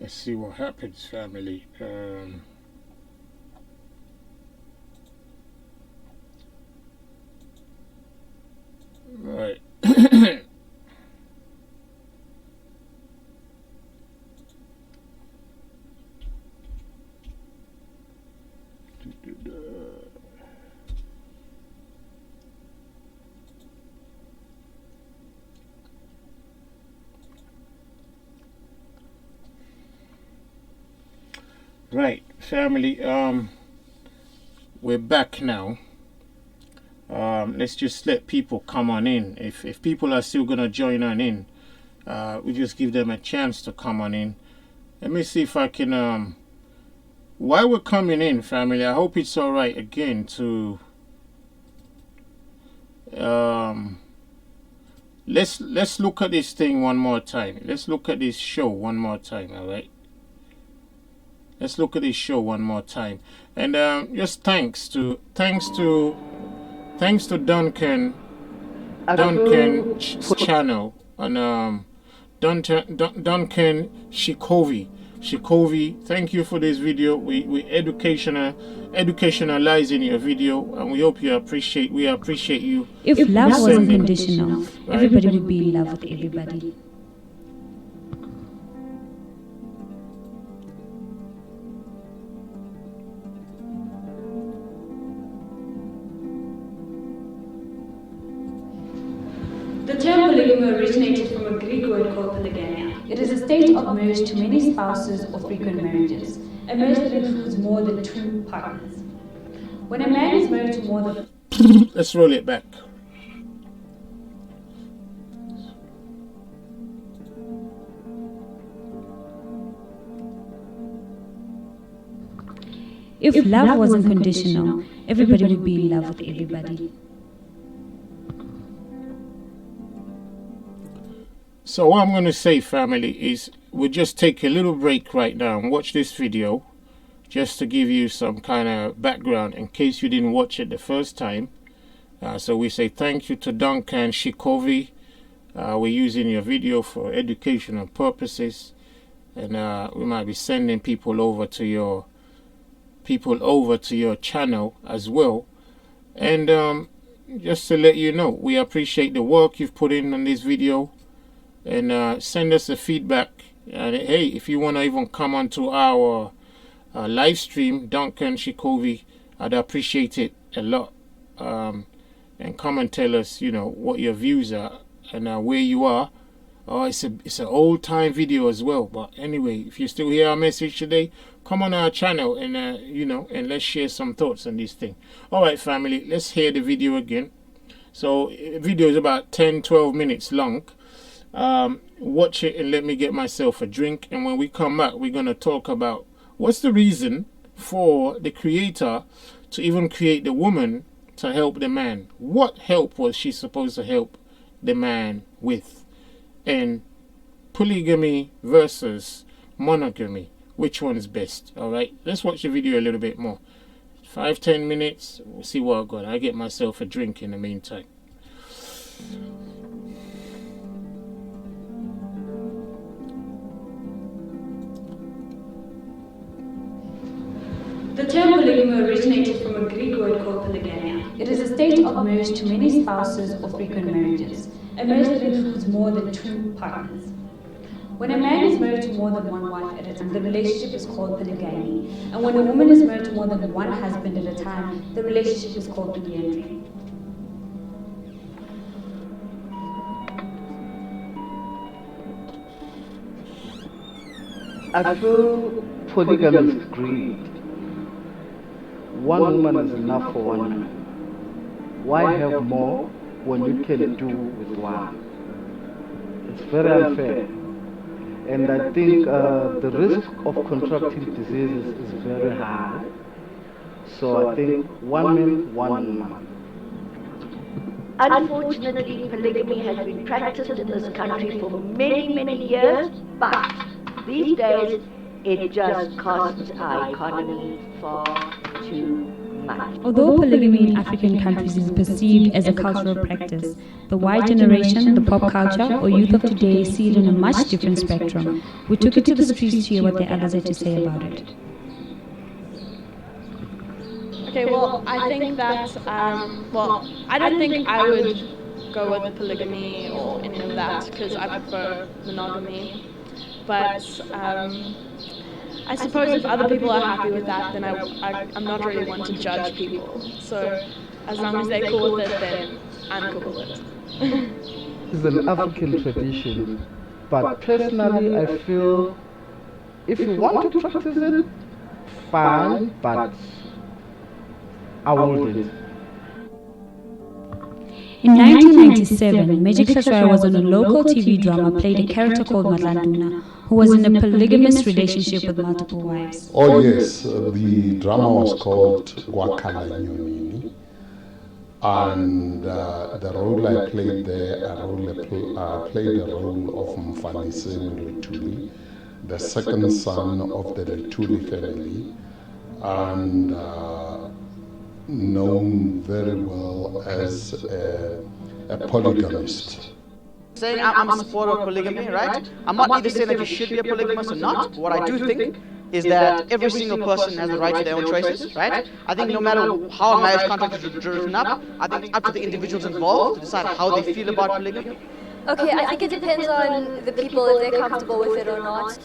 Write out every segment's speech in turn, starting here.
Let's see what happens, family. Right. Right, family. We're back now. Let's just let people come on in. If people are still gonna join on in, we just give them a chance to come on in. Let me see if I can. While we're coming in, family, I hope it's all right again to. Let's look at this thing one more time. Let's look at this show one more time. All right. Let's look at this show one more time, and just thanks to Duncan's channel on Duncan Shikovi. Thank you for this video. We educationalizing your video, and we hope you appreciate. We appreciate you. If love was unconditional, everybody would be in love with everybody. The term polygamy originated from a Greek word called polygamia. It is a state of marriage to many spouses or frequent marriages, a marriage that includes more than 2 partners. When a man is married to more than... Let's roll it back. If love was unconditional, everybody would be in love with everybody. So what I'm going to say, family, is we'll just take a little break right now and watch this video just to give you some kind of background in case you didn't watch it the first time. So we say thank you to Duncan Shikovi. We're using your video for educational purposes, and we might be sending people over to your channel as well. And just to let you know, we appreciate the work you've put in on this video. And send us a feedback. And hey, if you want to even come onto our live stream, Duncan Shikovi, I'd appreciate it a lot. And come and tell us, what your views are and where you are. Oh, it's an old time video as well. But anyway, if you still hear our message today, come on our channel and and let's share some thoughts on this thing. All right, family, let's hear the video again. So the video is about 10-12 minutes long. Watch it and let me get myself a drink, and when we come back, we're going to talk about what's the reason for the creator to even create the woman to help the man. What help was she supposed to help the man with? And polygamy versus monogamy, which one's best? All right, let's watch the video a little bit more. 5-10 minutes, we'll see what I've got. I get myself a drink in the meantime. The term polygamy originated from a Greek word called polygamia. It is a state of marriage to many spouses or frequent marriages, a marriage that includes more than 2 partners. When a man is married to more than 1 wife at a time, the relationship is called polygamy. And when a woman is married to more than 1 husband at a time, the relationship is called polyandry. I feel polygamy is greed. One woman is enough for one man. Why have more when you can do with one? It's very unfair. And I think the risk of contracting diseases is very high. So I think one man, one woman. Unfortunately, polygamy has been practiced in this country for many, many years, but these days it just costs our economy far too much. Although polygamy in African countries is perceived as a cultural practice, the Y generation, the pop culture, or youth of today see it in a much different spectrum. We took it to the streets to hear what the others had to say about it. Okay, well, I think that, I don't think I would go with polygamy or any of that because I prefer monogamy. But I suppose if other people are happy with that, then I'm not really one to judge people. So as long as they're cool with it, then I'm cool with it. It's an African tradition, but personally I feel if you want to practice it, fine, but I wouldn't. In 1997, Magic Shashwaya was on a local TV drama, played a character called Madlanduna, who was in a polygamous relationship with multiple wives. Oh yes, the drama was called Wakala Nyonini, and the role I played there, I played the role of Mfanise Lutuli, the second son of the Lutuli family, and known very well as a polygamist. Saying I'm a supporter of polygamy, right? I'm not either saying that you should be a polygamist or not. What I do think is that every single person has the right to their own choices, right? I think no matter how a marriage contract is written up, I think it's up to the individuals involved to decide how they feel about polygamy. Okay, I think it depends on the people if they're comfortable with it or not.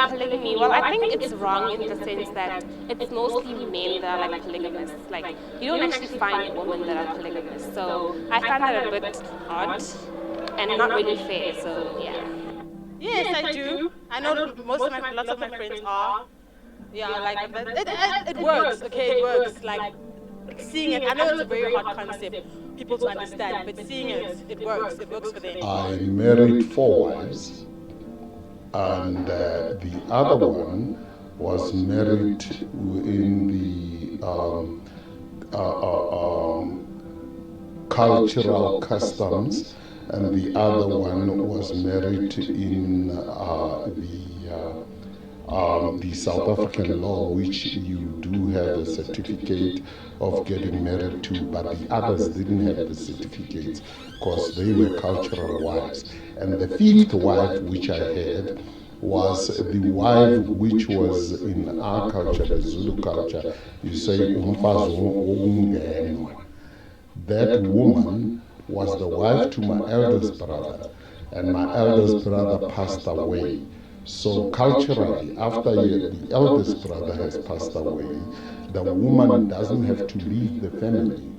Polygamy, well, I think it's wrong in the sense that it's mostly men that are like polygamists. Like, you don't actually find women that are polygamists. So I find that a bit odd and not really fair, so yeah. Yes, I do. I know that lots of my friends are. Yeah, like, it works, okay, it works. Like, seeing it, I know it's a very hard concept, people to understand, but seeing it works for them. I married 4 wives, and the other one was married in the cultural customs, and the other one was married in the South African law, which you do have a certificate of getting married to, but the others didn't have the certificates because they were cultural wives. And the 5th wife which I had was the wife which was in our culture, the Zulu culture, you say umfazi wokungenwa. That woman was the wife to my eldest brother, and my eldest brother passed away. So culturally, after the eldest brother has passed away, the woman doesn't have to leave the family.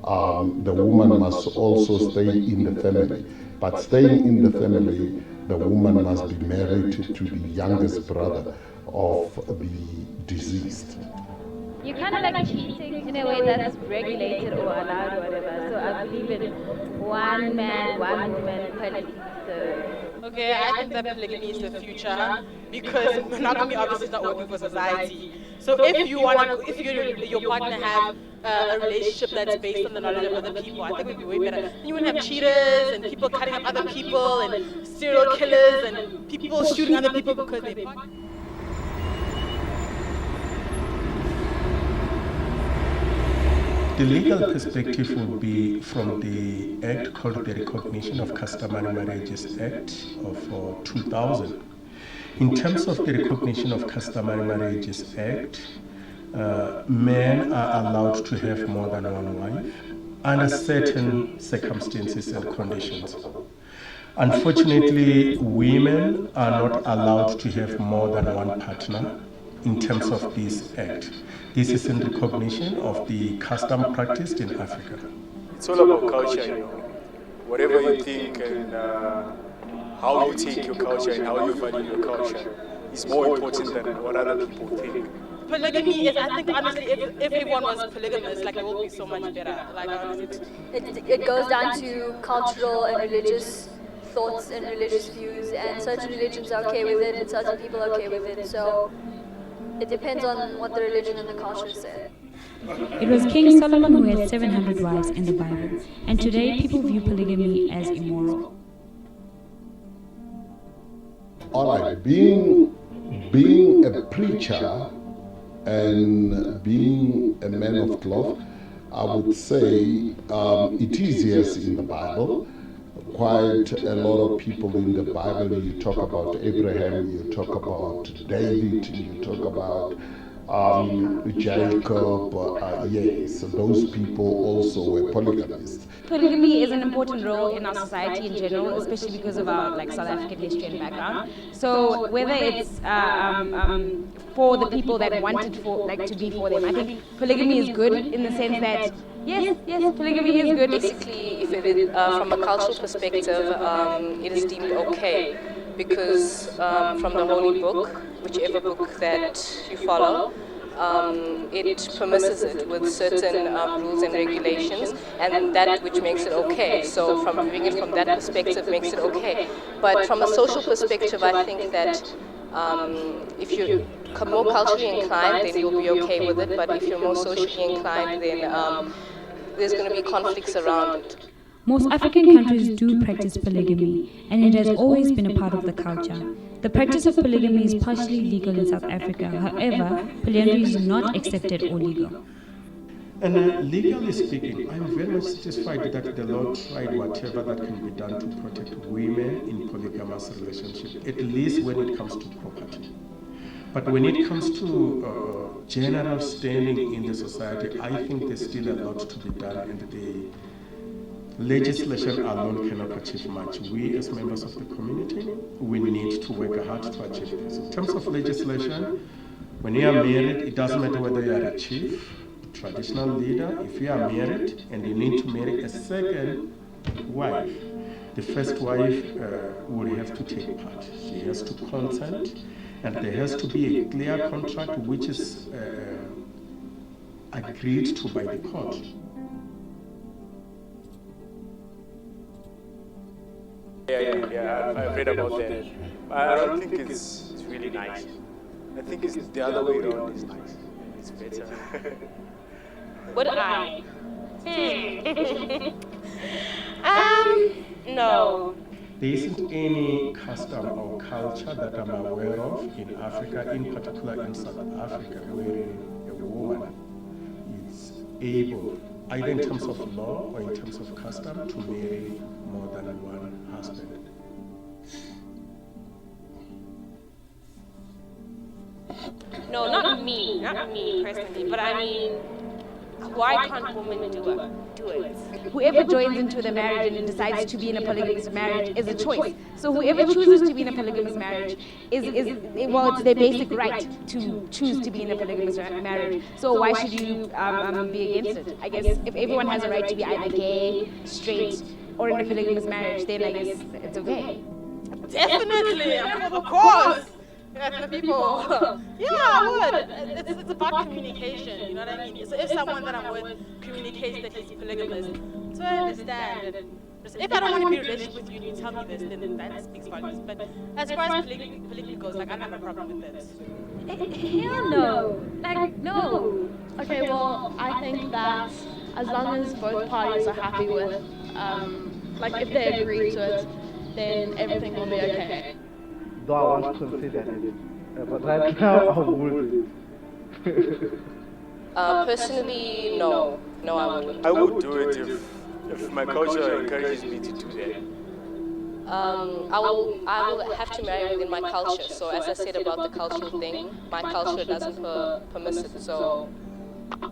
The woman must also stay in the family. But staying in the family, the woman must be married to the youngest brother of the deceased. You're kind of like cheating in a way that's regulated or allowed or whatever. So I believe in one man, one woman polygamy. Okay, I think that polygamy is the future because monogamy obviously is not working for society. So if you your partner have a relationship that's based on the knowledge of other people, I think it would be way better. You wouldn't have cheaters and people cutting up other people and serial killers and people shooting other people because they. The legal perspective would be from the act called the Recognition of Customary Marriages Act of 2000. In terms of the Recognition of Customary Marriages Act, men are allowed to have more than one wife under certain circumstances and conditions. Unfortunately, women are not allowed to have more than one partner in terms of this act. This is in recognition of the custom practiced in Africa. It's all about culture, you know. Whatever you think and how you take your culture and how you value your culture is more important than what other people think. Polygamy is, I think honestly, if everyone was polygamous, like it would be so much better. Like honestly, It goes down to cultural and religious thoughts and religious views, and certain religions are okay with it and certain people are okay with it. So it depends on what the religion and the culture say. It was King Solomon who had 700 wives in the Bible, and today people view polygamy as immoral. All right, being a preacher And being a man of cloth, I would say it is, yes, in the Bible. Quite a lot of people in the Bible, you talk about Abraham, you talk about David, you talk about Jacob, yes, those people also were polygamists. Polygamy is an important role in our society in general, especially because of our South African history and background. So whether it's for the people that want it to be for them, I think polygamy is good in the sense that yes, polygamy is good. Basically, if it is, from a cultural perspective, it is deemed okay because from the Holy Book, whichever book that you follow, it permisses it with certain rules and regulations, and that which makes it okay. So from viewing it from that perspective makes it okay. But from a social perspective, I think that if you're more culturally inclined, then you'll be okay with it. But if you're more socially inclined, then there's going to be conflicts around it. Most African countries do practice polygamy, and it has always been a part of the culture. The practice of polygamy is partially legal in South Africa. However, polyandry is not accepted or legal. And legally speaking, I'm very much satisfied that the law tried whatever that can be done to protect women in polygamous relationships, at least when it comes to property. But when it comes to general standing in the society, I think there's still a lot to be done, and the legislation alone cannot achieve much. We, as members of the community, we need to work hard to achieve this. In terms of legislation, when you are married, it doesn't matter whether you are a chief, traditional leader. If you are married and you need to marry a second wife, the first wife will have to take part. She has to consent, and there has to be a clear contract which is agreed to by the court. Yeah, I've read about that. I don't think it's really nice. I think it's the other way around is nice. It's better. Would I? No. There isn't any custom or culture that I'm aware of in Africa, in particular in South Africa, where a woman is able, either in terms of law or in terms of custom, to marry more than one husband. No, not me personally, but I mean, why can't women do it? Whoever joins into the marriage and decides to be in a polygamous marriage is a choice. So whoever chooses to be in a polygamous marriage it's their basic right to choose to be in a polygamous marriage. So why should you be against it? I guess if everyone has a right to be either gay, straight, or in a polygamous marriage, then I guess it's okay. Definitely, of course. The people. Yeah, I would. It's about communication, you know what I mean? So if someone that I'm with communicates that he's polygamous, so I understand. If I don't want to be in a relationship with you and you tell me this, then that speaks volumes. But as far as polygamy goes, I don't have a problem with it. Hell no. No. Okay, well, I think that as long as both parties are happy with, if they agree to it, then everything will be okay. Though I want to consider it, but right now I wouldn't. Personally, no, I wouldn't. I would do it if my culture encourages me to do that. I will have to marry within my culture. So as I said about the cultural thing, my culture doesn't permit it, so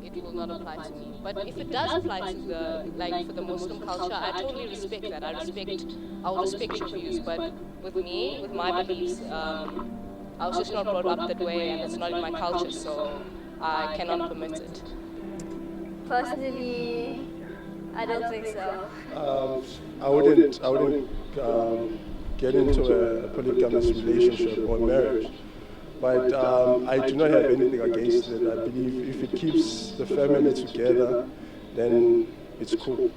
it will not apply to me. But if it does apply to for the Muslim culture, I totally respect that. I will respect your views. But with me, with my beliefs, I was just not brought up that way, and it's not in my culture, so I cannot permit it. Personally, I don't think so. I wouldn't get into a polygamous relationship or marriage. But I do not have anything against it. I believe if it keeps the family together, then it's cool.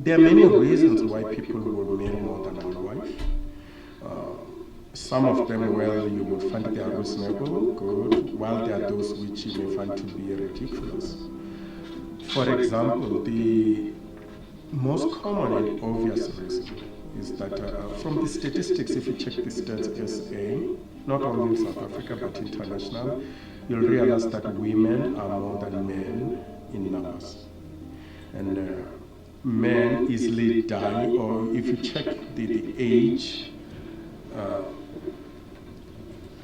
There are many reasons why people will marry more than one wife. Some of them, you would find they are reasonable, good, while there are those which you may find to be ridiculous. For example, the most common and obvious reason is that from the statistics, if you check the stats SA, not only in South Africa but international, you'll realize that women are more than men in numbers. And men easily die, or if you check the age,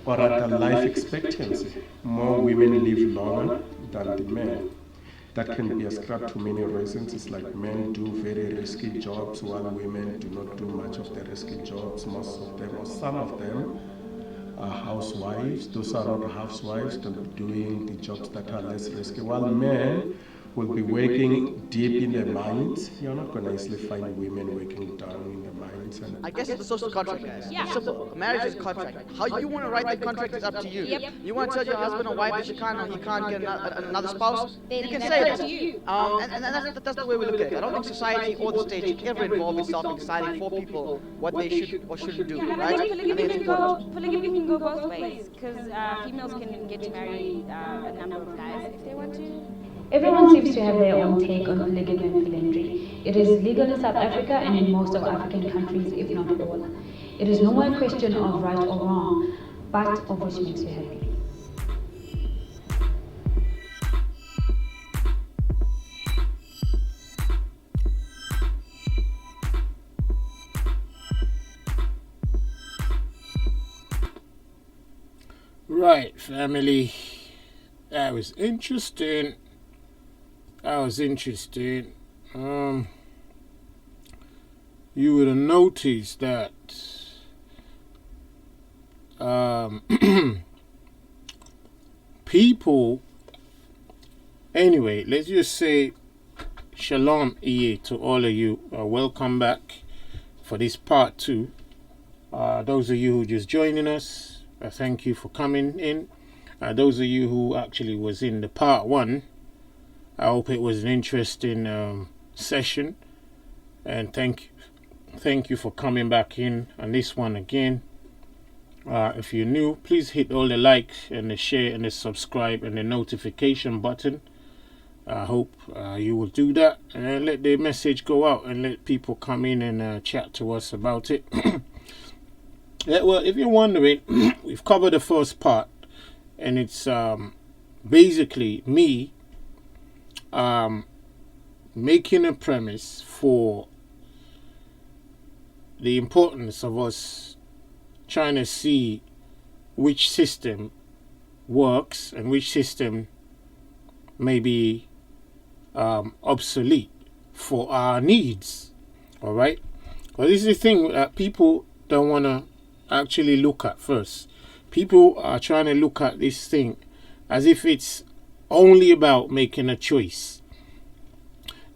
or rather life expectancy, more women live longer than the men. That can be ascribed to many reasons. It's like men do very risky jobs while women do not do much of the risky jobs. Most of them, or some of them, are housewives. Those are not housewives, they'll be doing the jobs that are less risky, while men will be working deep in the mines. You're not going to easily find women working down in the mines. And I guess it's a social contract, guys. Yeah. It's simple. A marriage is a contract. How you want to write that contract is up to you. Yep. You want to tell your husband or wife that she can't or he can't get another spouse, Then you can that's say up that. to you. And that's the way we look at it. I don't think society or the state should ever involve itself in deciding for people what they should or shouldn't do, Yeah, and right? I think polygamy it's can important. go both ways, because females can get to marry a number of guys if they want to. Everyone seems to have their own take on polygamy and philandry. It is legal in South Africa and in most of African countries, if not all. It is no more a question of right or wrong, but of which makes you happy. Right, family. That was interesting. You would have noticed that people, anyway, let's just say shalom to all of you. Welcome back for this part 2. Those of you who just joining us, thank you for coming in. Those of you who actually was in the part 1, I hope it was an interesting session, and thank you for coming back in on this one again. If you're new, please hit all the like and the share and the subscribe and the notification button. I hope you will do that and let the message go out and let people come in and chat to us about it. Yeah, well, if you're wondering, we've covered the first part, and it's basically me making a premise for the importance of us trying to see which system works and which system may be obsolete for our needs. All right. Well, this is the thing that people don't want to actually look at first. People are trying to look at this thing as if it's only about making a choice.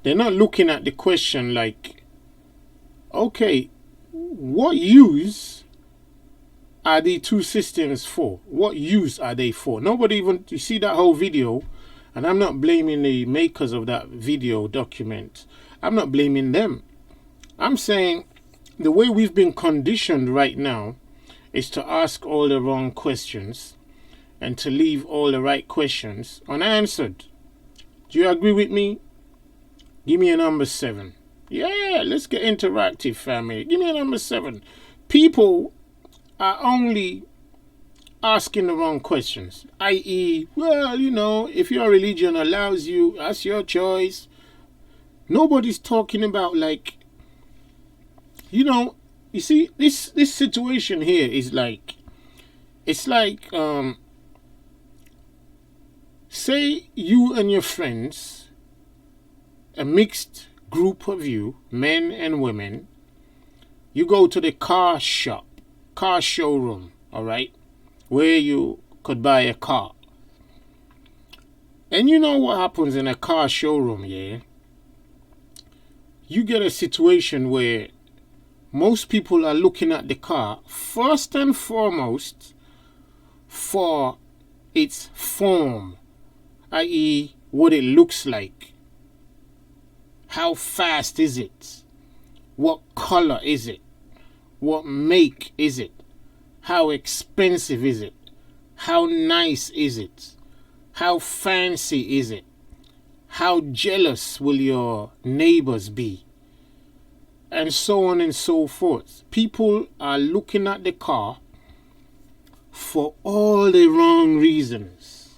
They're not looking at the question like, okay, what use are the two systems for? What use are they for? Nobody even, you see that whole video, and I'm not blaming the makers of that video document. I'm not blaming them. I'm saying the way we've been conditioned right now is to ask all the wrong questions and to leave all the right questions unanswered. Do you agree with me? Give me a number 7. Yeah, let's get interactive, family. Give me a number 7. People are only asking the wrong questions, i.e., well, you know, if your religion allows you, that's your choice. Nobody's talking about, like, you know, you see, this situation here is like, it's like, say you and your friends, a mixed group of you, men and women, you go to the car showroom, all right, where you could buy a car. And you know what happens in a car showroom, yeah? You get a situation where most people are looking at the car first and foremost for its form, i.e., what it looks like. How fast is it? What color is it? What make is it? How expensive is it? How nice is it? How fancy is it? How jealous will your neighbors be? And so on and so forth. People are looking at the car for all the wrong reasons.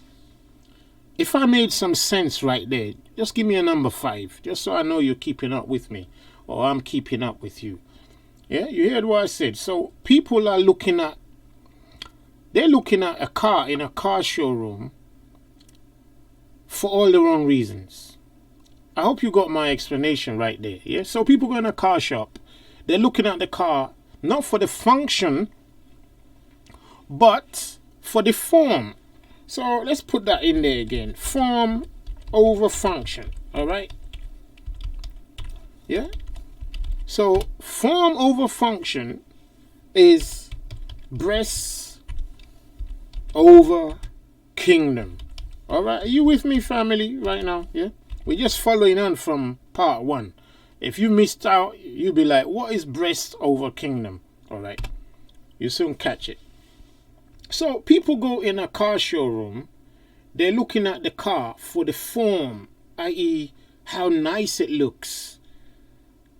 If I made some sense right there, just give me a number 5, just so I know you're keeping up with me, or I'm keeping up with you. Yeah, you heard what I said. So people are looking at a car in a car showroom for all the wrong reasons. I hope you got my explanation right there. Yeah, so people go in a car shop, they're looking at the car not for the function, but for the form. So let's put that in there again. Form over function. All right. Yeah. So form over function is breasts over kingdom. All right. Are you with me, family, right now? Yeah. We're just following on from part 1. If you missed out, you'll be like, what is breast over kingdom? All right. You soon catch it. So people go in a car showroom, they're looking at the car for the form, i.e. how nice it looks,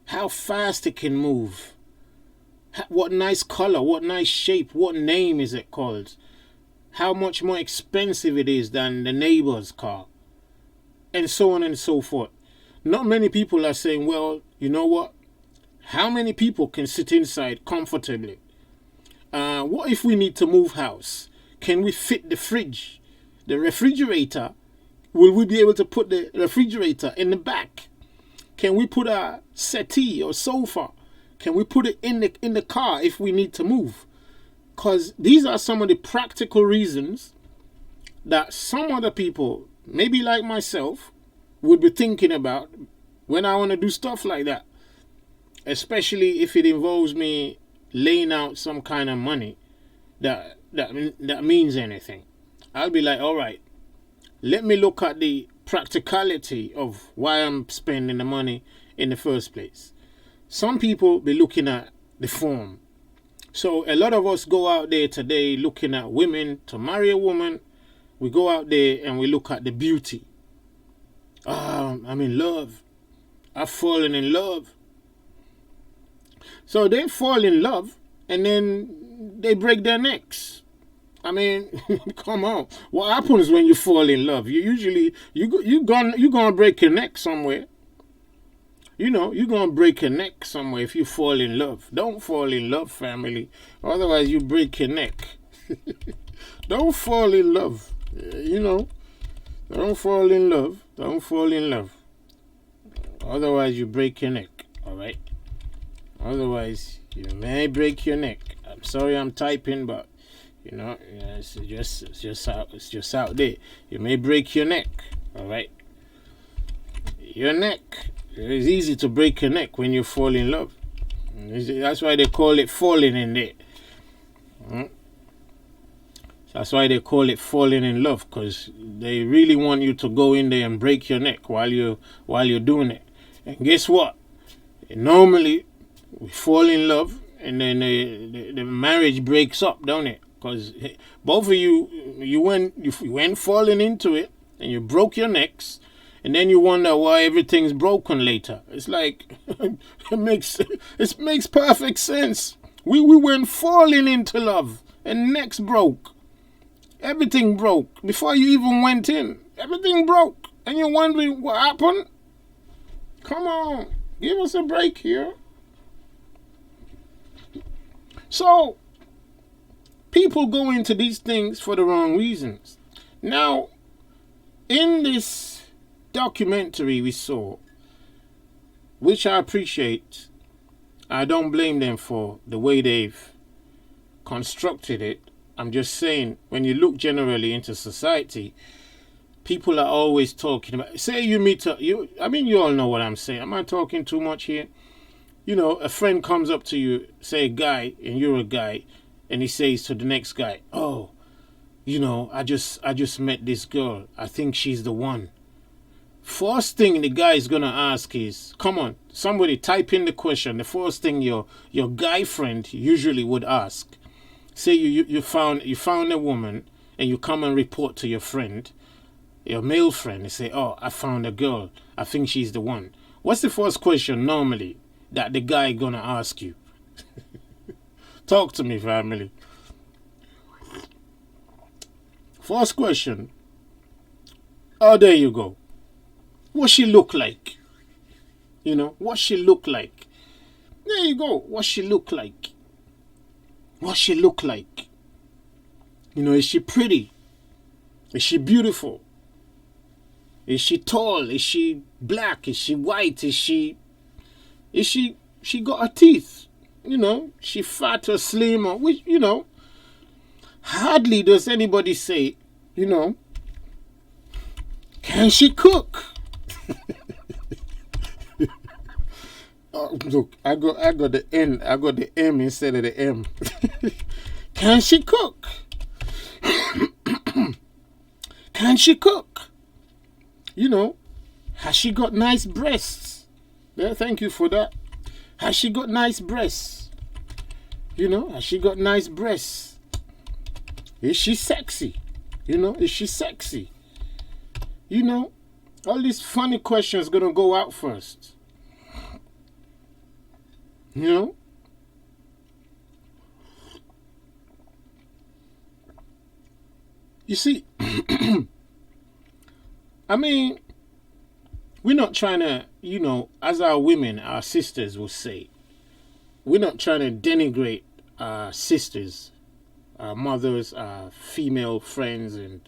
how fast it can move, what nice color, what nice shape, what name is it called, how much more expensive it is than the neighbor's car, and so on and so forth. Not many people are saying, well, you know what? How many people can sit inside comfortably? What if we need to move house? Can we fit the fridge, the refrigerator? Will we be able to put the refrigerator in the back? Can we put a settee or sofa? Can we put it in the car if we need to move? Because these are some of the practical reasons that some other people, maybe like myself, would be thinking about when I want to do stuff like that. Especially if it involves me laying out some kind of money that means anything. I'll be like, all right, let me look at the practicality of why I'm spending the money in the first place. Some people be looking at the form. So a lot of us go out there today looking at women. To marry a woman, we go out there and we look at the beauty. I'm in love. I've fallen in love. So they fall in love and then they break their necks. I mean, come on. What happens when you fall in love? You're gonna break your neck somewhere. You know, you're gonna break your neck somewhere if you fall in love. Don't fall in love, family. Otherwise you break your neck. Don't fall in love. You know, don't fall in love. Don't fall in love. Otherwise you break your neck. All right. Otherwise, you may break your neck. I'm sorry I'm typing, but you know, it's just out there. You may break your neck. All right. Your neck. It's easy to break your neck when you fall in love. That's why they call it falling in there. That's why they call it falling in love, because they really want you to go in there and break your neck while you're doing it. And guess what? Normally, we fall in love and then the marriage breaks up, don't it? Because both of you went falling into it and you broke your necks, and then you wonder why everything's broken later. It's like it makes perfect sense. We went falling into love and necks broke. Everything broke before you even went in. Everything broke, and you're wondering what happened. Come on, give us a break here. So, people go into these things for the wrong reasons. Now, in this documentary we saw, which I appreciate, I don't blame them for the way they've constructed it. I'm just saying, when you look generally into society, people are always talking about, say you meet you all know what I'm saying. Am I talking too much here? You know, a friend comes up to you, say a guy, and you're a guy, and he says to the next guy, oh, you know, I just met this girl. I think she's the one. First thing the guy is gonna ask is, come on, somebody type in the question. The first thing your guy friend usually would ask. Say you found a woman and you come and report to your friend, your male friend, and say, oh, I found a girl. I think she's the one. What's the first question normally that the guy gonna ask you? Talk to me, family. First question. Oh, there you go. What she look like? You know, what she look like? There you go. What she look like? What she look like? You know, is she pretty? Is she beautiful? Is she tall? Is she black? Is she white? Is she got her teeth? You know, she fat or slim or which, you know. Hardly does anybody say, you know, can she cook? Oh, look, I got the N. I got the M instead of the M. Can she cook? Can she cook? You know, has she got nice breasts? Yeah, thank you for that. Has she got nice breasts? You know, has she got nice breasts? Is she sexy? You know, is she sexy? You know, all these funny questions gonna go out first. You know? You see, I mean, we're not trying to, you know, as our women, our sisters will say, we're not trying to denigrate our sisters, our mothers, our female friends, and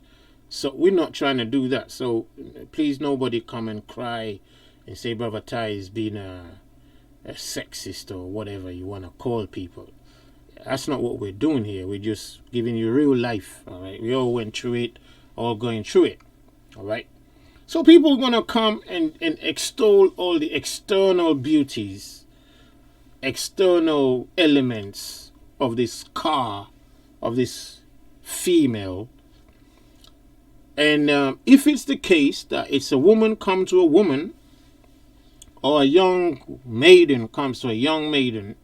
so we're not trying to do that. So please, nobody come and cry and say Brother Ty is being a sexist or whatever you want to call people. That's not what we're doing here. We're just giving you real life. All right, we all went through it, all going through it. All right. So people are gonna come and extol all the external beauties, external elements of this car, of this female. And if it's the case that it's a woman come to a woman, or a young maiden comes to a young maiden,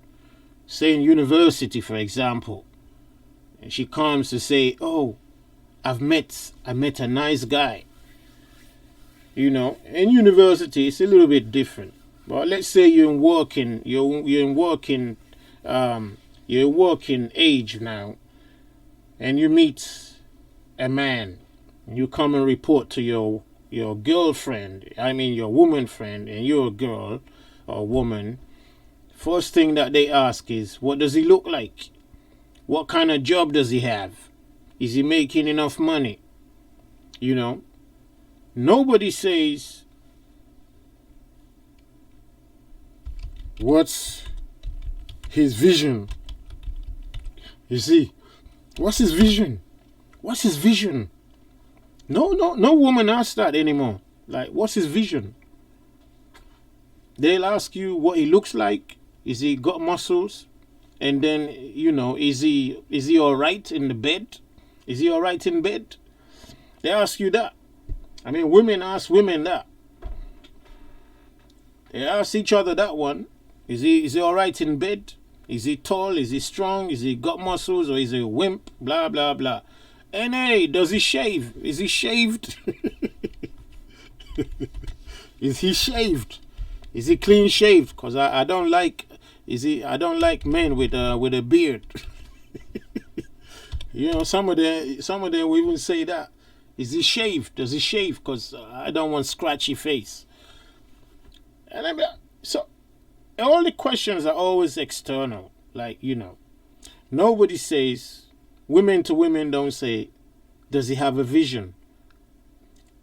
say in university, for example, and she comes to say, "Oh, I met a nice guy." You know, in university it's a little bit different. But let's say you're in working age now, and you meet a man, and you come and report to your girlfriend, I mean your woman friend, and you're a girl or woman. First thing that they ask is, what does he look like? What kind of job does he have? Is he making enough money? You know, nobody says, what's his vision? You see, what's his vision? What's his vision? No woman asks that anymore. Like, what's his vision? They'll ask you what he looks like. Is he got muscles? And then, you know, is he all right in the bed? Is he all right in bed? They ask you that. I mean, women ask women that. They ask each other that one. Is he all right in bed? Is he tall? Is he strong? Is he got muscles? Or is he a wimp? Blah, blah, blah. And hey, does he shave? Is he shaved? Is he shaved? Is he clean shaved? Because I don't like men with a beard. You know, some of them will even say that. Is he shaved? Does he shave? Because I don't want scratchy face. And so all the questions are always external. Like, you know, nobody says, women to women don't say, does he have a vision?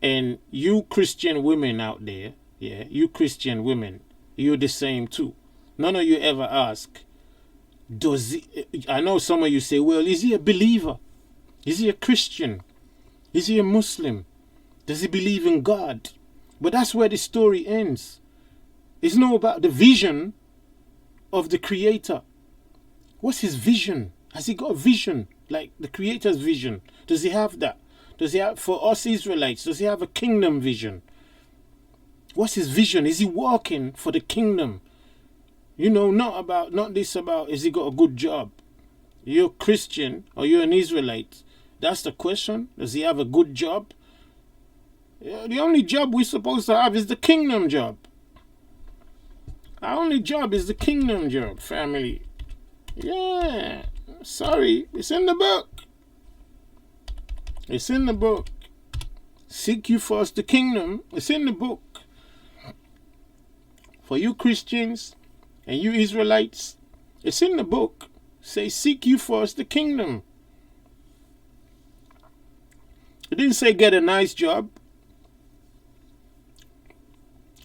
And you Christian women out there, yeah, you Christian women, you're the same too. None of you ever ask, does he, I know some of you say, well, is he a believer? Is he a Christian? Is he a Muslim? Does he believe in God? But that's where the story ends. It's not about the vision of the Creator. What's his vision? Has he got a vision? Like the Creator's vision? Does he have that? Does he have, for us Israelites, does he have a kingdom vision? What's his vision? Is he working for the kingdom? You know, not this about, is he got a good job? You're a Christian or you're an Israelite. That's the question. Does he have a good job? Yeah, the only job we're supposed to have is the kingdom job. Our only job is the kingdom job, family. Yeah, sorry, it's in the book. It's in the book. Seek you first the kingdom. It's in the book. For you Christians and you Israelites, it's in the book. Say, seek you first the kingdom. It didn't say get a nice job.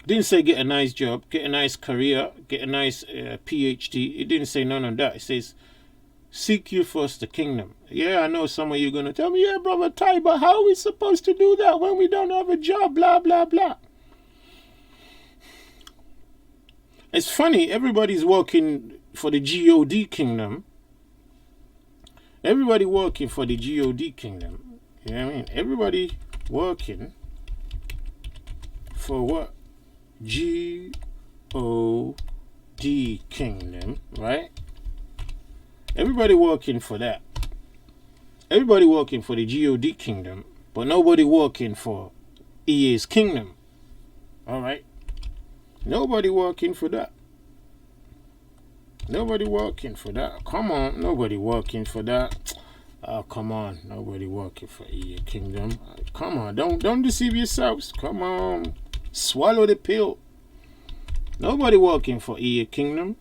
It didn't say get a nice job, get a nice career, get a nice PhD. It didn't say none of that. It says, seek you first the kingdom. Yeah, I know some of you are going to tell me, yeah, Brother Ty, but how are we supposed to do that when we don't have a job, blah, blah, blah. It's funny, everybody's working for the God kingdom. Everybody working for the God kingdom. You know what I mean? Everybody working for what? G-O-D kingdom, right? Everybody working for that. Everybody working for the G-O-D kingdom, but nobody working for EA's kingdom. All right? Nobody working for that. Nobody working for that. Come on, nobody working for that. Oh, come on, nobody working for EA kingdom. Come on, don't deceive yourselves. Come on, swallow the pill. Nobody working for EA kingdom.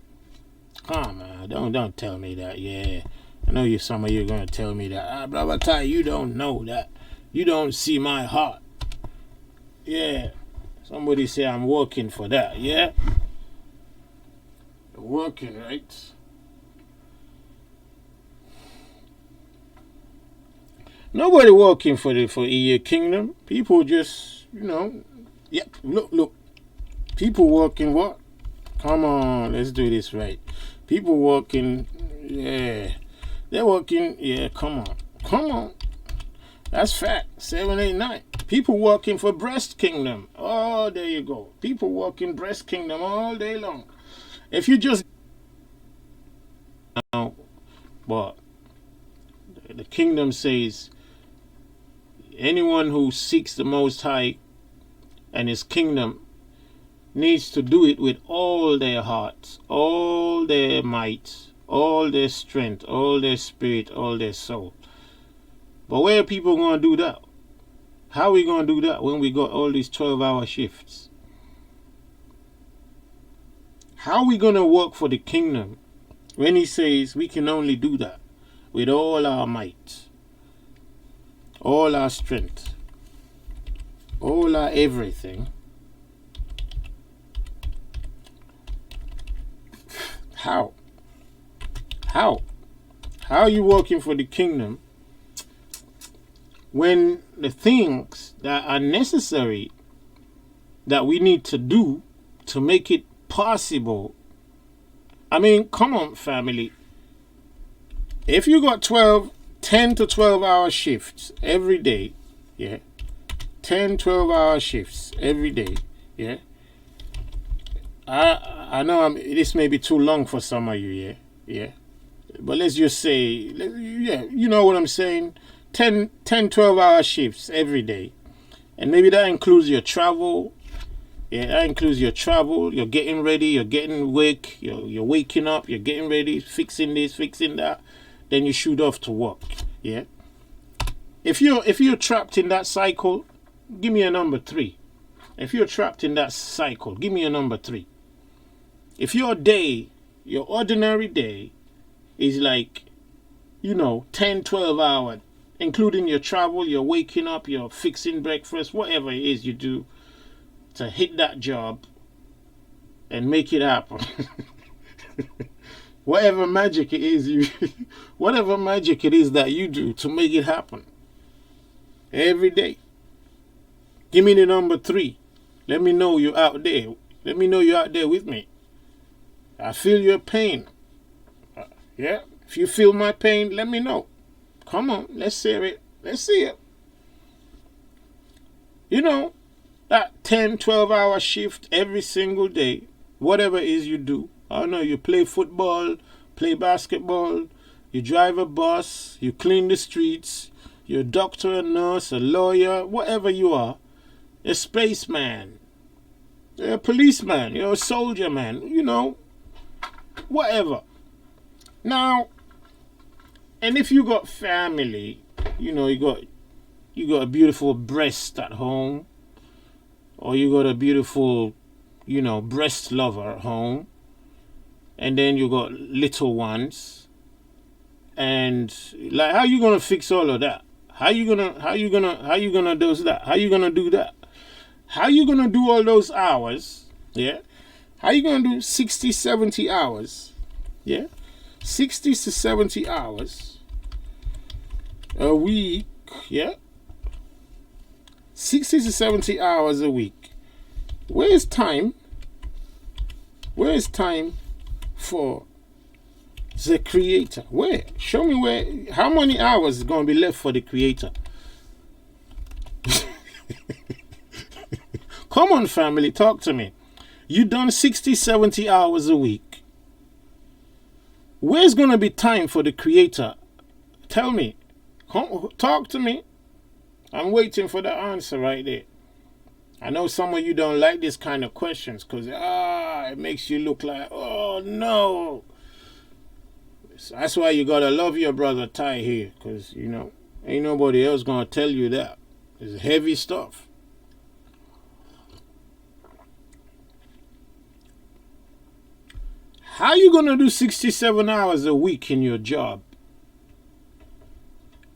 Come on, don't tell me that. Yeah, I know some of you are gonna tell me that. Brother Ty, you don't know that. You don't see my heart. Yeah, somebody say I'm working for that. Yeah, working, right? Nobody working for EA kingdom. People just, yep, look. People working what? Come on, let's do this right. People working, yeah. They're working, yeah, come on. That's fact. 789. People working for breast kingdom. Oh, there you go. People working breast kingdom all day long. If you just but the kingdom says anyone who seeks the Most High and His kingdom needs to do it with all their hearts, all their might, all their strength, all their spirit, all their soul. But where are people going to do that? How are we going to do that when we got all these 12-hour shifts? How are we going to work for the kingdom when He says we can only do that with all our might, all our strength, all our everything? How? How are you working for the kingdom when the things that are necessary that we need to do to make it possible? I mean, come on, family. If you got 10 to 12-hour shifts every day, yeah, 10, 12-hour shifts every day, yeah, I know this may be too long for some of you, yeah, but let's just say, yeah, you know what I'm saying, 10, 12-hour shifts every day, and maybe that includes your travel. Yeah, that includes your travel. You're getting ready. You're getting awake. You're waking up. You're getting ready, fixing this, fixing that. Then you shoot off to work. Yeah. If you're trapped in that cycle, give me a number 3. If you're trapped in that cycle, give me a number 3. If your day, your ordinary day, is like, 10, 12 hours, including your travel, you're waking up, you're fixing breakfast, whatever it is you do to hit that job and make it happen. Whatever magic it is that you do to make it happen every day. Give me the number 3. Let me know you're out there. Let me know you're out there with me. I feel your pain. Yeah, if you feel my pain, let me know. Come on, let's hear it. Let's see it. That 10, 12-hour shift every single day, whatever it is you do. I don't know, you play football, play basketball, you drive a bus, you clean the streets, you're a doctor, a nurse, a lawyer, whatever you are, a spaceman, you're a policeman, you're a soldier man, whatever. Now, and if you got family, you got You got a beautiful breast at home, or you got a beautiful, breast lover at home, and then you got little ones, and like, how you gonna fix all of that? How you gonna do that? How you gonna do that? How you gonna do all those hours? Yeah. How you gonna do 60, 70 hours? Yeah. 60 to 70 hours a week. Yeah. 60 to 70 hours a week. Where's time? Where's time for the creator? Where? Show me where. How many hours is going to be left for the creator? Come on, family, talk to me. You done 60, 70 hours a week. Where's going to be time for the creator? Tell me. Come, talk to me. I'm waiting for the answer right there. I know some of you don't like this kind of questions because it makes you look like, oh no. So that's why you gotta love your brother Ty here, because ain't nobody else gonna tell you that. It's heavy stuff. How you gonna do 67 hours a week in your job?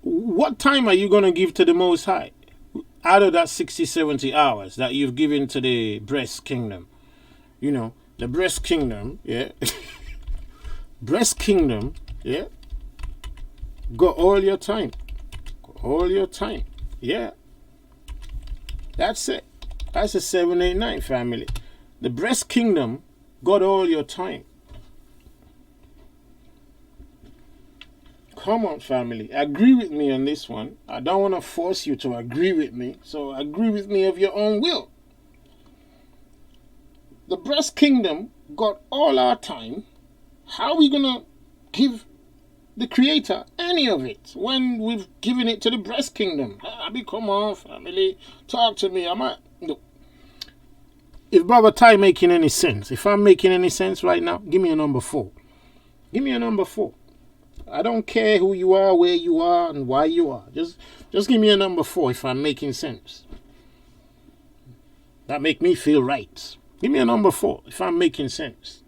What time are you gonna give to the Most High out of that 60, 70 hours that you've given to the breast kingdom? The breast kingdom, yeah. Breast kingdom, yeah. Got all your time. All your time. Yeah. That's it. That's a 789 family. The breast kingdom got all your time. Come on, family. Agree with me on this one. I don't want to force you to agree with me. So agree with me of your own will. The breast kingdom got all our time. How are we going to give the creator any of it when we've given it to the breast kingdom? Come on, family. Talk to me. If Brother Ty making any sense, if I'm making any sense right now, give me a number 4. Give me a number 4. I don't care who you are, where you are, and why you are. Just give me a number 4 if I'm making sense. That make me feel right. Give me a number 4 if I'm making sense.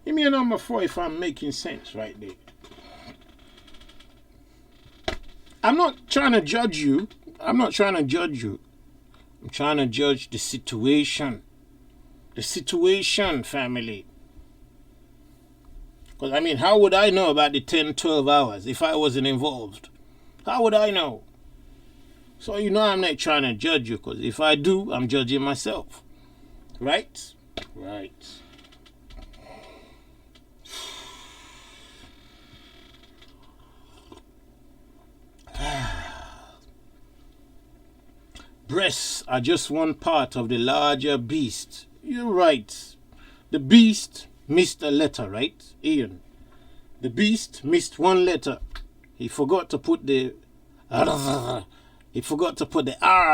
Give me a number 4 if I'm making sense right there. I'm not trying to judge you. I'm trying to judge the situation. The situation, family. Because, how would I know about the 10, 12 hours if I wasn't involved? How would I know? So, I'm not trying to judge you, because if I do, I'm judging myself. Right? Right. Breasts are just one part of the larger beast. You're right. The beast missed a letter, right, Ian? The beast missed one letter. He forgot to put the R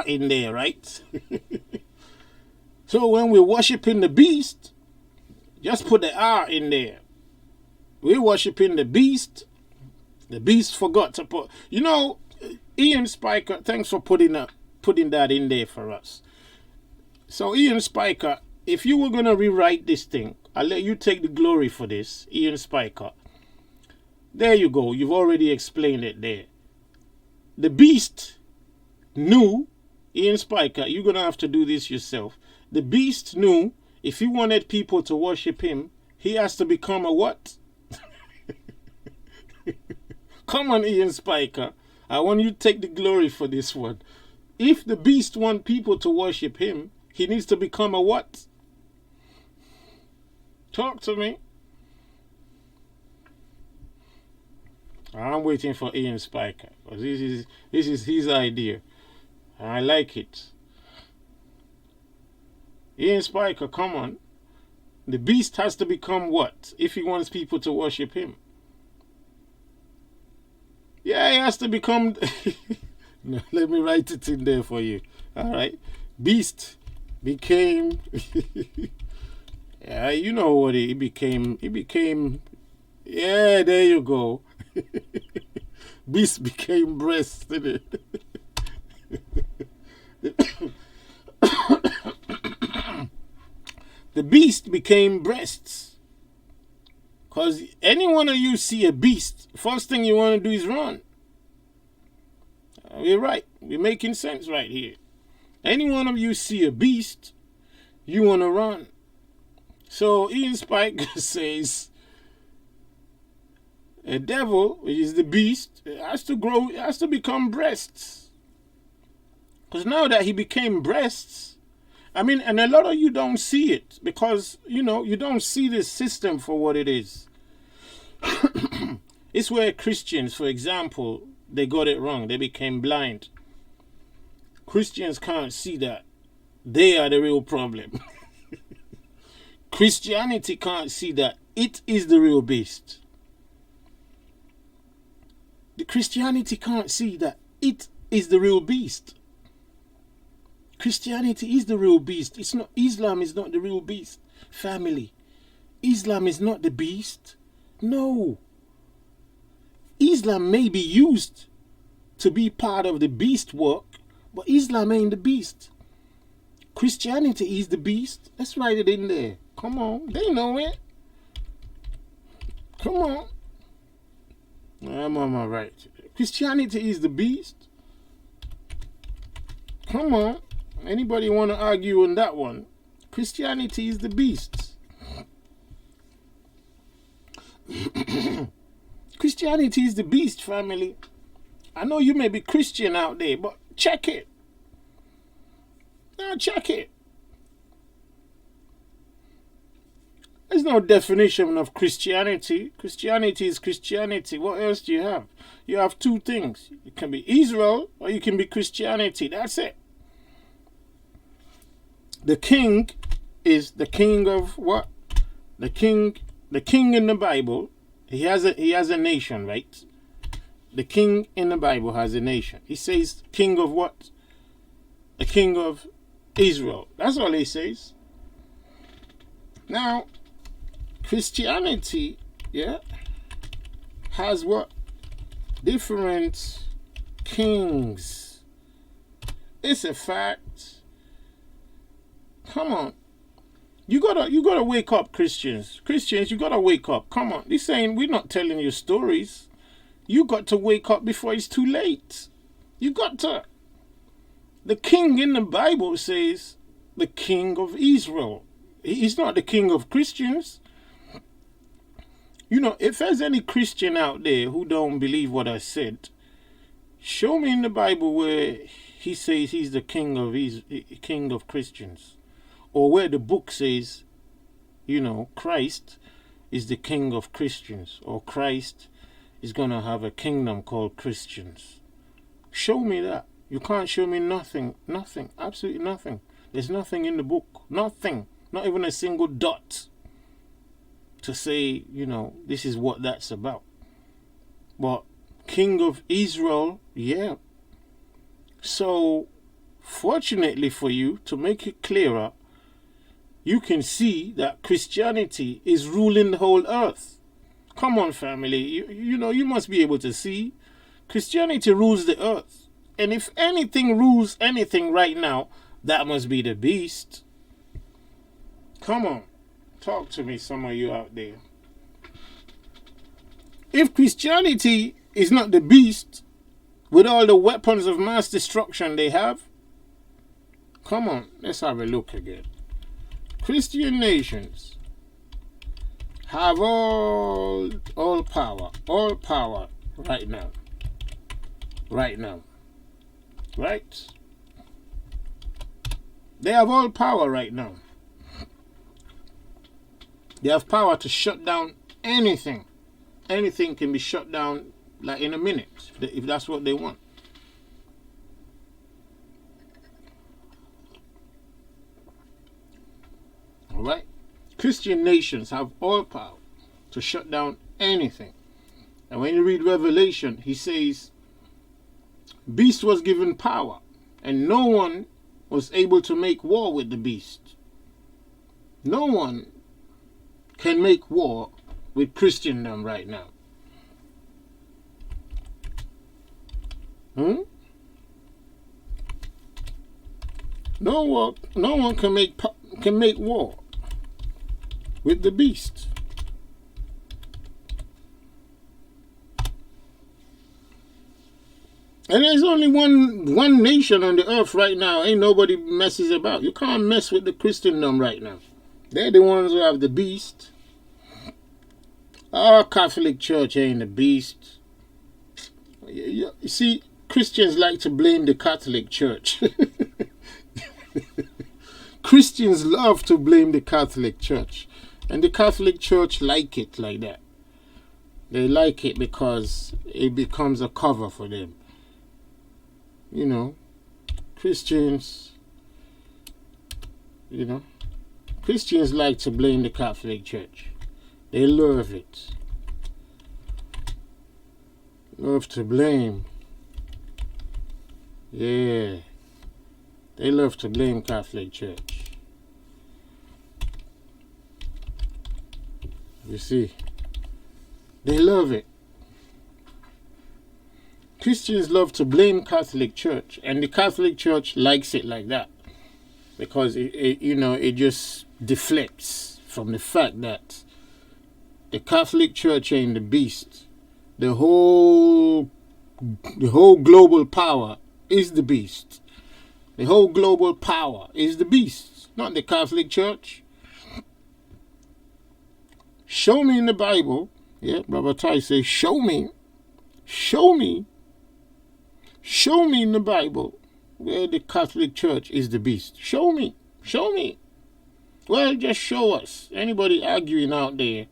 in there, right? So when we're worshiping the beast, just put the R in there. We're worshiping the beast. The beast forgot to put. Ian Spiker, thanks for putting that in there for us. So Ian Spiker, if you were gonna rewrite this thing, I'll let you take the glory for this, Ian Spiker. There you go. You've already explained it there. The beast knew, Ian Spiker, you're going to have to do this yourself. The beast knew if he wanted people to worship him, he has to become a what? Come on, Ian Spiker. I want you to take the glory for this one. If the beast wants people to worship him, he needs to become a what? Talk to me. I'm waiting for Ian Spiker. This is his idea. I like it. Ian Spiker, come on. The beast has to become what if he wants people to worship him? Yeah, he has to become... No, let me write it in there for you. All right. Beast became... Yeah, you know what he became. He became... Yeah, there you go. Beast became breasts, didn't it? The beast became breasts. Because any one of you see a beast, first thing you want to do is run. We're right. We're making sense right here. Any one of you see a beast, you want to run. So Ian Spike says, a devil, which is the beast, it has to grow, it has to become breasts. Because now that he became breasts, I mean, and a lot of you don't see it because, you know, you don't see this system for what it is. It's where Christians, for example, they got it wrong. They became blind. Christians can't see that. They are the real problem. Christianity can't see that. It is the real beast. The Christianity can't see that. It is the real beast. Christianity is the real beast. It's not. Islam is not the real beast. Family. Islam is not the beast. No. Islam may be used to be part of the beast work, but Islam ain't the beast. Christianity is the beast. Let's write it in there. Come on. They know it. Come on. I'm on my right. Christianity is the beast. Come on. Anybody want to argue on that one? Christianity is the beast. Christianity is the beast, family. I know you may be Christian out there, but check it. Now check it. There's no definition of Christianity. Christianity is Christianity. What else do you have? You have two things. You can be Israel or you can be Christianity. That's it. The king is the king of what? The king in the Bible, he has a nation, right? The king in the Bible has a nation. He says king of what? The king of Israel. That's all he says. Now, Christianity, yeah, has what? Different kings. It's a fact. Come on. You gotta wake up, Christians. Christians, you gotta wake up. Come on. This ain't, we're not telling you stories. You got to wake up before it's too late. You got to. The king in the Bible says the king of Israel. He's not the king of Christians. You know, if there's any Christian out there who don't believe what I said, show me in the Bible where he says he's the king of Christians. Or where the book says, you know, Christ is the king of Christians. Or Christ is going to have a kingdom called Christians. Show me that. You can't show me nothing. Nothing. Absolutely nothing. There's nothing in the book. Nothing. Not even a single dot to say, you know, this is what that's about. But king of Israel, yeah. So, fortunately for you, to make it clearer, you can see that Christianity is ruling the whole earth. Come on, family. You know, you must be able to see. Christianity rules the earth. And if anything rules anything right now, that must be the beast. Come on. Talk to me, some of you out there. If Christianity is not the beast, with all the weapons of mass destruction they have, come on, let's have a look again. Christian nations have all power right now. Right now. Right? They have all power right now. They have power to shut down anything. Anything can be shut down like in a minute, if that's what they want. Alright? Christian nations have all power to shut down anything. And when you read Revelation, he says, beast was given power, and no one was able to make war with the beast. No one can make war with Christendom right now. Hmm? No one can make war with the beast. And there's only one nation on the earth right now. Ain't nobody messes about. You can't mess with the Christendom right now. They're the ones who have the beast. Our Catholic Church ain't the beast. You see, Christians like to blame the Catholic Church. Christians love to blame the Catholic Church. And the Catholic Church like it like that. They like it because it becomes a cover for them. You know, Christians like to blame the Catholic Church. They love it. Love to blame. Yeah. They love to blame Catholic Church. You see, they love it. Christians love to blame Catholic Church, and the Catholic Church likes it like that because it just deflects from the fact that the Catholic Church ain't the beast. The whole global power is the beast. The whole global power is the beast, not the Catholic Church. Show me in the Bible. Yeah, Brother Ty says, show me in the Bible where the Catholic Church is the beast. Show me. Well, just show us. Anybody arguing out there,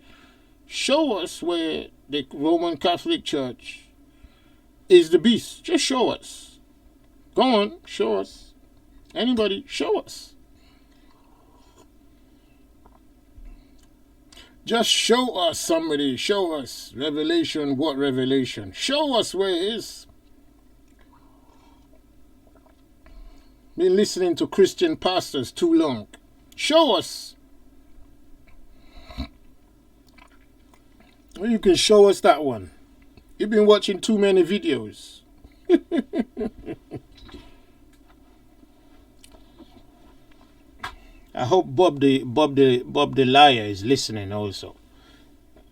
show us where the Roman Catholic Church is the beast. Just show us. Go on, show us. Anybody, show us. Just show us, somebody. Show us. Revelation, what revelation? Show us where it is. Been listening to Christian pastors too long. Show us. Well, you can show us that one. You've been watching too many videos. I hope Bob the Liar is listening also.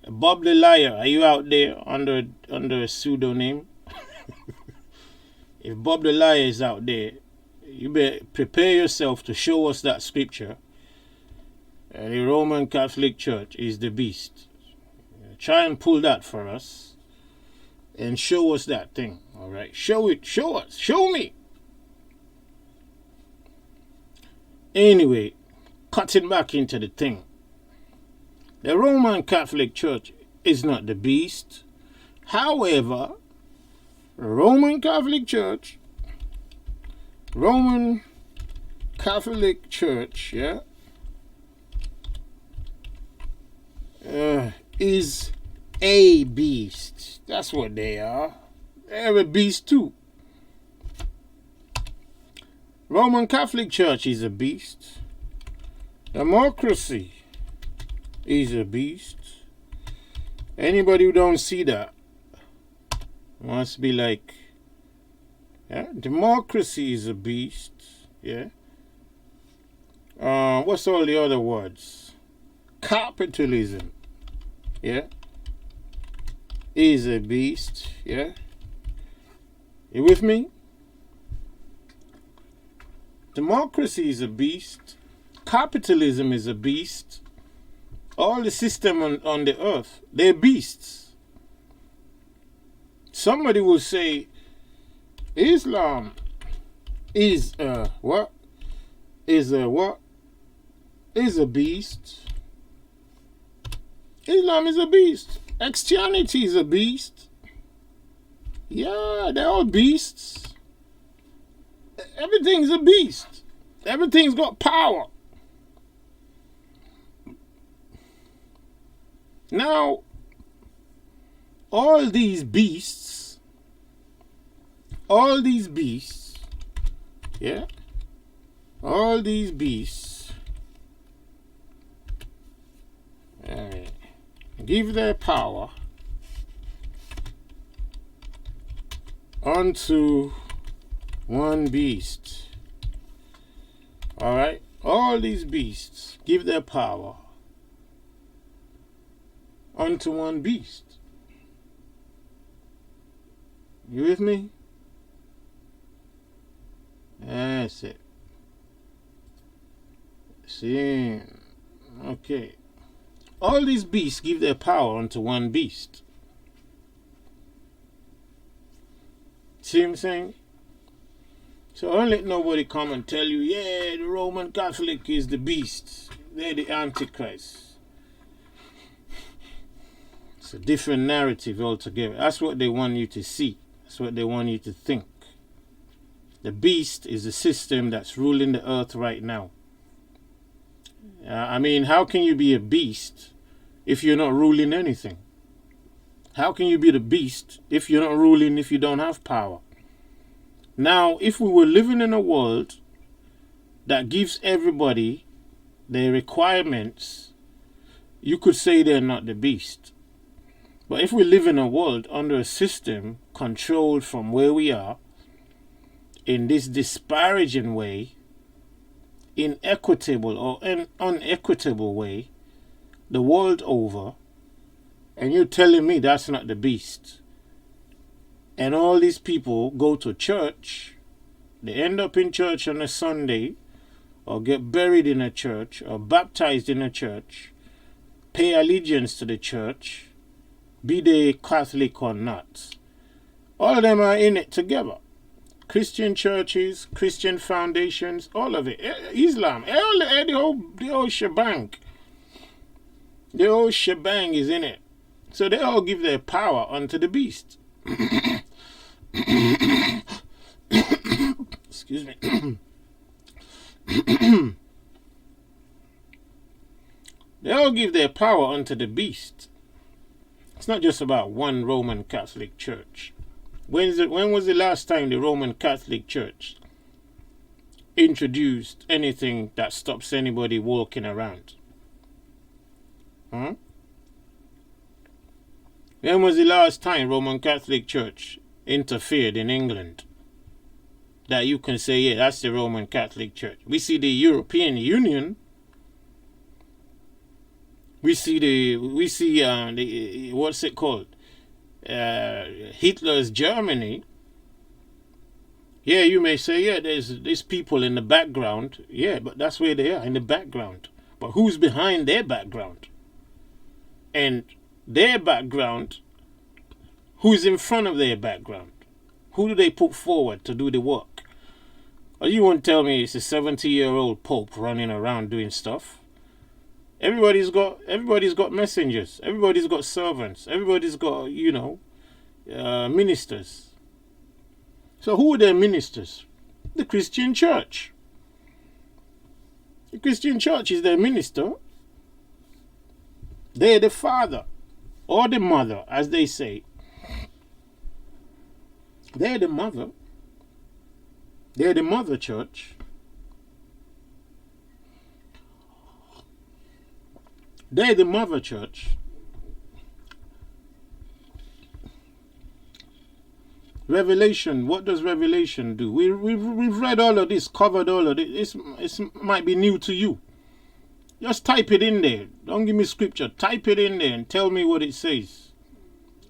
Bob the Liar, are you out there under a pseudonym? If Bob the Liar is out there, you better prepare yourself to show us that scripture. The Roman Catholic Church is the beast. Try and pull that for us and show us that thing. All right, show it, show us, show me. Anyway, cutting back into the thing. The Roman Catholic Church is not the beast. However, Roman Catholic Church, yeah, is a beast. That's what they are. They're a beast too. Roman Catholic Church is a beast. Democracy is a beast. Anybody who don't see that must be like, yeah, democracy is a beast. Yeah. What's all the other words? Capitalism, yeah, is a beast. Yeah. You with me? Democracy is a beast. Capitalism is a beast. All the system on the earth, they're beasts. Somebody will say Islam is what? Is a beast. Islam is a beast. Christianity is a beast. Yeah, they're all beasts. Everything's a beast. Everything's got power. Now, all these beasts, yeah, all these beasts, give their power unto one beast. All right? All these beasts give their power unto one beast. You with me? That's it. See? Okay. All these beasts give their power unto one beast. See what I'm saying? So don't let nobody come and tell you, yeah, the Roman Catholic is the beast. They're the Antichrist. It's a different narrative altogether. That's what they want you to see. That's what they want you to think. The beast is the system that's ruling the earth right now. I mean, how can you be a beast if you're not ruling anything? How can you be the beast if you're not ruling, if you don't have power? Now, if we were living in a world that gives everybody their requirements, you could say they're not the beast. But if we live in a world under a system controlled from where we are, in this disparaging way, inequitable or an unequitable way, the world over, and you're telling me that's not the beast. And all these people go to church, they end up in church on a Sunday, or get buried in a church, or baptized in a church, pay allegiance to the church, be they Catholic or not. All of them are in it together. Christian churches, Christian foundations, all of it. Islam, the whole shebang. The whole shebang is in it. So they all give their power unto the beast. Excuse me. They all give their power unto the beast. It's not just about one Roman Catholic Church. When was the last time the Roman Catholic Church introduced anything that stops anybody walking around? Huh? When was the last time Roman Catholic Church interfered in England? That you can say, yeah, that's the Roman Catholic Church. We see the European Union. We see the what's it called? Hitler's Germany. Yeah, you may say, yeah, there's people in the background. Yeah, but that's where they are, in the background. But who's behind their background? And their background, who's in front of their background? Who do they put forward to do the work? Or you won't tell me it's a 70-year-old Pope running around doing stuff. Everybody's got messengers. Everybody's got servants. Everybody's got, ministers. So who are their ministers? The Christian Church. The Christian Church is their minister. They're the father or the mother, as they say. They're the mother. They're the mother church. They're the mother church. Revelation, what does Revelation do? We've read all of this, covered all of this. This might be new to you. Just type it in there. Don't give me scripture. Type it in there and tell me what it says.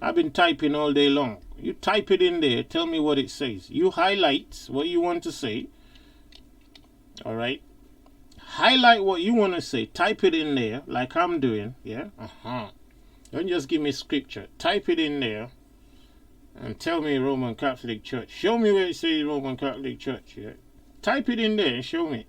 I've been typing all day long. You type it in there, tell me what it says. You highlight what you want to say. All right? Highlight what you want to say. Type it in there like I'm doing. Yeah? Don't just give me scripture. Type it in there and tell me Roman Catholic Church. Show me where it says Roman Catholic Church. Yeah? Type it in there and show me.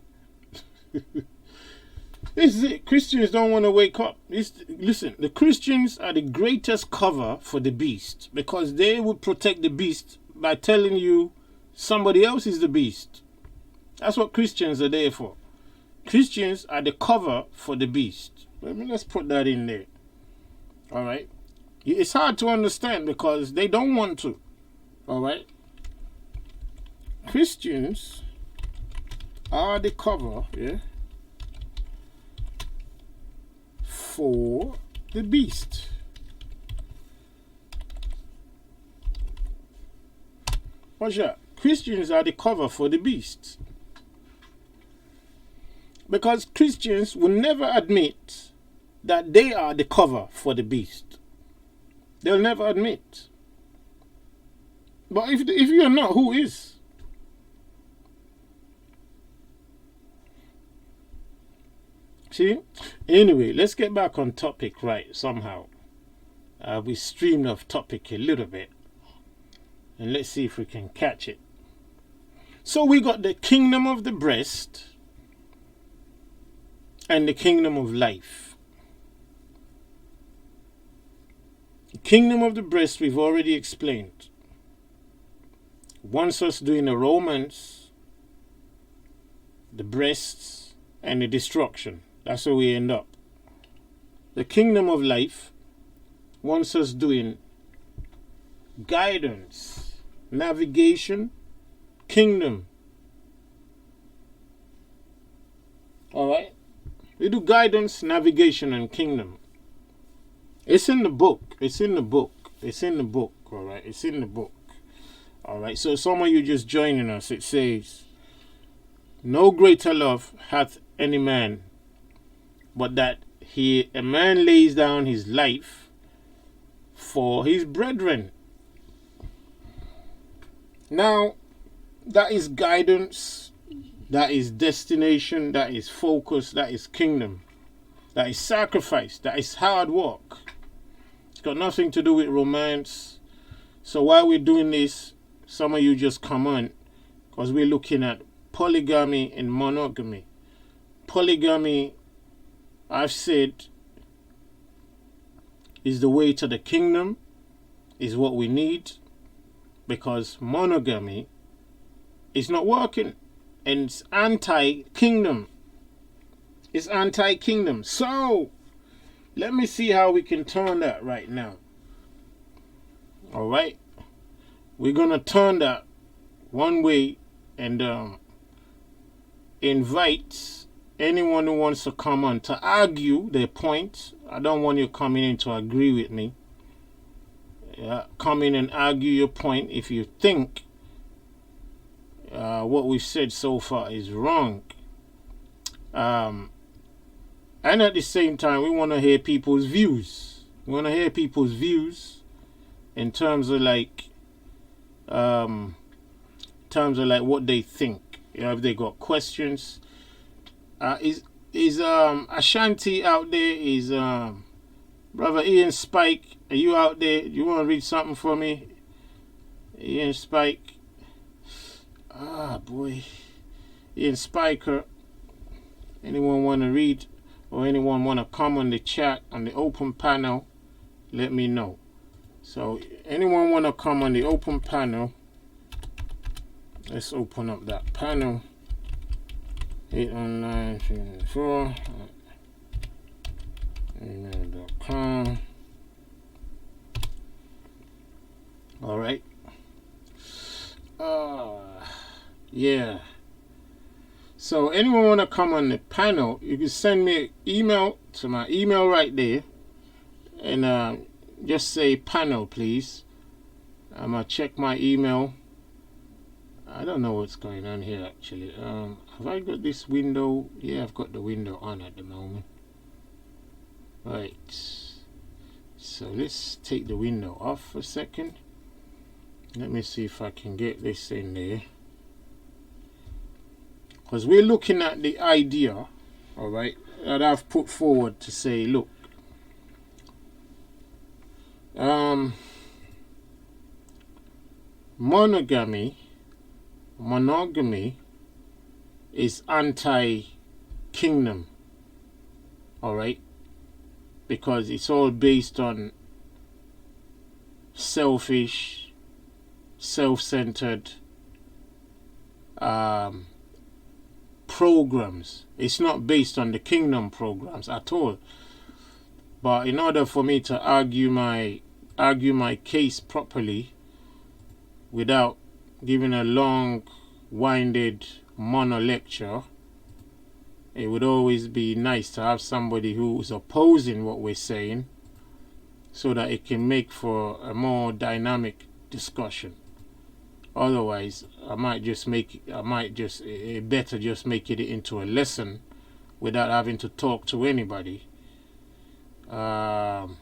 This is it. Christians don't want to wake up. Listen, the Christians are the greatest cover for the beast, because they would protect the beast by telling you somebody else is the beast. That's what Christians are there for. Christians are the cover for the beast. Let's put that in there. All right. It's hard to understand because they don't want to. All right. Christians are the cover, yeah, for the beast. Watch that. Christians are the cover for the beast. Because Christians will never admit that they are the cover for the beast. They'll never admit. But if you're not, who is? See? Anyway, let's get back on topic right somehow. We streamed off topic a little bit. And let's see if we can catch it. So we got the kingdom of the breast and the kingdom of life. The kingdom of the breast we've already explained. Wants us doing a romance, the breasts, and the destruction. That's where we end up. The kingdom of life wants us doing guidance, navigation, kingdom. Alright? We do guidance, navigation, and kingdom. It's in the book. It's in the book. It's in the book. Alright? It's in the book. Alright? So some of you just joining us, it says, no greater love hath any man, but that a man lays down his life for his brethren. Now, that is guidance, that is destination, that is focus, that is kingdom, that is sacrifice, that is hard work. It's got nothing to do with romance. So while we're doing this, some of you just come on, because we're looking at polygamy and monogamy. Polygamy, I've said, is the way to the kingdom, is what we need, because monogamy is not working, and it's anti-kingdom. It's anti-kingdom. So, let me see how we can turn that right now. Alright? We're going to turn that one way and invite anyone who wants to come on to argue their point. I don't want you coming in to agree with me. Come in and argue your point if you think what we've said so far is wrong. And at the same time, we want to hear people's views. We want to hear people's views in terms of like what they think. If they got questions. Is Ashanti out there? Is Brother Ian Spike, are you out there? You want to read something for me? Ian Spike. Ah, boy. Ian Spiker. Anyone want to read? Or anyone want to come on the chat, on the open panel? Let me know. So, anyone want to come on the open panel? Let's open up that panel. 81934 email.com. All right. Yeah. So anyone want to come on the panel, you can send me an email to my email right there, and just say panel, please. I'm gonna check my email. I don't know what's going on here actually. Have I got this window? Yeah, I've got the window on at the moment. Right. So let's take the window off for a second. Let me see if I can get this in there. Because we're looking at the idea, alright, that I've put forward to say, look, monogamy is anti-kingdom, alright, because it's all based on selfish, self-centered programs. It's not based on the kingdom programs at all. But in order for me to argue my case properly without giving a long-winded mono lecture, it would always be nice to have somebody who is opposing what we're saying so that it can make for a more dynamic discussion. Otherwise, I might just better just make it into a lesson without having to talk to anybody. And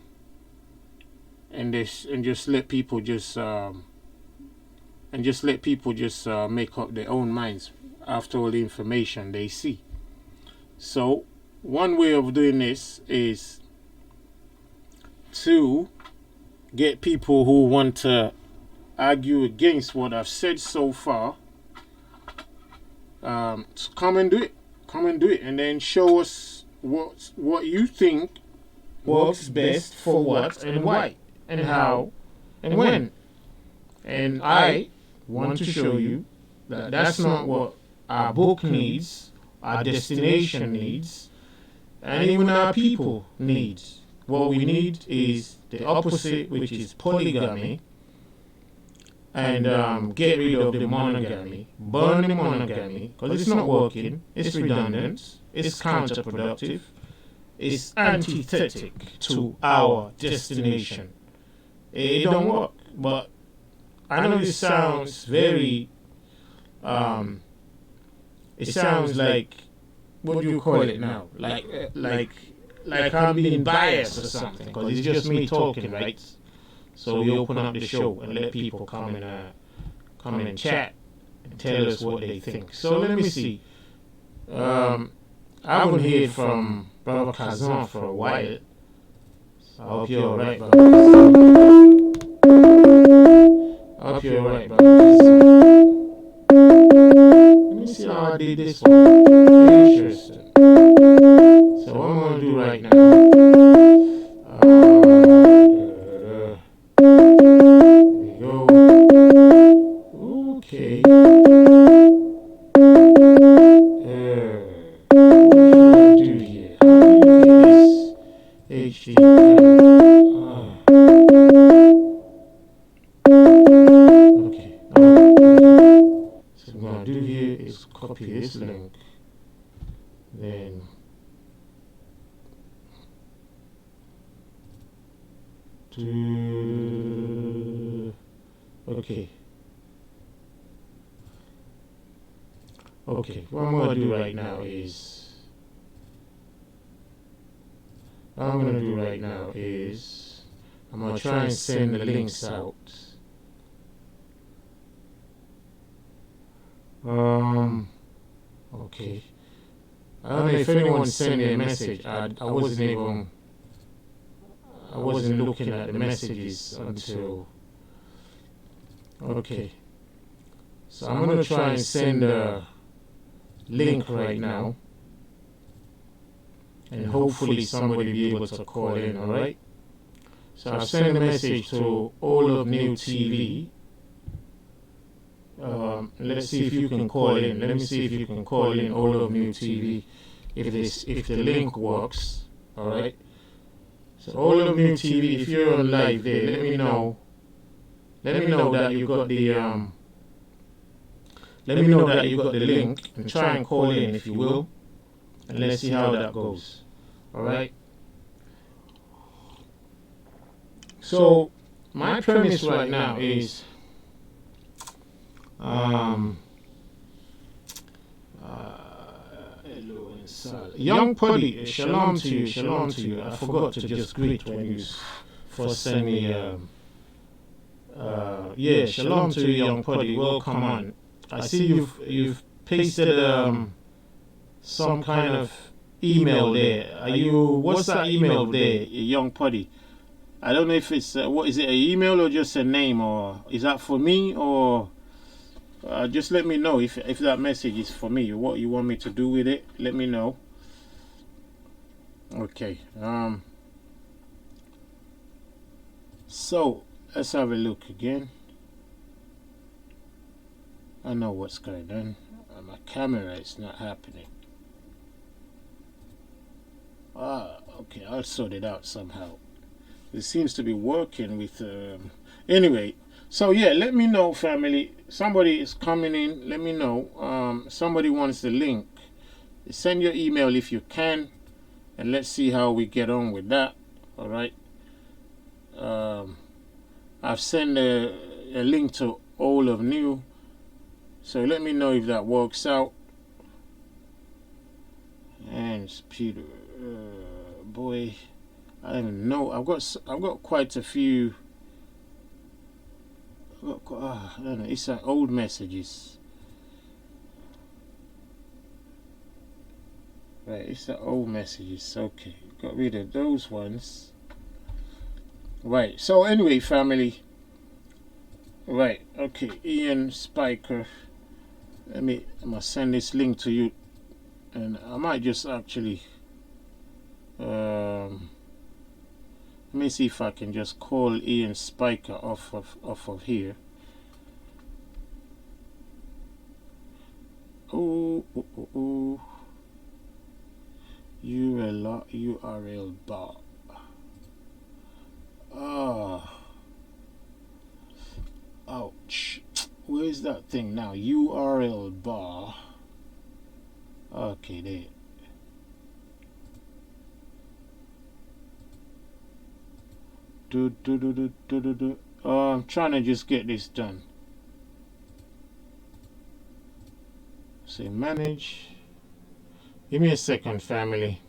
just let people just make up their own minds after all the information they see. So one way of doing this is to get people who want to argue against what I've said so far to come and do it, and then show us what you think works best for what and why and how and when. And I want to show you that that's not what our book needs, our destination needs, and even our people need. What we need is the opposite, which is polygamy, and get rid of the monogamy, burn the monogamy, because it's not working, it's redundant, it's counterproductive, it's antithetic to our destination. It don't work. But I know this sounds very, it sounds like, what do you call it now? Like I'm being biased or something, because it's just me talking, right? So we open up the show and let people come and chat and tell us what they think. So let me see. I haven't heard from Brother Kazan for a while. So I hope you're alright, Brother Kazan. I hope you're alright, Brother Kazan. Let me see how I did this one. Interesting. So what I'm going to do right now. Okay. What should I do here? How do you get this HD? Okay. So what I'm going to do here is copy this link. Then okay, what I'm going to do right now is I'm going to try and send the links out. Okay. I don't know if anyone sent me a message. I wasn't looking at the messages until. Okay. So I'm going to try and send a link right now, and hopefully somebody will be able to call in, alright? So I've sent a message to all of New TV. Let's see if you can call in. Let me see if you can call in all of New TV if the link works, alright? So all of New TV, if you're on live there, let me know. Let me know that you got the link, and try and call in if you will, and let's see how that goes. Alright? So my premise right now is Young Polly, shalom to you. I forgot to just greet when you first sent me shalom to you, Young Polly. Welcome on. I see you've pasted some kind of email there. What's that email there, Young Polly? I don't know if it's what is it, an email or just a name, or is that for me, or just let me know if that message is for me, or what you want me to do with it. Let me know. Okay. So let's have a look again. I know what's going on. My camera is not happening. Okay, I'll sort it out somehow. It seems to be working with anyway. So yeah, let me know, family. Somebody is coming in. Let me know. Somebody wants the link. Send your email if you can, and let's see how we get on with that. All right. I've sent a link to all of new. So let me know if that works out. And it's Peter. Boy, I don't know. I've got quite a few. I don't know. It's old messages. Right, it's the old messages. Okay, got rid of those ones. Right. So anyway, family. Right. Okay, Ian Spiker. I'm gonna send this link to you, and I might just actually. Let me see if I can just call Ian Spiker off of here. Oh. URL bar. Ouch. Where's that thing now? URL bar. Okay, there. I'm trying to just get this done. Say manage. Give me a second, family.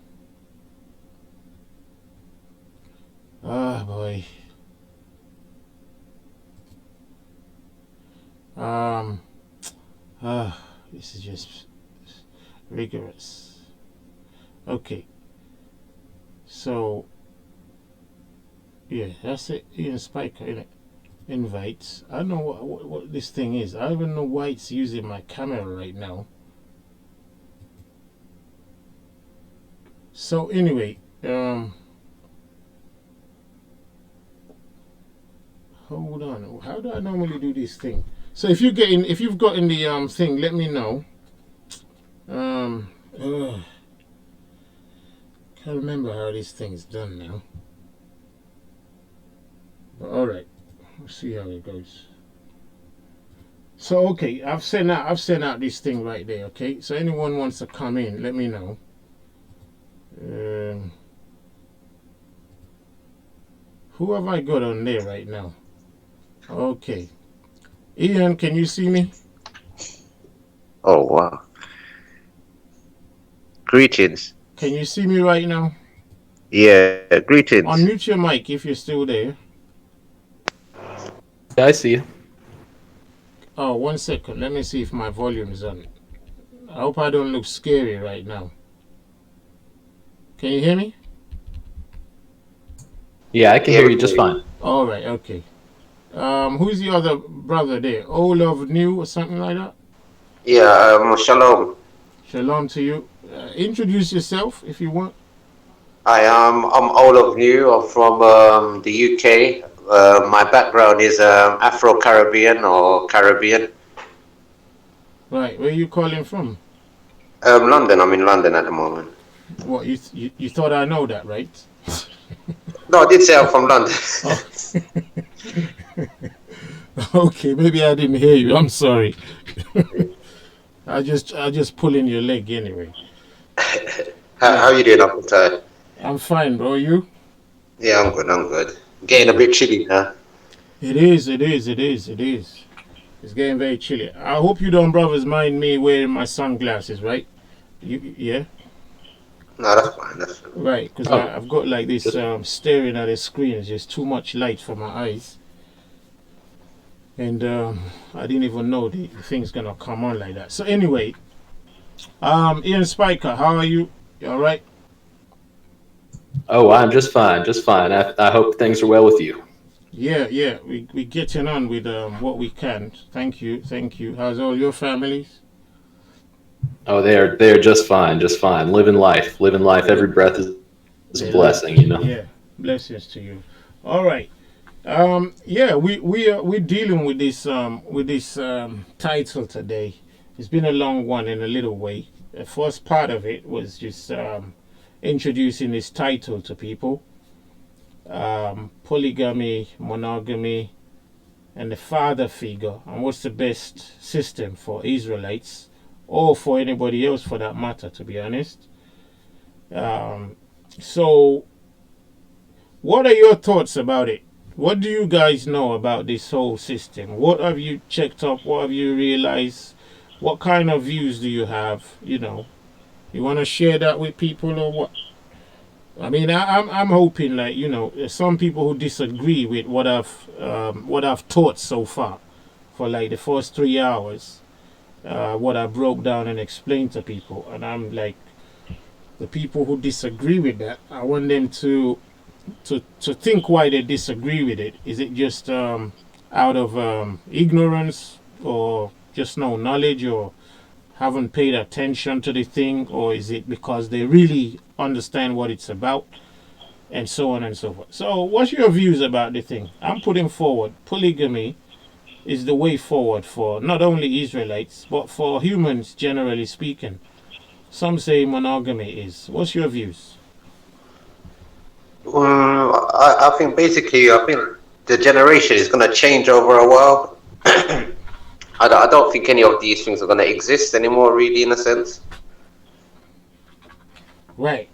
Ah, boy. This is just rigorous. Okay. So, yeah, that's it. Ian Spiker, innit? Invites. I don't know what this thing is. I don't even know why it's using my camera right now. So anyway, hold on. How do I normally do this thing? So if you've gotten the thing, let me know. Can't remember how this thing's done now. But all right, we'll see how it goes. So okay, I've sent out this thing right there. Okay, so anyone wants to come in, let me know. Who have I got on there right now? Okay, Ian, can you see me? Oh wow! Greetings. Can you see me right now? Yeah, greetings. Unmute your mic if you're still there. Yeah, I see you. Oh, 1 second. Let me see if my volume is on. I hope I don't look scary right now. Can you hear me? Yeah, I can hear you just fine. All right, okay. Who's the other brother there? Olaf New or something like that? Yeah, shalom. Shalom to you. Introduce yourself if you want. I'm Olaf New. I'm from the UK. My background is Afro-Caribbean or Caribbean. Right, where are you calling from? London. I'm in London at the moment. What, you thought I know that, right? No, I did say I'm from London. Oh. Okay, maybe I didn't hear you. I'm sorry. I just pulling your leg anyway. How you doing, Uncle Ty? I'm fine, bro. You? Yeah, I'm good. Getting a bit chilly now. It is. It's getting very chilly. I hope you don't, brothers, mind me wearing my sunglasses, right? Yeah? No, that's fine. Right, because I've got like this staring at the screen. It's just too much light for my eyes. And I didn't even know the thing's going to come on like that. So anyway, Ian Spiker, how are you? You all right? Oh, I'm just fine. I hope things are well with you. Yeah. We getting on with what we can. Thank you. How's all your families? Oh, they're just fine. Living life. Every breath is a blessing, you know. Yeah, blessings to you. All right. Yeah, we're dealing with this title today. It's been a long one in a little way. The first part of it was just introducing this title to people. Polygamy, monogamy, and the father figure, and what's the best system for Israelites or for anybody else for that matter, to be honest. So what are your thoughts about it? What do you guys know about this whole system? What have you checked up? What have you realized? What kind of views do you have? You want to share that with people or what? I mean, I'm hoping, like, there's some people who disagree with what I've taught so far for like the first 3 hours, what I broke down and explained to people, and I'm like, the people who disagree with that, I want them to think why they disagree with it. Is it just out of ignorance, or just no knowledge, or haven't paid attention to the thing, or is it because they really understand what it's about, and so on and so forth? So, what's your views about the thing? I'm putting forward polygamy is the way forward for not only Israelites, but for humans generally speaking. Some say monogamy is. What's your views? I think basically, I think the generation is going to change over a while. I don't think any of these things are going to exist anymore, really, in a sense. Right.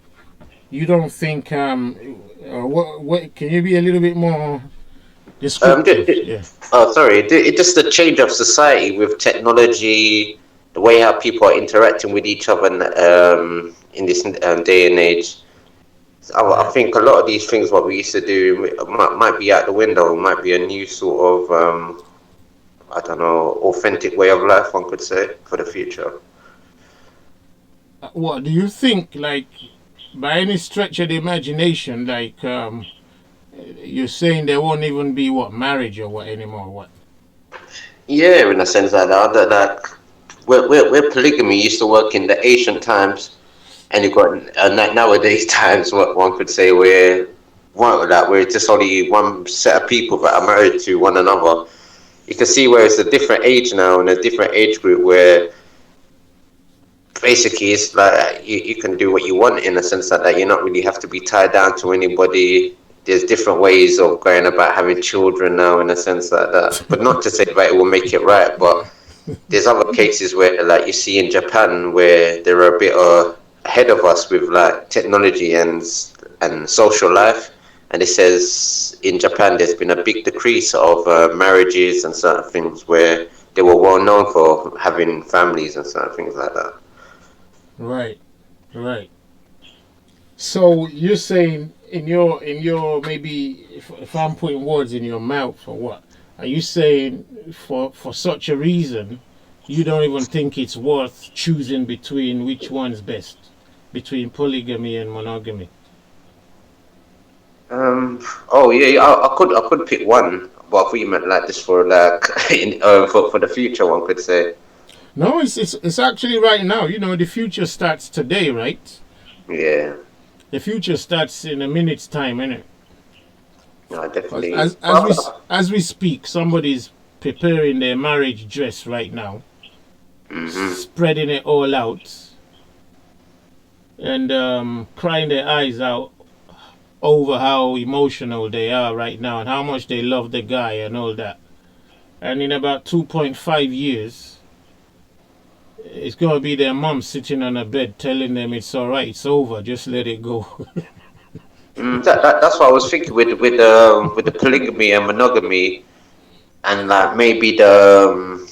You don't think what can you be a little bit more descriptive? Yeah. Oh, sorry. It just the change of society with technology, the way how people are interacting with each other in this day and age. I think a lot of these things what we used to do might be out the window. Might be a new sort of I don't know, authentic way of life, one could say, for the future. What do you think? Like, by any stretch of the imagination, like you're saying there won't even be marriage or what anymore? What? Yeah, in a sense like that. Where polygamy used to work in the ancient times, and you've got nowadays times, what one could say, where it's just only one set of people that are married to one another. You can see where it's a different age now and a different age group where basically it's like you can do what you want in a sense that you not really have to be tied down to anybody. There's different ways of going about having children now in a sense like that. But not to say that it will make it right, but there's other cases where like you see in Japan where they're a bit ahead of us with like technology and social life. And it says in Japan there's been a big decrease of marriages and certain things where they were well known for having families and certain things like that. Right, right. So you're saying in your maybe if I'm putting words in your mouth or what? Are you saying for such a reason you don't even think it's worth choosing between which one's best, between polygamy and monogamy? Oh yeah, I could pick one, but I thought you meant like this for like for the future, one could say. No, it's actually right now. The future starts today, right? Yeah. The future starts in a minute's time, innit? No, definitely. As we speak, somebody's preparing their marriage dress right now, spreading it all out, and crying their eyes out over how emotional they are right now and how much they love the guy and all that. And in about 2.5 years, it's going to be their mom sitting on a bed telling them it's all right, it's over, just let it go. That's what I was thinking with the polygamy and monogamy, and like maybe the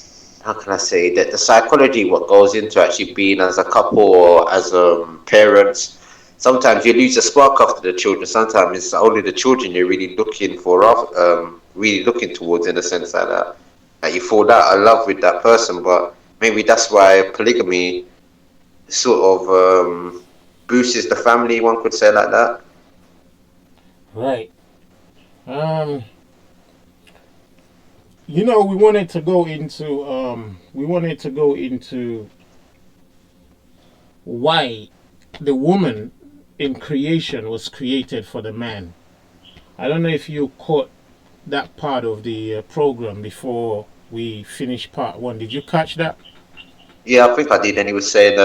how can I say that the psychology what goes into actually being as a couple or as parents. Sometimes you lose the spark after the children. Sometimes it's only the children you're really looking for, really looking towards in a sense like that. Like you fall out of love with that person, but maybe that's why polygamy sort of boosts the family. One could say like that. Right. We wanted to go into why the woman in creation was created for the man. I don't know if you caught that part of the program before we finished part one. Did you catch that? Yeah, I think I did. And he was saying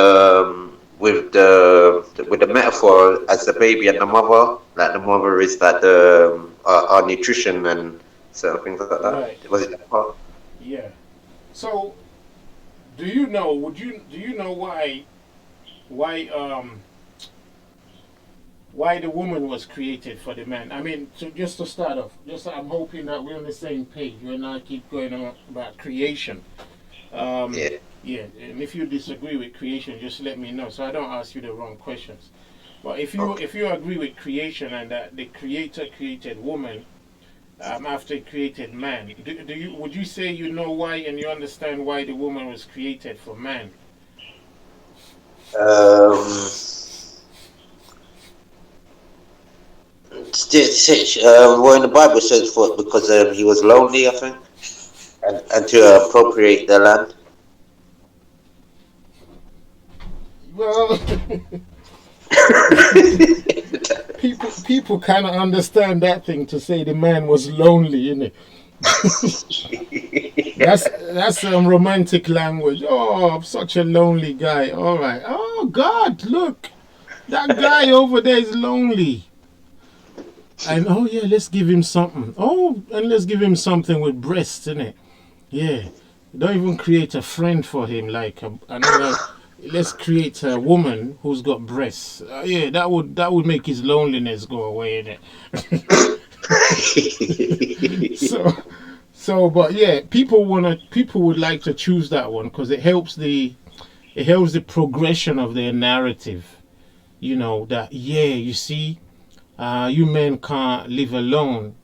with the metaphor as the baby and the mother, like the mother is like the our nutrition and certain things like that. Right. Was it that part? Yeah. So, do you know? Do you know why why the woman was created for the man. I mean, so just to start off, just I'm hoping that we're on the same page. You and I keep going on about creation. Yeah. Yeah, and if you disagree with creation, just let me know so I don't ask you the wrong questions. But if you agree with creation and that the Creator created woman after he created man, would you say you know why and you understand why the woman was created for man? Well, in the Bible says for because he was lonely, I think, and to appropriate the land. Well, people kind of understand that thing to say the man was lonely, innit? That's romantic language. Oh, I'm such a lonely guy. All right. Oh God, look, that guy over there is lonely. And oh yeah, let's give him something. Oh, and let's give him something with breasts, innit? Yeah. Don't even create a friend for him like another. Let's create a woman who's got breasts. Yeah, that would make his loneliness go away, innit? But yeah, people would like to choose that one because it helps the progression of their narrative. You know that you see, you men can't live alone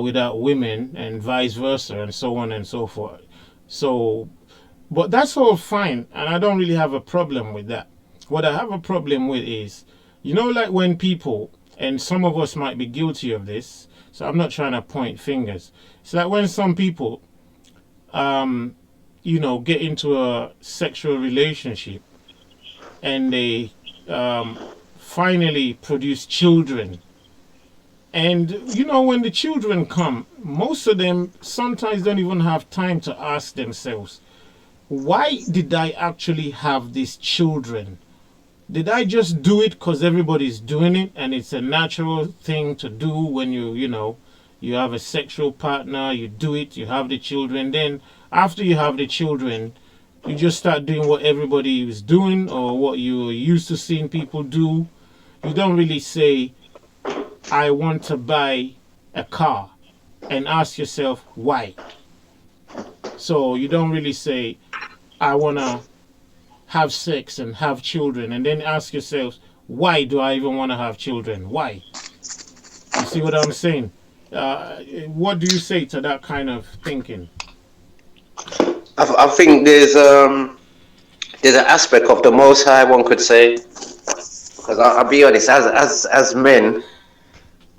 without women, and vice versa, and so on and so forth. So, but that's all fine, and I don't really have a problem with that. What I have a problem with is, like when people, and some of us might be guilty of this, so I'm not trying to point fingers. It's like when some people, get into a sexual relationship and they finally produce children. And, when the children come, most of them sometimes don't even have time to ask themselves, why did I actually have these children? Did I just do it because everybody's doing it and it's a natural thing to do when you have a sexual partner, you do it, you have the children. Then after you have the children, you just start doing what everybody is doing or what you're used to seeing people do. You don't really say, I want to buy a car, and ask yourself why. So you don't really say, I want to have sex and have children, and then ask yourself, why do I even want to have children? Why? You see what I'm saying? What do you say to that kind of thinking? I think there's an aspect of the Most High, one could say, because I'll be honest, as men,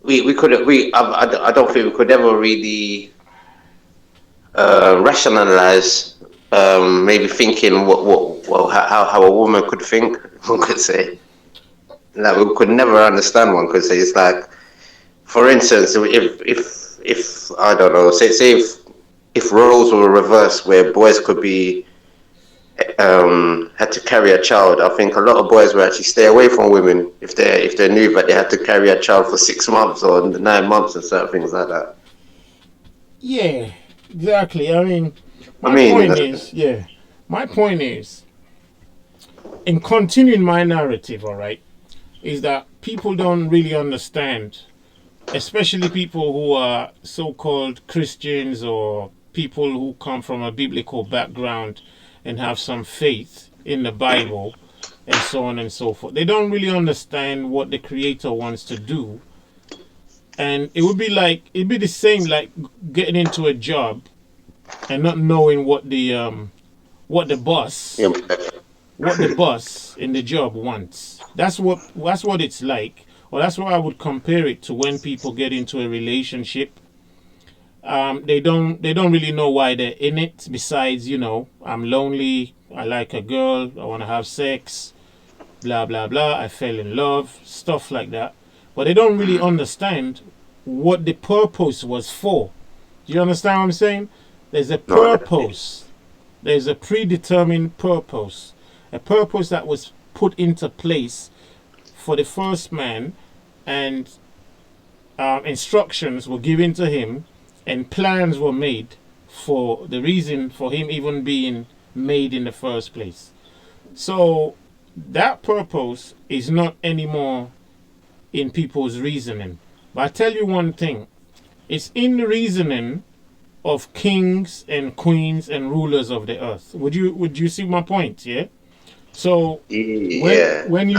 we couldn't I don't think we could ever really rationalize maybe thinking how a woman could think, one could say. Like we could never understand, one could say. It's like, for instance, if I don't know, say if roles were reversed where boys could be had to carry a child, I think a lot of boys would actually stay away from women if they knew that they had to carry a child for 6 months or 9 months and certain things like that. Yeah, exactly. I mean, my point is, in continuing my narrative, all right, is that people don't really understand, especially people who are so-called Christians or people who come from a biblical background and have some faith in the Bible and so on and so forth. They don't really understand what the Creator wants to do. And it'd be the same like getting into a job and not knowing what the boss in the job wants. That's what it's like. Well, that's what I would compare it to when people get into a relationship. They don't really know why they're in it. Besides, I'm lonely. I like a girl. I want to have sex. Blah blah blah. I fell in love. Stuff like that. But they don't really understand what the purpose was for. Do you understand what I'm saying? There's a purpose. There's a predetermined purpose. A purpose that was put into place for the first man, and instructions were given to him, and plans were made for the reason for him even being made in the first place. So that purpose is not anymore in people's reasoning. But I tell you one thing, it's in the reasoning of kings and queens and rulers of the earth. Would you see my point? Yeah. So when you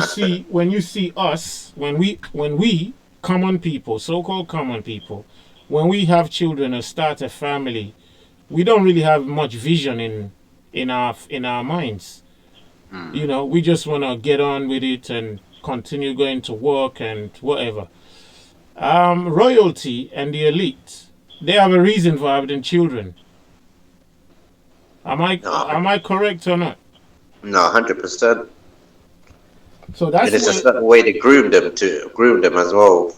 see us, when we common people, so-called common people, when we have children or start a family, we don't really have much vision in our minds. You know, we just want to get on with it and continue going to work and whatever. Royalty and the elite, they have a reason for having children. Am I correct or not? No, 100%. So that's and it's a certain way to groom them as well.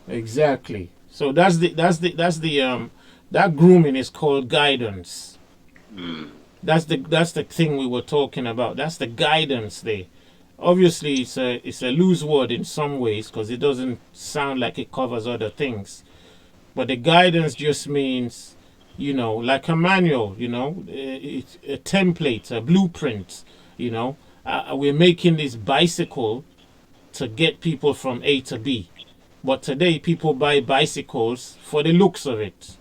Exactly. So that's the that grooming is called guidance. That's the thing we were talking about. That's the guidance there. Obviously, it's a loose word in some ways because it doesn't sound like it covers other things. But the guidance just means, you know, like a manual, you know, it's a template, a blueprint, you know. We're making this bicycle to get people from A to B. But today, people buy bicycles for the looks of it.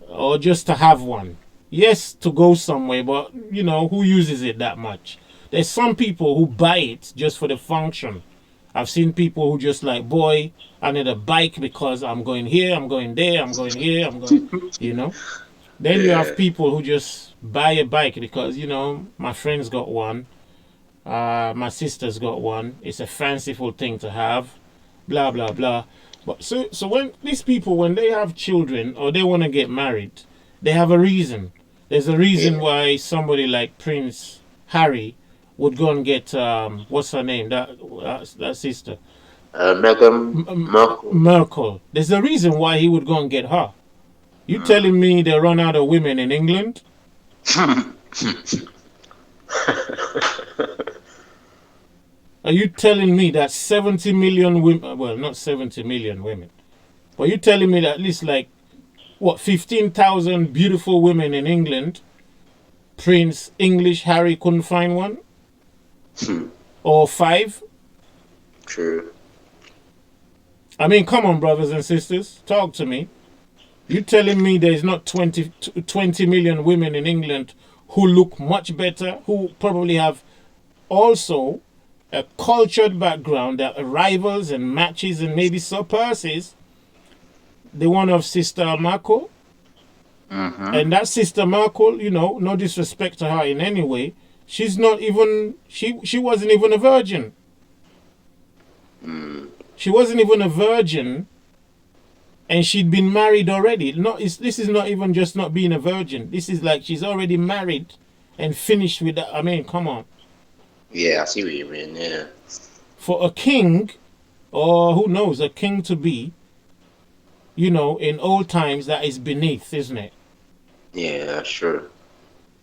Or just to have one. Yes, to go somewhere, but, you know, who uses it that much? There's some people who buy it just for the function. I've seen people who just like, boy, I need a bike because I'm going here, I'm going there, I'm going here, I'm going, you know. Then you have people who just buy a bike because, you know, my friend's got one, my sister's got one. It's a fanciful thing to have, blah, blah, blah. But so when these people, when they have children or they want to get married, they have a reason. There's a reason why somebody like Prince Harry would go and get what's her name, that sister, Meghan Merkel. There's a reason why he would go and get her. You telling me they run out of women in England? Are you telling me that 70 million women, well, not 70 million women, but you telling me that at least like, what, 15,000 beautiful women in England, Prince English Harry couldn't find one? Or 5? True. I mean, come on, brothers and sisters, talk to me. You telling me there's not 20 million women in England who look much better, who probably have also a cultured background that rivals and matches and maybe surpasses the one of Sister Markle? And that Sister Markle, you know, no disrespect to her in any way, she's not even, she wasn't even a virgin. She wasn't even a virgin, and she'd been married already. This is not even just not being a virgin. This is like she's already married and finished with that. I mean, come on. Yeah, I see what you mean, yeah. For a king, or who knows, a king to be, you know, in old times, that is beneath, isn't it? Yeah, sure.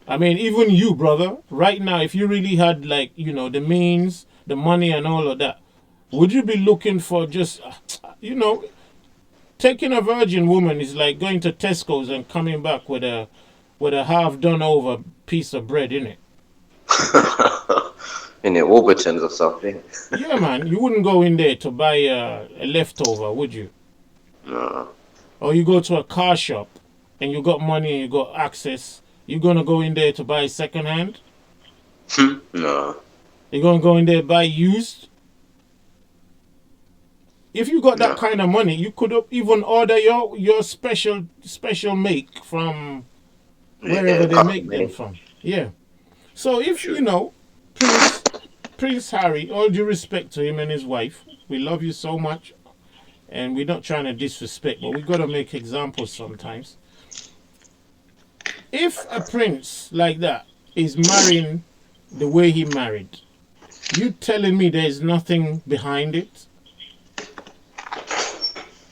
I mean, even you, brother, right now, if you really had, like, you know, the means, the money and all of that, would you be looking for just, you know, taking a virgin woman is like going to Tesco's and coming back with a half done over piece of bread, innit? In the Warburtons or something. Yeah, man, you wouldn't go in there to buy a leftover, would you? No. Or you go to a car shop and you got money and you got access, you gonna go in there to buy second hand? No. You gonna go in there buy used? If you got that kind of money, you could even order your special make from wherever they make them from. Yeah. So if you know, Prince Harry, all due respect to him and his wife, we love you so much, and we're not trying to disrespect, but we got to make examples sometimes. If a prince like that is marrying the way he married, you telling me there's nothing behind it?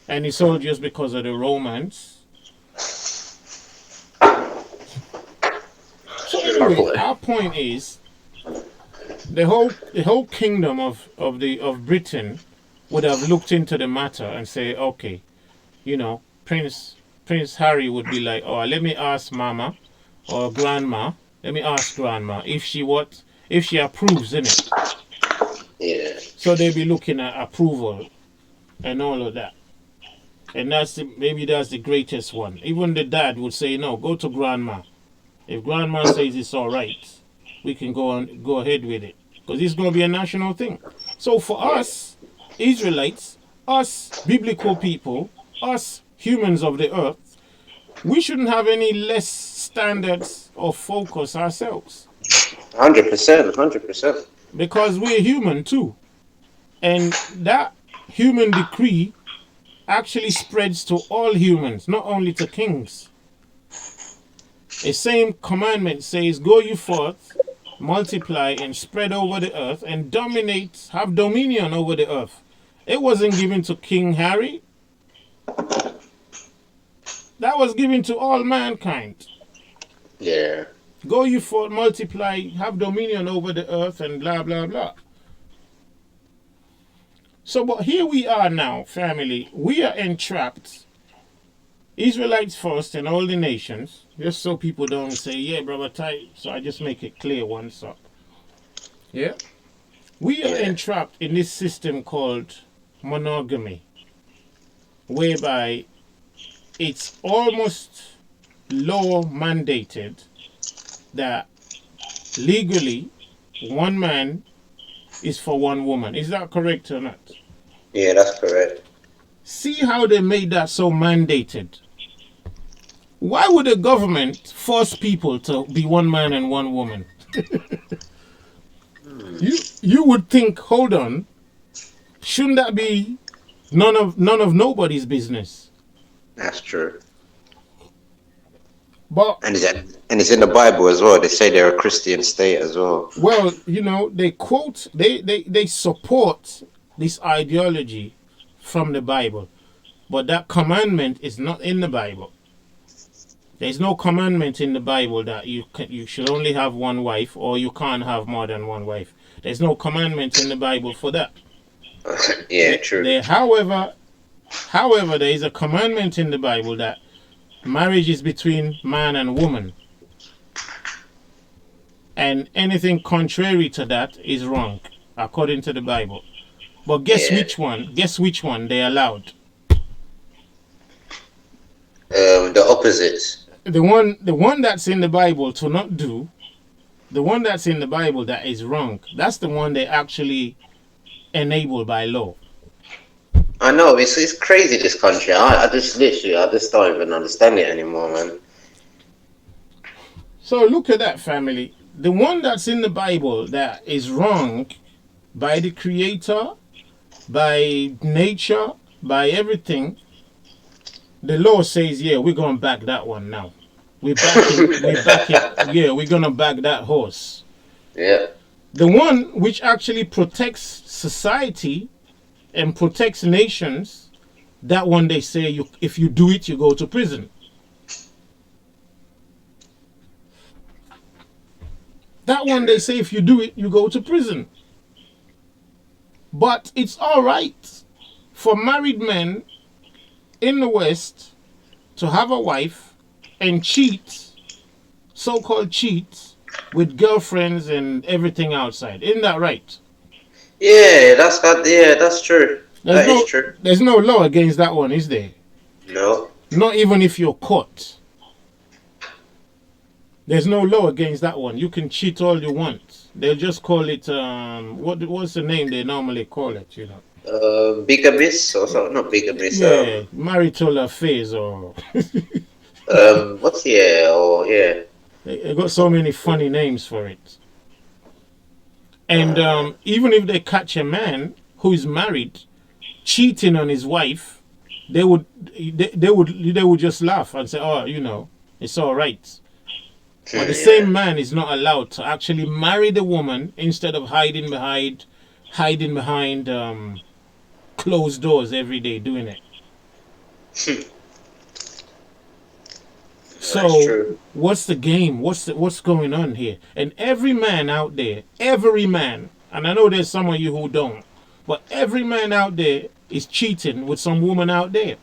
And it's all just because of the romance? So anyway, our point is, the whole kingdom of Britain would have looked into the matter and say, okay, you know, Prince Harry would be like, oh, let me ask Mama or Grandma. Let me ask Grandma if she approves, innit? Yeah. So they be looking at approval and all of that. And maybe that's the greatest one. Even the dad would say, no, go to grandma. If grandma says it's all right, we can go ahead with it. Because it's going to be a national thing. So for us, Israelites, us biblical people, us humans of the earth, we shouldn't have any less standards or focus ourselves. 100%, 100%. Because we're human too. And that human decree actually spreads to all humans, not only to kings. The same commandment says, go you forth, multiply and spread over the earth and dominate, have dominion over the earth. It wasn't given to King Harry. That was given to all mankind. Yeah. Go you forth, multiply, have dominion over the earth and blah, blah, blah. So, but here we are now, family. We are entrapped. Israelites first and all the nations, just so people don't say, yeah, brother Ty, so I just make it clear once up. Yeah? We are entrapped in this system called monogamy, whereby it's almost law mandated that legally one man is for one woman. Is that correct or not? Yeah, that's correct. See how they made that so mandated. Why would the government force people to be one man and one woman? You would think, hold on, shouldn't that be none of nobody's business? That's true. But and it's in the Bible as well. They say they're a Christian state as well. Well, you know, they support this ideology from the Bible, but that commandment is not in the Bible. There's no commandment in the Bible that you should only have one wife or you can't have more than one wife. There's no commandment in the Bible for that. Yeah, true. However, there is a commandment in the Bible that marriage is between man and woman. And anything contrary to that is wrong, according to the Bible. But guess which one? Guess which one they allowed? The opposites. The one that's in the Bible to not do, the one that's in the Bible that is wrong, that's the one they actually enable by law. I know, it's crazy, this country. I just don't even understand it anymore, man. So look at that, family. The one that's in the Bible that is wrong by the Creator, by nature, by everything, the law says, yeah, we're going to back that one now. We're going to back that horse. Yeah. The one which actually protects society and protects nations, that one they say, if you do it, you go to prison. That one they say, if you do it, you go to prison. But it's all right for married men in the West to have a wife and cheat, so-called cheat, with girlfriends and everything outside. Isn't that right? Yeah, that's true. That is true. There's no law against that one, is there? No. Not even if you're caught. There's no law against that one. You can cheat all you want. They'll just call it, what's the name they normally call it, you know? Bigamist or something? Not bigamist. Yeah, marital affairs or... They got so many funny names for it. And even if they catch a man who is married cheating on his wife, they would just laugh and say, oh, you know, it's all right. But the same man is not allowed to actually marry the woman instead of hiding behind closed doors every day doing it. So what's the game? What's going on here? And every man out there, and I know there's some of you who don't, but every man out there is cheating with some woman out there.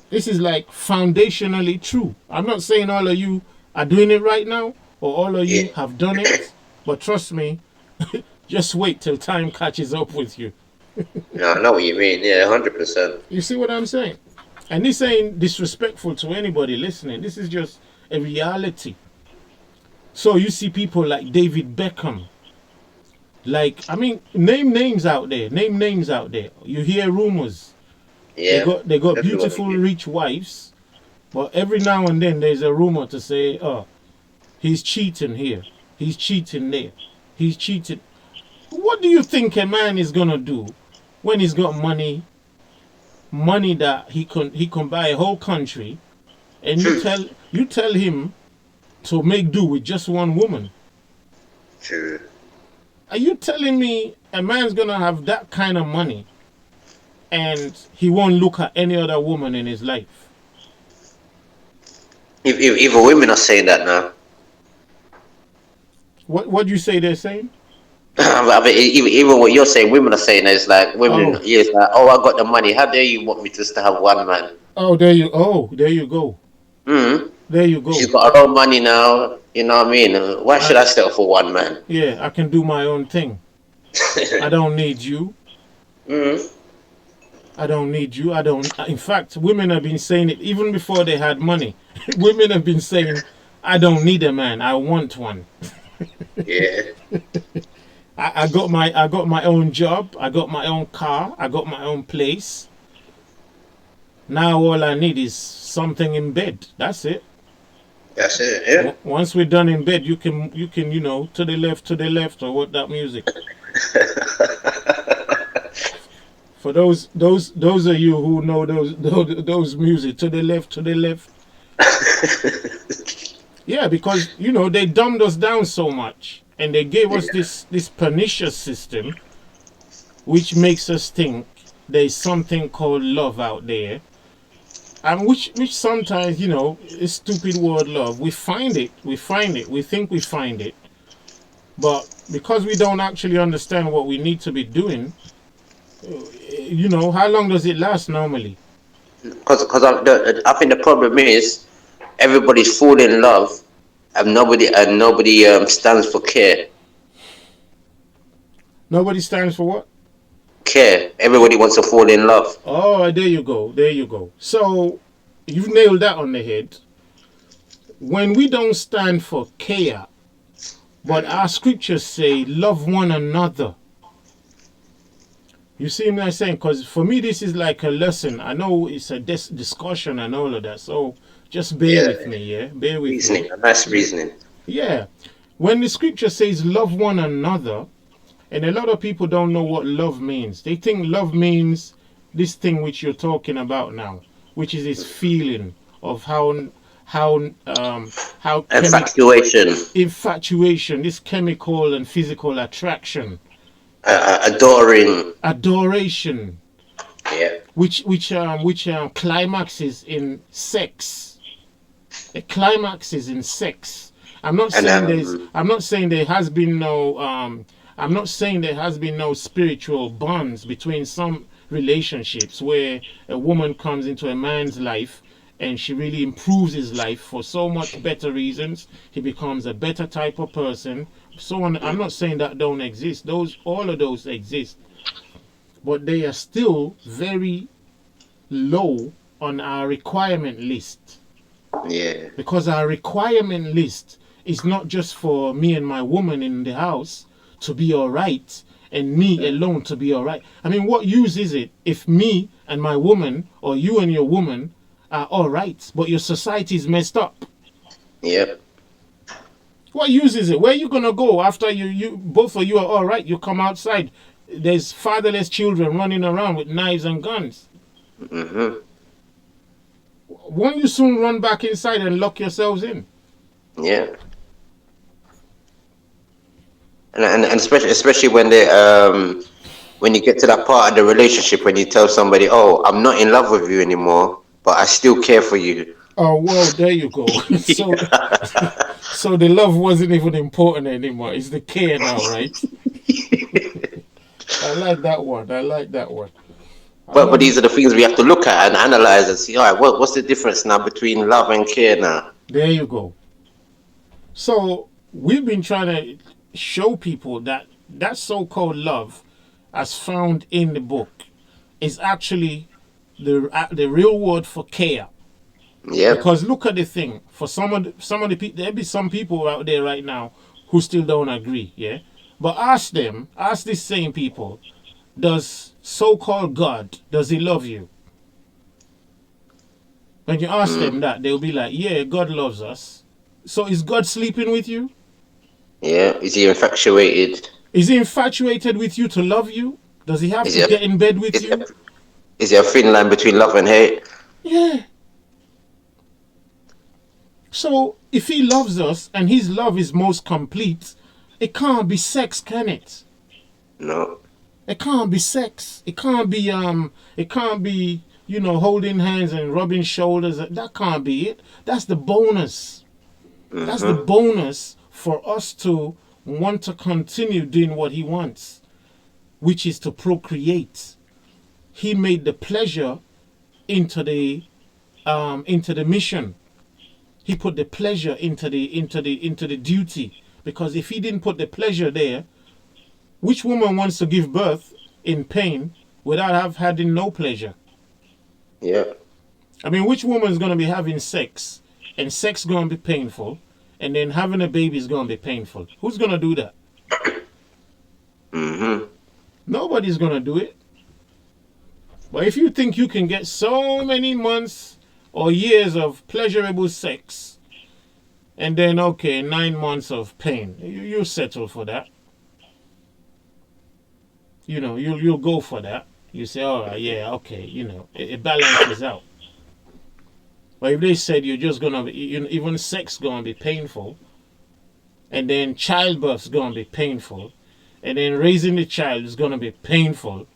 This is like foundationally true. I'm not saying all of you are doing it right now or all of you have done it, but trust me, Just wait till time catches up with you. No, I know what you mean. Yeah, 100%. You see what I'm saying? And this ain't disrespectful to anybody listening. This is just a reality. So you see people like David Beckham. Like, I mean, name names out there. Name names out there. You hear rumors. Yeah. They got beautiful, rich wives. But every now and then there's a rumor to say, oh, he's cheating here. He's cheating there. He's cheating. What do you think a man is gonna do when he's got money that he can buy a whole country, and you tell him to make do with just one woman? True. Are you telling me a man's gonna have that kind of money and he won't look at any other woman in his life? Even women are saying that now. What do you say they're saying? I mean, even what you're saying, women are saying is like women. Yeah, it's like, oh, I got the money. How dare you want me just to have one man? There you go. Mm. There you go. She's got her own money now. You know what I mean? Why should I settle for one man? Yeah, I can do my own thing. I don't need you. Mm. I don't need you. I don't. In fact, women have been saying it even before they had money. Women have been saying, "I don't need a man. I want one." Yeah. I got my own job. I got my own car. I got my own place. Now all I need is something in bed. That's it. That's it. Yeah. Once we're done in bed, you can to the left, or what that music. For those of you who know those music, to the left. Yeah, because they dumbed us down so much, and they gave us this pernicious system, which makes us think there's something called love out there, and which sometimes is stupid word love. We find it. We think we find it, but because we don't actually understand what we need to be doing, how long does it last normally? Because I think the problem is everybody's falling in love, and nobody stands for care. Nobody stands for what? Care. Everybody wants to fall in love. Oh, there you go. So you've nailed that on the head. When we don't stand for care, but our scriptures say love one another. You see what I'm saying? Because for me, this is like a lesson. I know it's a discussion and all of that. So just bear with me, yeah? Bear with me. Nice reasoning. Yeah. When the scripture says love one another, and a lot of people don't know what love means. They think love means this thing which you're talking about now, which is this feeling of how infatuation, this chemical and physical attraction. Adoration. Yeah. Which climaxes in sex. It climaxes in sex. I'm not saying there has been no spiritual bonds between some relationships where a woman comes into a man's life and she really improves his life for so much better reasons. He becomes a better type of person. So on. I'm not saying that don't exist. All of those exist, but they are still very low on our requirement list. Yeah. Because our requirement list is not just for me and my woman in the house to be all right, and me alone to be all right. I mean, what use is it if me and my woman, or you and your woman, are all right, but your society is messed up? Yep. What use is it? Where are you gonna go after you both of you are all right? You come outside, there's fatherless children running around with knives and guns. Mm-hmm. Won't you soon run back inside and lock yourselves in? Yeah. And especially when when you get to that part of the relationship when you tell somebody, "Oh, I'm not in love with you anymore, but I still care for you." Oh, well, there you go. So the love wasn't even important anymore. It's the care now, right? I like that one. But these are the things we have to look at and analyze and see, all right, what's the difference now between love and care now? There you go. So we've been trying to show people that that so-called love, as found in the book, is actually the real word for care. Yeah. Because look at the thing. For some of the people, there be some people out there right now who still don't agree. Yeah. But ask these same people, does so-called God, does he love you? When you ask them that, they'll be like, yeah, God loves us. So is God sleeping with you? Yeah. Is he infatuated? Is he infatuated with you to love you? Does he have to get in bed with you? Is there a thin line between love and hate? Yeah. So if he loves us and his love is most complete, it can't be sex, can it? No. It can't be sex. It can't be holding hands and rubbing shoulders. That can't be it. That's the bonus. That's the bonus for us to want to continue doing what he wants, which is to procreate. He made the pleasure into the mission. He put the pleasure into the duty, because if he didn't put the pleasure there, which woman wants to give birth in pain without having no pleasure? Yeah. I mean, which woman is going to be having sex and sex going to be painful, and then having a baby is going to be painful? Who's going to do that? Nobody's going to do it. But if you think you can get so many months or years of pleasurable sex, and then, okay, 9 months of pain, you settle for that. You'll go for that. You say, all right, yeah, okay, it balances out. But if they said you're just going to be, even sex going to be painful, and then childbirth's going to be painful, and then raising the child is going to be painful,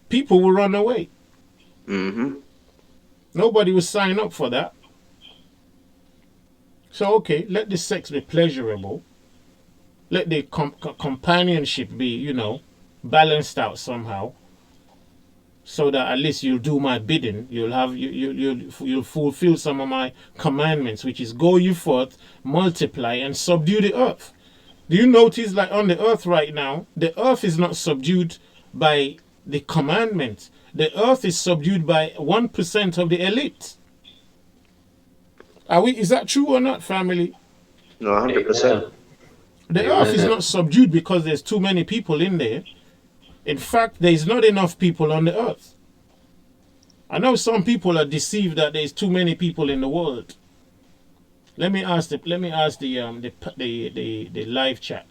people will run away. Nobody will sign up for that. So, okay, let the sex be pleasurable. Let the companionship be, balanced out somehow, so that at least you'll do my bidding. You'll fulfill some of my commandments, which is go you forth, multiply, and subdue the earth. Do you notice, like on the earth right now, the earth is not subdued by the commandment. The earth is subdued by 1% of the elite. Is that true or not, family? No, 100%. The earth is not subdued because there's too many people in there. In fact, there's not enough people on the earth. I know some people are deceived that there's too many people in the world. Let me ask the live chat.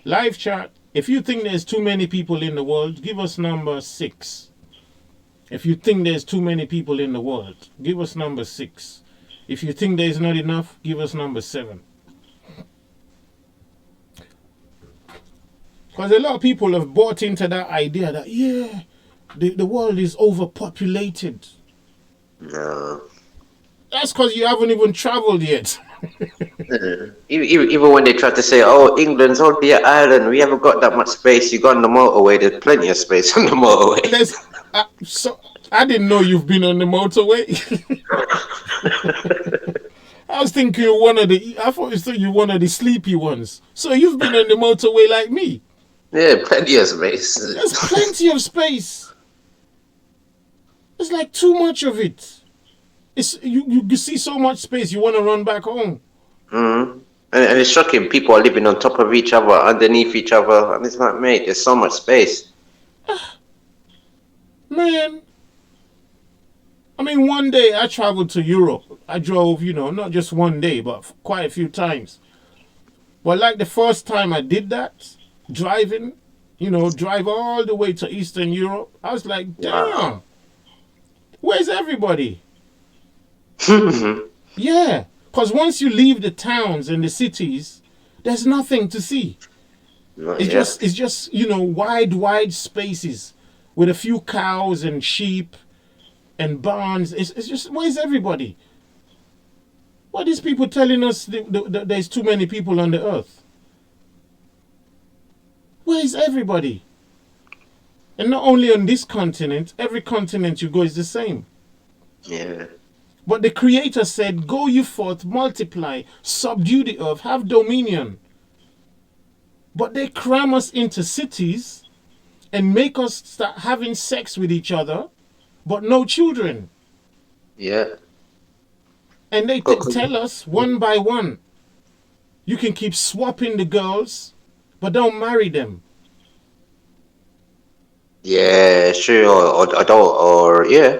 Live chat, if you think there's too many people in the world, give us number 6. If you think there's too many people in the world, give us number 6. If you think there's not enough, give us number 7. Because a lot of people have bought into that idea that, yeah, the world is overpopulated. No. That's because you haven't even traveled yet. Even when they try to say, oh, England's only an island, we haven't got that much space. You go on the motorway, there's plenty of space on the motorway. I didn't know you've been on the motorway. I was thinking I thought you're one of the sleepy ones. So you've been on the motorway like me. Yeah, plenty of space. There's plenty of space. It's like too much of it. You see so much space, you want to run back home. And it's shocking. People are living on top of each other, underneath each other, and it's like, mate, there's so much space. Man. I mean, one day I traveled to Europe. I drove, not just one day, but quite a few times. But like the first time I did that, driving, drive all the way to Eastern Europe, I was like, damn, where's everybody? Yeah, because once you leave the towns and the cities, there's nothing to see. It's just wide spaces with a few cows and sheep and barns. It's just, where's everybody? What are these people telling us there's too many people on the earth? Where's everybody? And not only on this continent, every continent you go is the same. Yeah. But the Creator said, go you forth, multiply, subdue the earth, have dominion. But they cram us into cities and make us start having sex with each other, but no children. Yeah. And they tell us one by one, you can keep swapping the girls, but don't marry them. Yeah, sure. Or don't. Or yeah,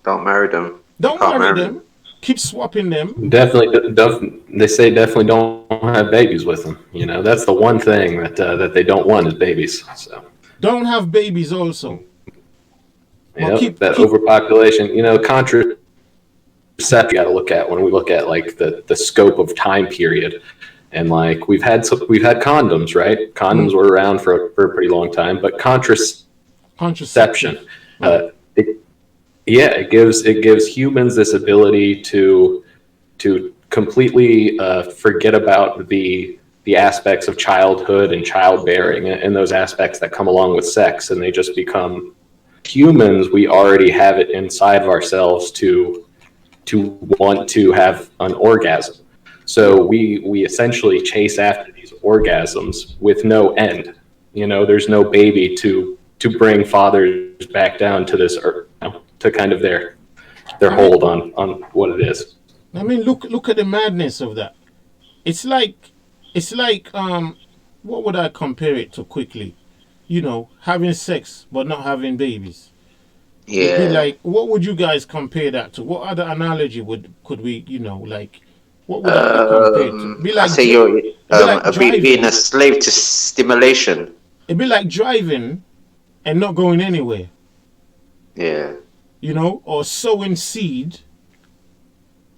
don't marry them. Don't Can't marry marry them. Keep swapping them. Definitely, they say definitely don't have babies with them. You know, that's the one thing that they don't want is babies. So Don't have babies also. that overpopulation. You know, contraception you got to look at when we look at like the scope of time period. And like we've had condoms, right? Condoms were around for a pretty long time, but contraception, it gives humans this ability to completely forget about the aspects of childhood and childbearing and those aspects that come along with sex, and they just become humans. We already have it inside of ourselves to want to have an orgasm. So we essentially chase after these orgasms with no end. You know, there's no baby to bring fathers back down to this earth, you know, to kind of their hold on what it is. I mean, look at the madness of that. It's like what would I compare it to quickly? You know, having sex but not having babies. Yeah. It'd be like, what would you guys compare that to? What other analogy could we, you know, like, what would that be compared to? Be like, I say you're being a slave to stimulation. It'd be like driving and not going anywhere. Yeah. You know, or sowing seed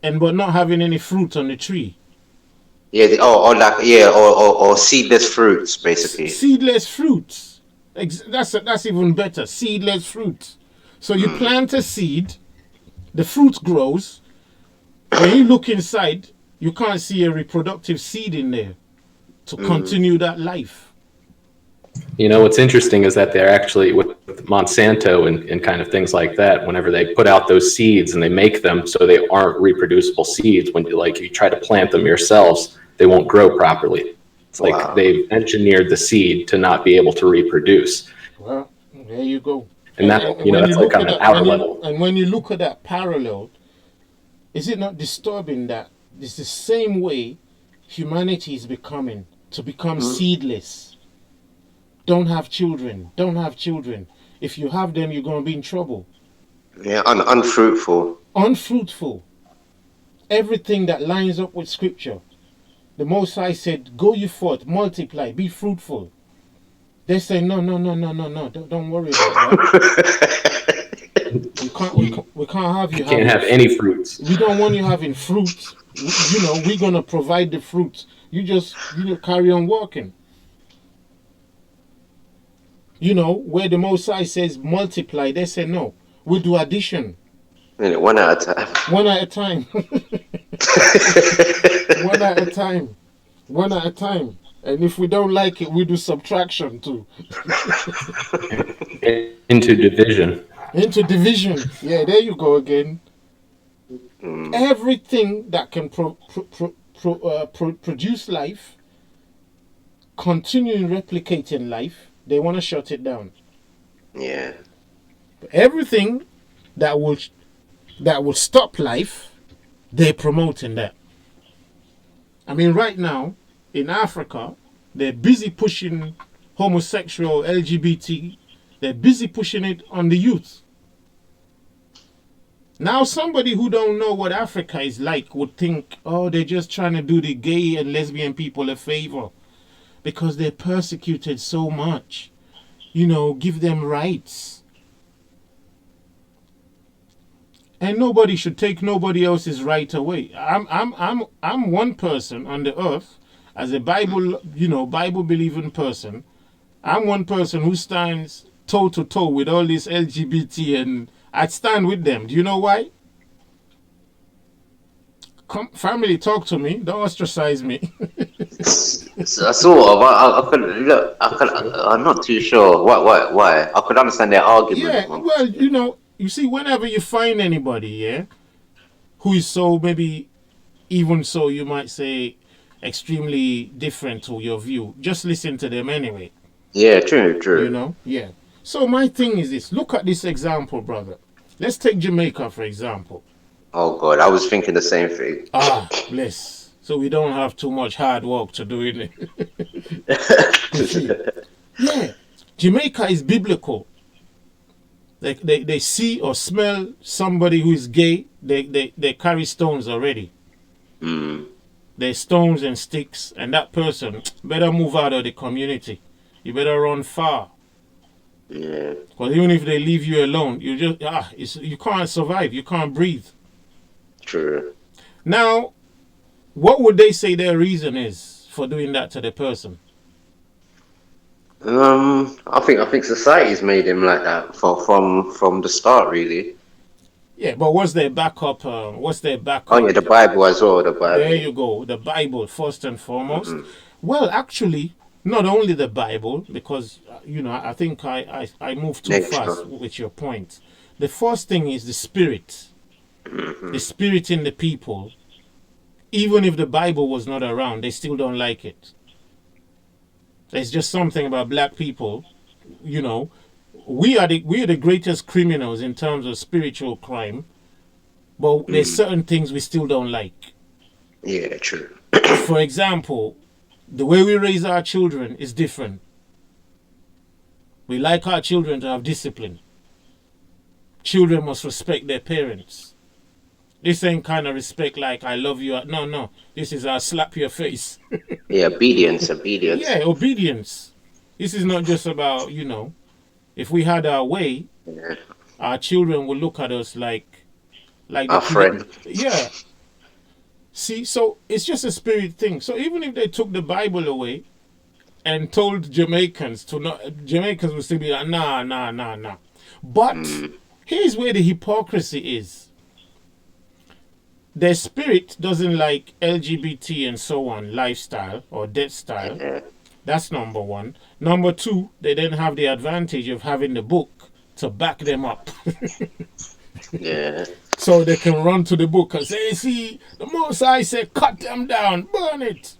but not having any fruit on the tree. Yeah. Or seedless fruits, basically. Seedless fruits. That's even better. Seedless fruits. So you plant a seed, the fruit grows. When you look inside, you can't see a reproductive seed in there to continue that life. You know, what's interesting is that they're actually, with Monsanto and kind of things like that, whenever they put out those seeds and they make them so they aren't reproducible seeds, when you try to plant them yourselves, they won't grow properly. It's like they've engineered the seed to not be able to reproduce. Well, there you go. And that, you know, that's like on an outer level. And when you look at that parallel, is it not disturbing that it's the same way humanity is becoming seedless? Don't have children. Don't have children. If you have them, you're going to be in trouble. Yeah, unfruitful. Unfruitful. Everything that lines up with Scripture. The Most High said, "Go you forth, multiply, be fruitful." They say, no, don't worry about that. we can't have you. You can't have any fruits. We don't want you having fruit. You know, we're gonna provide the fruit. You just carry on walking. You know, where the Most High says multiply, they say no. We do addition. One at a time. One at a time. One at a time. One at a time. And if we don't like it, we do subtraction too. Into division. Into division. Yeah, there you go again. Everything that can produce life, continuing replicating life, they want to shut it down. Yeah. Everything that will stop life, they're promoting that. I mean, right now, in Africa, they're busy pushing homosexual, LGBT, they're busy pushing it on the youth. Now, somebody who don't know what Africa is like would think, oh, they're just trying to do the gay and lesbian people a favor because they're persecuted so much. You know, give them rights. And nobody should take nobody else's right away. I'm one person on the earth, as a Bible believing person. I'm one person who stands toe to toe with all this LGBT, and I stand with them. Do you know why? Come, family, talk to me. Don't ostracize me. Sort of. I'm not too sure. Why? I could understand their argument. Yeah, well, you see, whenever you find anybody, who is so, maybe, even so, you might say, extremely different to your view, just listen to them anyway. Yeah, true, true. You know, yeah. So my thing is this: look at this example, brother. Let's take Jamaica for example. Oh God, I was thinking the same thing. Ah, bless. So we don't have too much hard work to do it. You see? Yeah, Jamaica is biblical. They see or smell somebody who is gay, they carry stones already. There's stones and sticks, and that person better move out of the community. You better run far. Yeah. Because even if they leave you alone, you just you can't survive. You can't breathe. True. Now, what would they say their reason is for doing that to the person? I think society's made him like that from the start, really. Yeah, but what's their backup? What's their backup? Oh yeah, the Bible as well. The Bible. There you go. The Bible first and foremost. Well, actually, not only the Bible, because I think I moved too fast with your point. The first thing is the Spirit. The Spirit in the people. Even if the Bible was not around, they still don't like it. There's just something about black people, we are the greatest criminals in terms of spiritual crime, but there's certain things we still don't like. Yeah, true. For example, the way we raise our children is different. We like our children to have discipline. Children must respect their parents. This ain't kind of respect like I love you. No. This is I slap your face. Yeah, obedience. Yeah, obedience. This is not just about, if we had our way, our children would look at us like our friend. Yeah. See, so it's just a spirit thing. So even if they took the Bible away and told Jamaicans to not, Jamaicans would still be like, nah. But here's where the hypocrisy is. Their spirit doesn't like LGBT and so on lifestyle or death style. That's number one. Number two, they then have the advantage of having the book to back them up. Yeah. So they can run to the book and say, see, the Most High said, cut them down, burn it.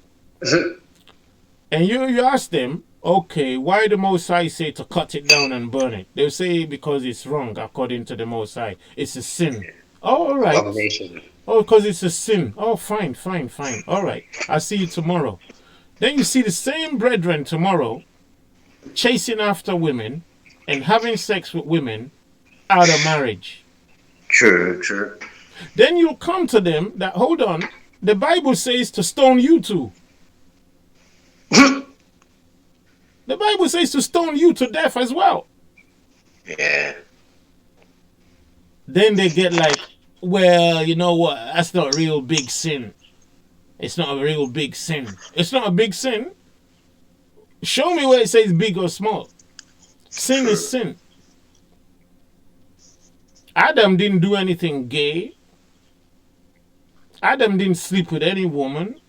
And you ask them, okay, why the Most High say to cut it down and burn it? They'll say because it's wrong according to the Most High. It's a sin. All right. Abomination. Oh, because it's a sin. Oh, fine. All right. I'll see you tomorrow. Then you see the same brethren tomorrow chasing after women and having sex with women out of marriage. True. Then you'll come to them that, hold on, the Bible says to stone you too. The Bible says to stone you to death as well. Yeah. Then they get like, well, you know what? That's not a real big sin. It's not a real big sin. It's not a big sin. Show me where it says big or small. Sin is sin. Adam didn't do anything gay. Adam didn't sleep with any woman.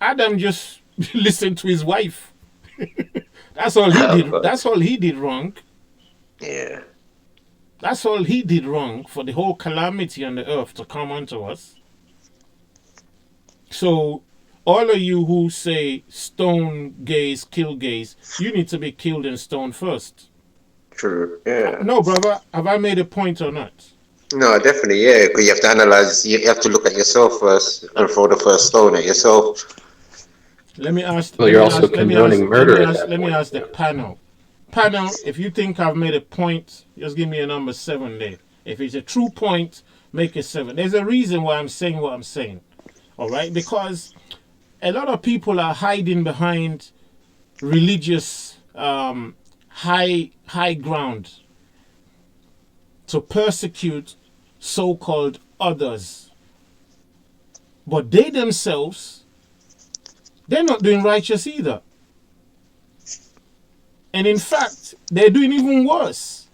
Adam just listened to his wife. That's all he did. That's all he did wrong. Yeah. That's all he did wrong for the whole calamity on the earth to come onto us. So, all of you who say stone gays, kill gays, you need to be killed and stoned first. True, yeah. No, brother, have I made a point or not? No, definitely, yeah, because you have to analyze, you have to look at yourself first and throw the first stone at yourself. Let me ask. Well, you're also condoning murder at that point. Let me ask the panel. Panel, if you think I've made a point, just give me a number 7 there. If it's a true point, make it 7. There's a reason why I'm saying what I'm saying. All right? Because a lot of people are hiding behind religious high ground to persecute so-called others. But they themselves, they're not doing righteous either. And in fact, they're doing even worse.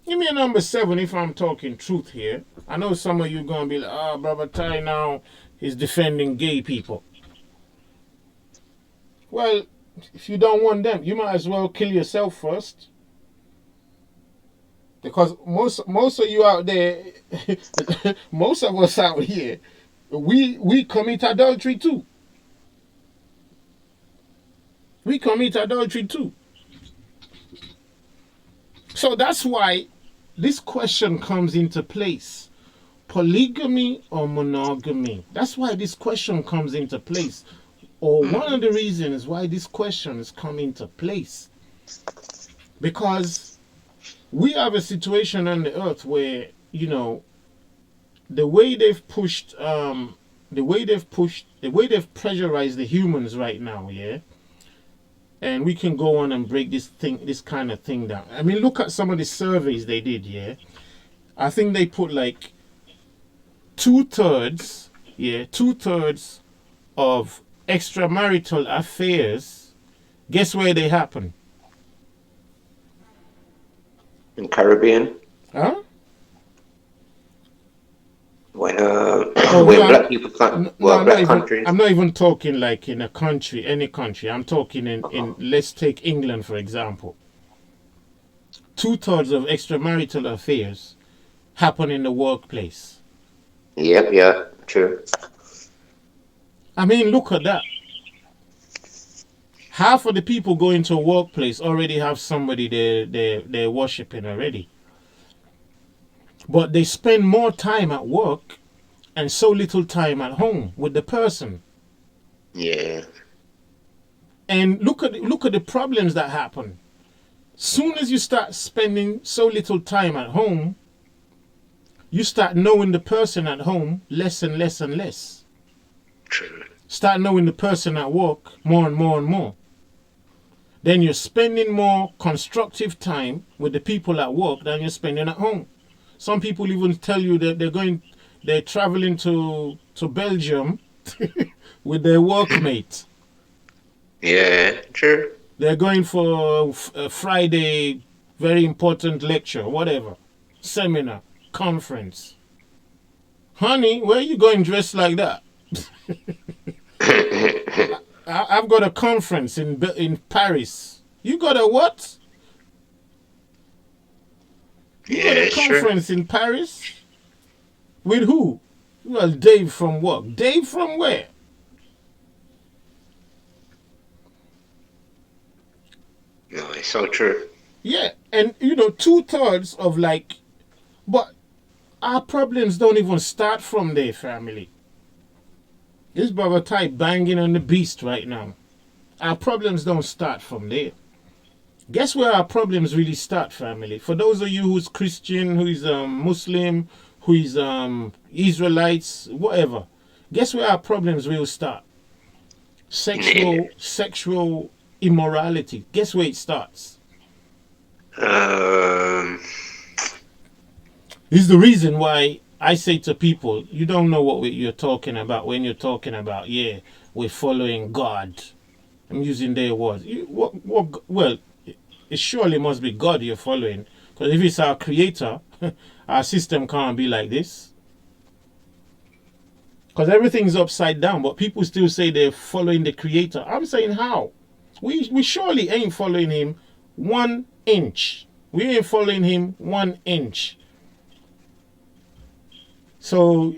Give me a number 7 if I'm talking truth here. I know some of you are going to be like, Brother Ty now is defending gay people. Well, if you don't want them, you might as well kill yourself first. Because most of you out there, most of us out here, we commit adultery too. We commit adultery too. So that's why this question comes into place. Polygamy or monogamy? That's why this question comes into place. Or one of the reasons why this question has come into place. Because we have a situation on the earth where, you know, the way they've pressurized the humans right now, yeah. And we can go on and break this kind of thing down. I mean, look at some of the surveys they did, yeah. I think they put like 2/3 of extramarital affairs. Guess where they happen? In Caribbean. Huh? When black people can't black countries. I'm not even talking like in a country, any country. I'm talking in let's take England for example. 2/3 of extramarital affairs happen in the workplace. Yep, yeah, true. I mean, look at that. Half of the people going to a workplace already have somebody they're worshiping already. But they spend more time at work and so little time at home with the person. Yeah. And look at the problems that happen. Soon as you start spending so little time at home, you start knowing the person at home less and less and less. True. Start knowing the person at work more and more and more. Then you're spending more constructive time with the people at work than you're spending at home. Some people even tell you that they're traveling to Belgium with their workmate. Yeah, true. They're going for a Friday, very important lecture, whatever, seminar, conference. Honey, where are you going dressed like that? I've got a conference in Paris. You got a what? You got a conference in Paris? With who? Well, Dave from work. Dave from where? No, it's so true. Yeah, and you know, 2/3 of like, but our problems don't even start from their family. This brother type banging on the beast right now. Our problems don't start from there. Guess where our problems really start, family? For those of you who's Christian, who is Muslim, who is Israelites, whatever. Guess where our problems will start? Sexual immorality. Guess where it starts? This is the reason why I say to people, you don't know what you're talking about when you're talking about, yeah, we're following God. I'm using their words. Well, it surely must be God you're following. Because if it's our creator, our system can't be like this. Because everything's upside down, but people still say they're following the creator. I'm saying how? We surely ain't following him 1 inch. We ain't following him 1 inch. So,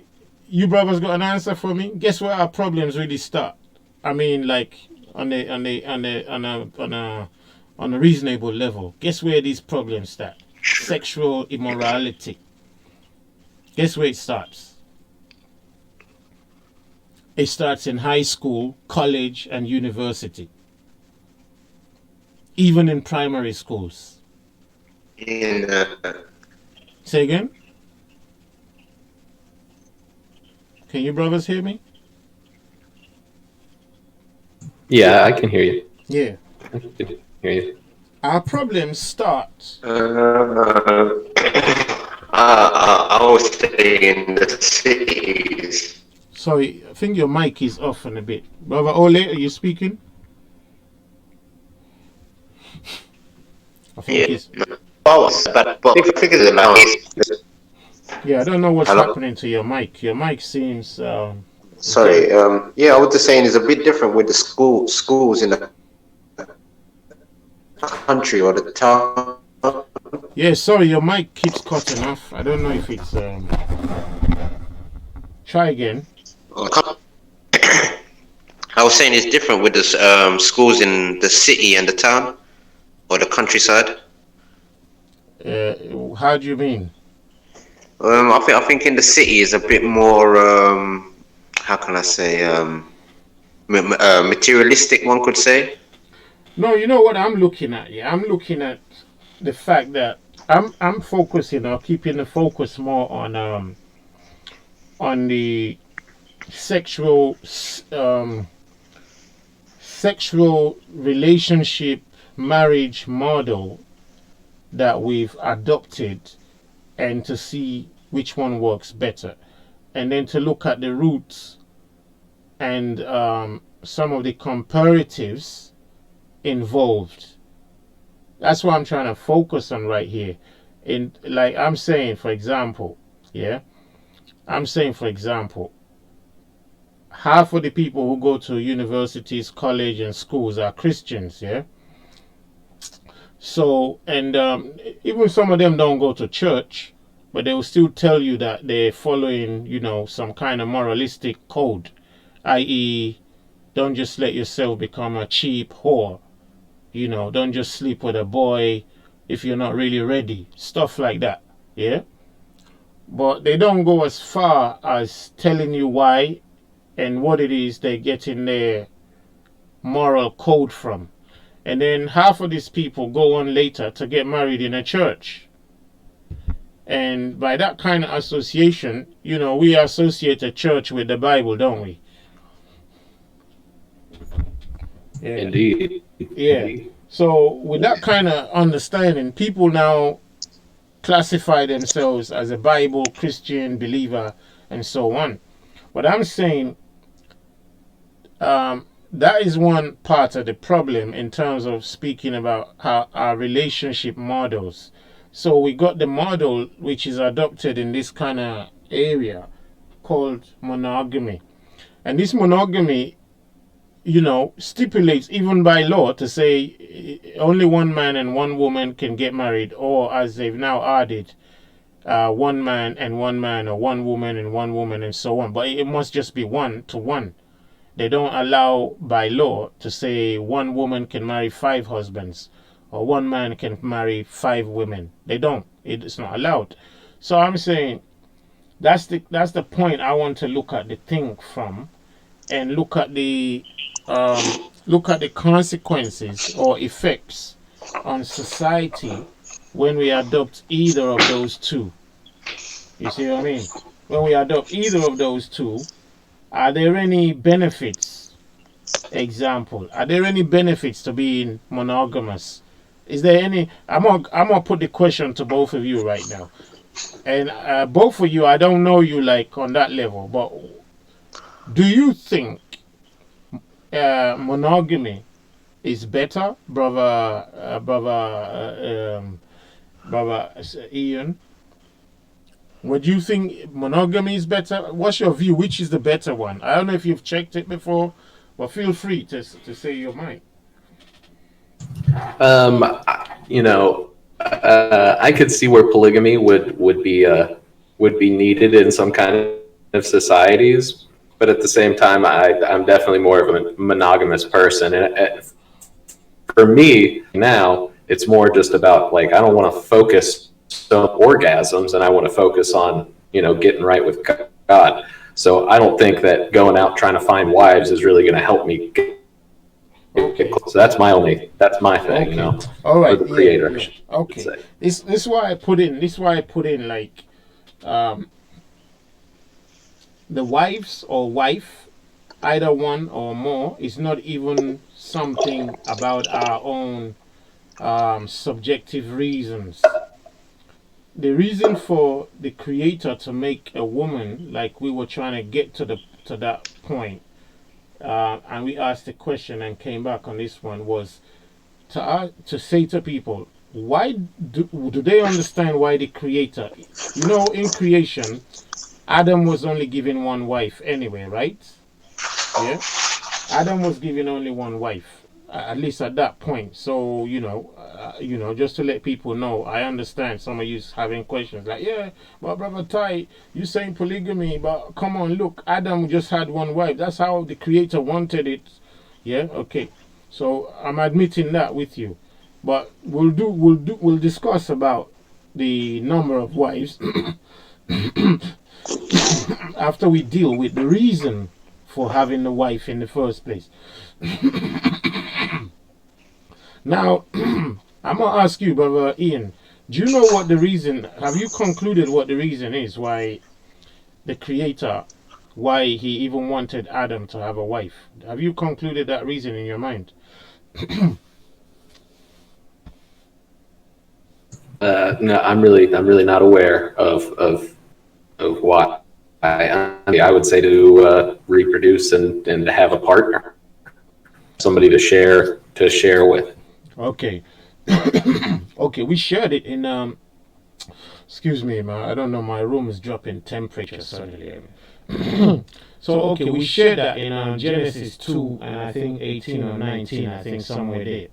you brothers got an answer for me? Guess where our problems really start? I mean, like on a reasonable level. Guess where these problems start? Sexual immorality. Guess where it starts? It starts in high school, college, and university. Even in primary schools. Say again? Can you brothers hear me? Yeah, I can hear you. Yeah. I can hear you. Our problems start. I was staying in the cities. Sorry, I think your mic is off in a bit. Brother Ole, are you speaking? I think it's... Yeah, I don't know what's happening to your mic. Your mic seems... Sorry, yeah, I was just saying it's a bit different with the schools in the country or the town. Yeah, sorry, your mic keeps cutting off. I don't know if it's... Try again. I was saying it's different with the schools in the city and the town or the countryside. How do you mean? I think in the city is a bit more. How can I say? Materialistic, one could say. No, you know what I'm looking at? Yeah, I'm looking at the fact that I'm focusing or keeping the focus more on the sexual sexual relationship marriage model that we've adopted, and to see which one works better, and then to look at the roots and some of the comparatives involved. That's what I'm trying to focus on right here. In like I'm saying, for example, yeah, I'm saying for example, half of the people who go to universities, college, and schools are Christians, yeah. So, and even some of them don't go to church, but they will still tell you that they're following, you know, some kind of moralistic code, i.e., don't just let yourself become a cheap whore. You know, don't just sleep with a boy if you're not really ready. Stuff like that, yeah. But they don't go as far as telling you why and what it is they're getting their moral code from. And then half of these people go on later to get married in a church. And by that kind of association, you know, we associate a church with the Bible, don't we? Yeah. Indeed. Yeah. So with that kind of understanding, people now classify themselves as a Bible Christian believer and so on. But I'm saying that is one part of the problem in terms of speaking about how our relationship models. So we got the model which is adopted in this kind of area called monogamy. And this monogamy, you know, stipulates even by law to say only one man and one woman can get married, or as they've now added, one man and one man, or one woman and so on. But it must just be 1 to 1. They don't allow by law to say one woman can marry 5 husbands or one man can marry 5 women. They don't. It's not allowed. So I'm saying that's the point I want to look at the thing from, and look at the consequences or effects on society when we adopt either of those two. You see what I mean? When we adopt either of those two, are there any benefits? Example, are there any benefits to being monogamous? Is there any? I'm gonna put the question to both of you right now, and both of you, I don't know you like on that level, but do you think monogamy is better, brother Ian? Would you think monogamy is better? What's your view? Which is the better one? I don't know if you've checked it before, but feel free to say your mind. You know, I could see where polygamy would be needed in some kind of societies, but at the same time, I'm definitely more of a monogamous person, and for me now, it's more just about, like, I don't want to focus on orgasms, and I want to focus on, you know, getting right with God. So I don't think that going out trying to find wives is really going to help me get close. So that's my thing, okay. You know. All right. The creator. Yeah. Okay. This is why I put in. Like, the wives or wife, either one or more, is not even something about our own subjective reasons. The reason for the creator to make a woman, like we were trying to get to that point, and we asked the question and came back on this one, was to say to people, why do they understand why the creator, you know, in creation, Adam was only given one wife anyway, right? Yeah, Adam was given only one wife, at least at that point. So just to let people know, I understand some of you having questions like, yeah, but brother Ty, you saying polygamy, but come on, look, Adam just had one wife. That's how the Creator wanted it. Yeah, okay. So I'm admitting that with you, but we'll discuss about the number of wives after we deal with the reason for having the wife in the first place. Now, I'm gonna ask you, brother Ian, do you know what the reason? Have you concluded what the reason is why the Creator, why he even wanted Adam to have a wife? Have you concluded that reason in your mind? No, I'm really not aware of why. I would say to reproduce and to have a partner, somebody to share with. Okay. Okay, we shared it in excuse me, man. I don't know. My room is dropping temperature suddenly. So okay, we shared that in Genesis 2 and I think 18 or 19. I think somewhere there,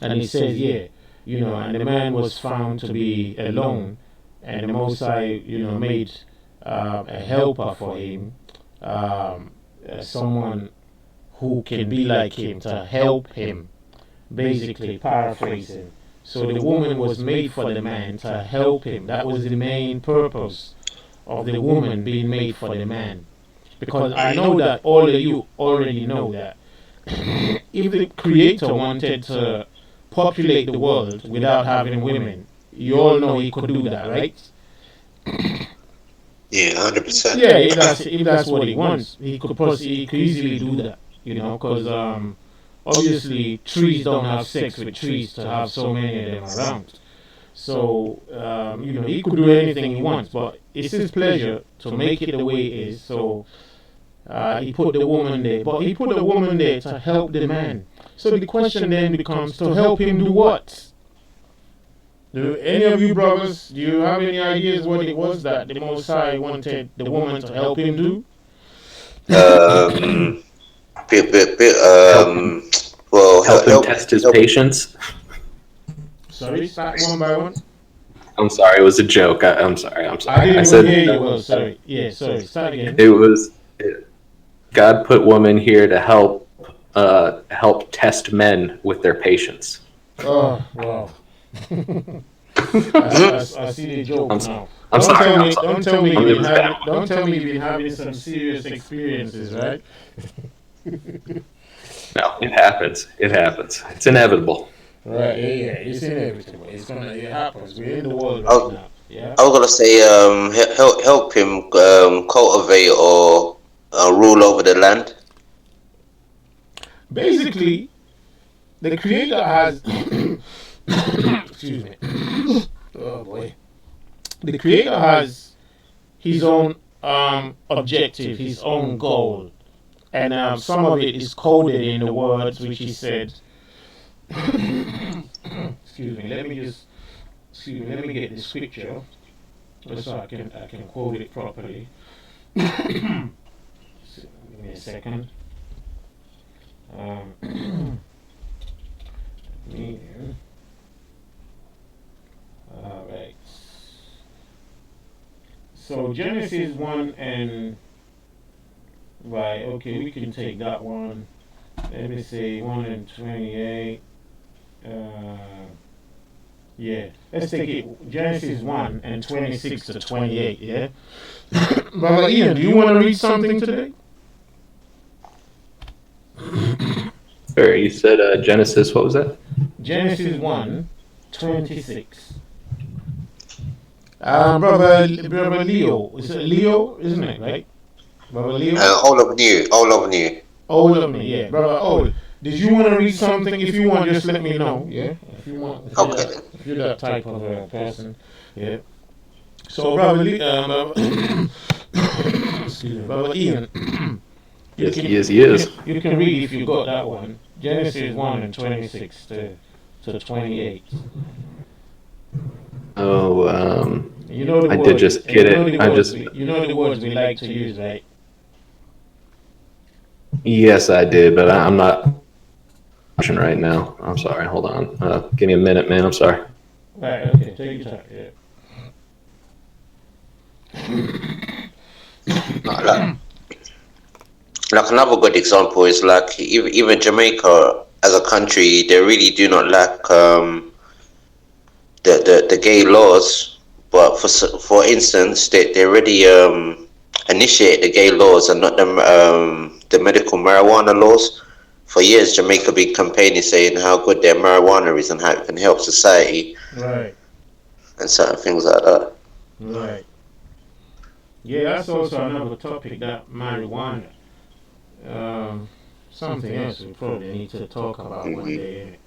and it says, yeah, and the man was found to be alone, and the Most High, made a helper for him, someone who can be like him to help him. Basically, paraphrasing. So the woman was made for the man to help him. That was the main purpose of the woman being made for the man. Because I know that all of you already know that if the Creator wanted to populate the world without having women, you all know he could do that, right? Yeah, 100%. Yeah, if that's what he wants, he could easily do that, because obviously trees don't have sex with trees to have so many of them around. So, he could do anything he wants, but it's his pleasure to make it the way it is. So, he put the woman there. But he put the woman there to help the man. So the question then becomes, to help him do what? Do any of you brothers, do you have any ideas what it was that the Most High wanted the woman to help him do? Well, help him test his patience. Sorry, start one by one. I'm sorry, it was a joke. I'm sorry. I didn't hear you well, sorry. Yeah, sorry, start again. God put woman here to help test men with their patience. Oh, wow. I see the joke now. Don't tell me you've been having some serious experiences, right? No, it happens. It's inevitable. Right, yeah, it's inevitable. It happens. We're in the world right now. Yeah. I was gonna say, help him cultivate or rule over the land. Basically, the Creator has. Excuse me. Oh boy. The Creator has his own objective, his own goal, and some of it is coded in the words which he said. Excuse me. Let me get the scripture so I can quote it properly. Give me a second. All right. So Genesis 1 and right. Okay, we can take that one. Let me say 1 and 28. Yeah, let's take it Genesis 1 and 26 to 28, yeah? Brother Ian, do you want to read something today? Sorry, you said Genesis, what was that? Genesis 1, 26. Brother Leo, is it Leo, isn't it, right? Brother Leo? All of you. All of me, yeah. Brother Ol, did you want to read something? If you want, just let me know, yeah? If you want, if you're that type of person, yeah. So, Brother Brother Ian, he is. You can read if you got that one. Genesis 1 and 26 to 28. Oh, you know the I words, did just get it. You know the words we like to use, right? Yes, I did, but I'm not right now. I'm sorry. Hold on. Give me a minute, man. I'm sorry. Right. Okay. Take your time. Yeah. Like another good example is like even Jamaica as a country, they really do not lack the gay laws, but for instance, they already initiate the gay laws and not the medical marijuana laws. For years, Jamaica been campaigning saying how good their marijuana is and how it can help society, Right. and certain things like that. Right. Yeah, that's also another topic, that marijuana. Something else we probably need to talk about one day. Innit?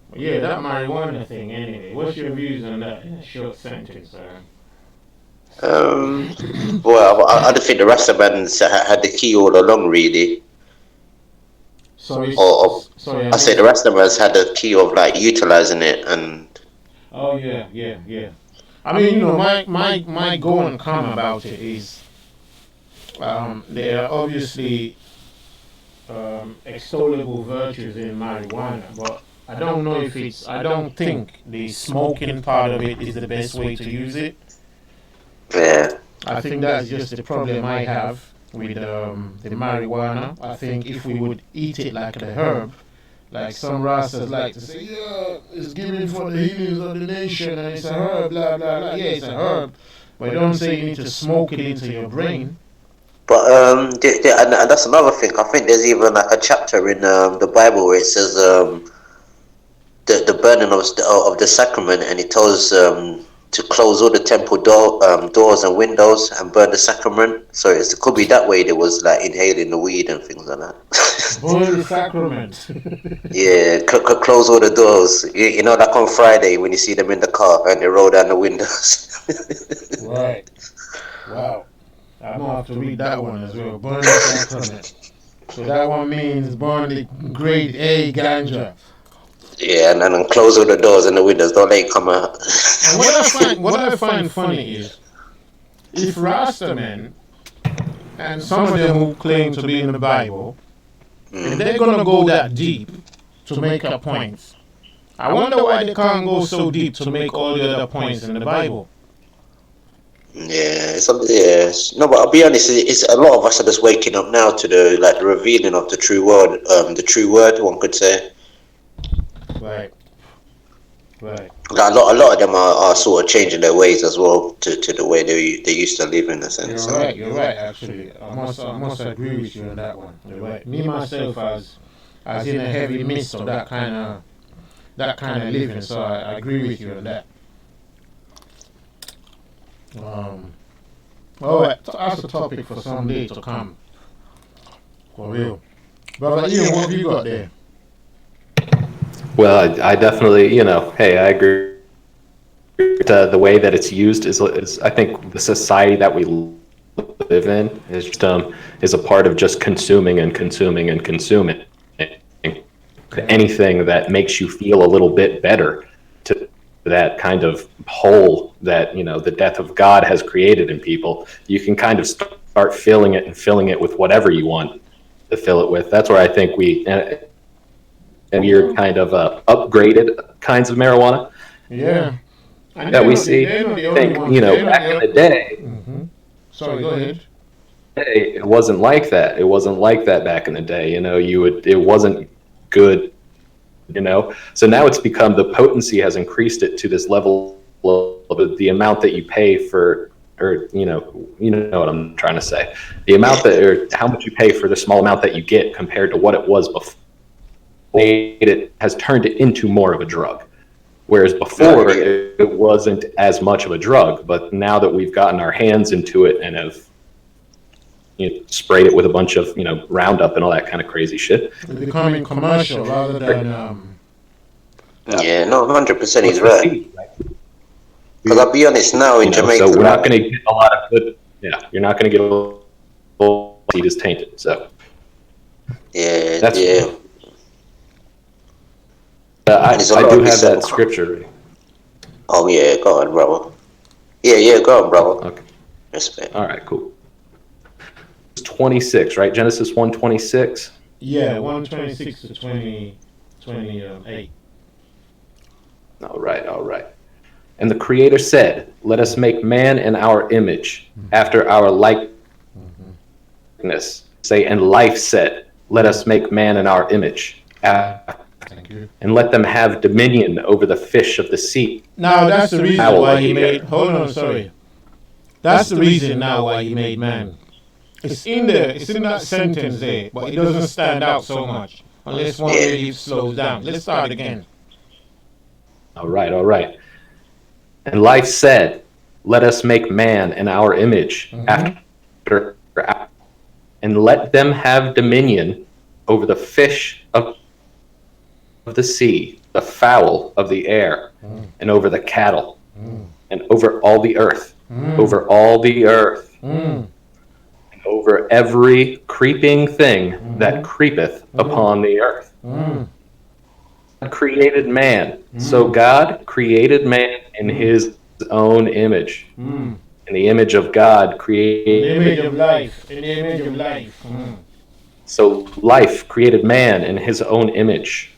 But yeah, that marijuana thing. Anyway, what's your views on that in a short sentence? Well, I don't think the Rastamans had the key all along, really. Sorry, I say the Rastamans had the key of like utilizing it and. Oh yeah. I mean, you know, my go and come about it is, there are obviously extollable virtues in marijuana, but I don't know if it's. I don't think the smoking part of it is the best way to use it. Yeah. I think that's just the problem I have with the marijuana. I think if we would eat it like the herb, like some Rastas like to say, yeah, it's given for the healings of the nation and it's a herb, blah, blah, blah. Yeah, it's a herb. But don't say you need to smoke it into your brain. But and that's another thing. I think there's even like a chapter in the Bible where it says the burning of the sacrament, and it tells to close all the temple doors and windows and burn the sacrament. So it could be that way. There was like inhaling the weed and things like that. Burn the sacrament. Yeah, close all the doors. You know, like on Friday when you see them in the car and they roll down the windows. Right. Wow. I'm gonna have to read that one as well. Burn the sacrament. So that one means burn the grade A ganja. Yeah, and then close all the doors and the windows. Don't let it come out. And what I find funny is, if Rastamen and some of them who claim to be in the Bible, if they're gonna go that deep to make a point, I wonder why they can't go so deep to make all the other points in the Bible. Yeah, no, but I'll be honest. It's a lot of us are just waking up now to the revealing of the true word. The true word, one could say. Right. Like a lot of them are sort of changing their ways as well to the way they used to live, in a sense. You're right. Actually, I must agree with you on that one. You're right. Me myself, as in a heavy mist of that kind of living, so I agree with you on that. All right, that's a topic for some day to come. For real. Brother Ian, what have you got there? Well, I definitely, hey, I agree. The way that it's used is I think the society that we live in is a part of just consuming and consuming and consuming. Anything that makes you feel a little bit better, to that kind of hole that the death of God has created in people, you can kind of start filling it with whatever you want to fill it with. That's where I think we're kind of upgraded kinds of marijuana. Yeah. That we see. I think back in the day. Mm-hmm. Sorry, go ahead. It wasn't like that. It wasn't like that back in the day. It wasn't good. So now it's become, the potency has increased it to this level of the amount that you pay for, or you know what I'm trying to say. The amount or how much you pay for the small amount that you get compared to what it was before. It has turned it into more of a drug. Whereas before it wasn't as much of a drug, but now that we've gotten our hands into it and have sprayed it with a bunch of Roundup and all that kind of crazy shit, it's becoming commercial rather than. Yeah, no, 100%. He's right. Because I'll be honest, now in Jamaica, so we're not going to get a lot of good. Yeah, you're not going to get a seed is tainted. So yeah, that's yeah. I do have that scripture. Oh yeah, go on, brother. Yeah, go on, brother. Okay. Respect. All right, cool. It's 26, right? Genesis 1:26. Yeah, 1:26 to 20. 28. All right, all right. And the Creator said, "Let us make man in our image, after our likeness." Say, and life said, "Let us make man in our image, and let them have dominion over the fish of the sea." Now that's the reason Owl why of he the made. air. Hold on, sorry. That's the reason now why he made man. It's in there. It's in that sentence there, but it doesn't stand out so much unless one really slows down. Let's start again. All right, all right. And life said, "Let us make man in our image, after and let them have dominion over the fish of the sea, the fowl of the air, and over the cattle, and over all the earth, over all the earth, and over every creeping thing that creepeth upon the earth." God created man. So God created man in his own image. In the image of God In created. the image of life. In the image of life. So life created man in his own image.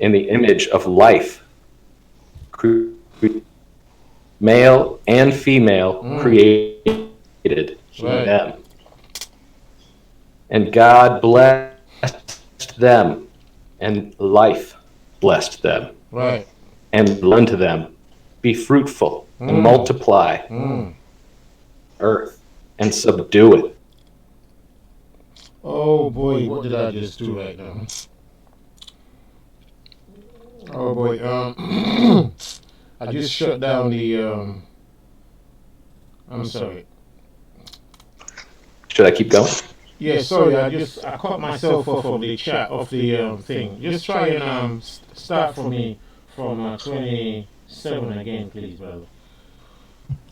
In the image of life, male and female created them. And God blessed them, and life blessed them. Right. And unto them, "Be fruitful and multiply earth and subdue it." Oh boy, what did I just do right now? Oh boy, I just shut down the I'm sorry. Should I keep going? Yeah, sorry, I cut myself off of the chat of the thing. Just try and start for me from 27 again, please, brother.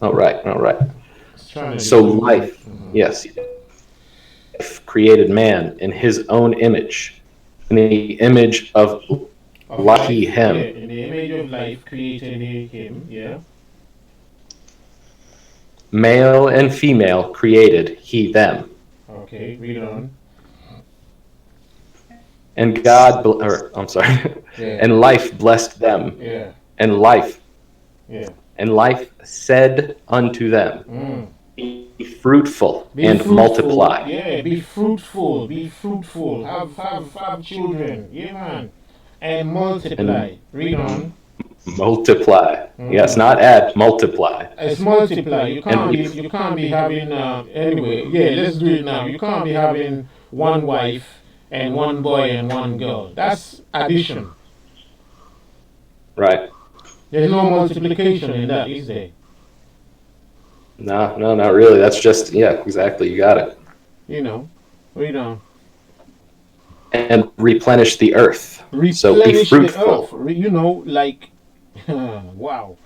All right, all right. Trying to So do- life, yes, life created man in his own image, in the image of life, he, him. Yeah, in the image of life created him, yeah. Male and female created he them. Okay, read on. And God, I'm sorry, Yeah. and life blessed them. Yeah. And life, Yeah. and life said unto them, "Be fruitful and fruitful. multiply." Yeah, be fruitful, be fruitful. Have children, yeah, man, and multiply. And read on. Multiply. Yes, not add, multiply. It's multiply. You And can't be having anyway. Yeah, let's do it now. You can't be having one wife and one boy and one girl. That's addition. right. There's no multiplication in that, is there? No, not really. That's just, yeah, exactly. You got it. You know, read on. And replenish the earth. So be Replenish fruitful. the earth. You know, like, wow.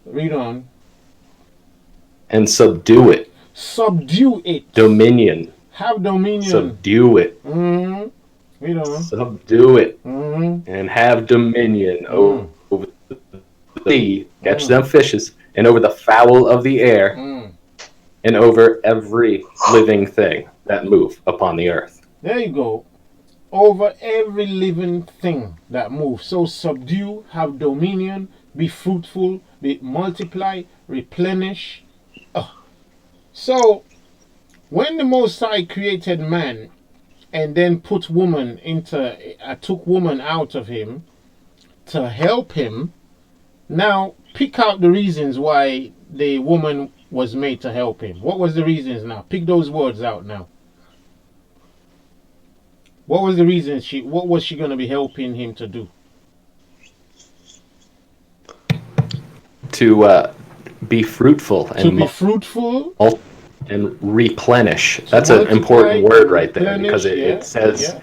Read on. And subdue it. Subdue it. Dominion. Have dominion. Subdue it. Read on. Subdue it. And have dominion over the sea, catch them fishes, and over the fowl of the air, and over every living thing that move upon the earth. There you go. Over every living thing that moves. So subdue, have dominion, be fruitful, be multiply, replenish. So when the Most High created man and then put woman into, took woman out of him to help him, now pick out the reasons why the woman was made to help him. What was the reasons now? Pick those words out now. What was the reason what was she going to be helping him to do? To be fruitful and be fruitful and replenish. That's an important word right there, because it says,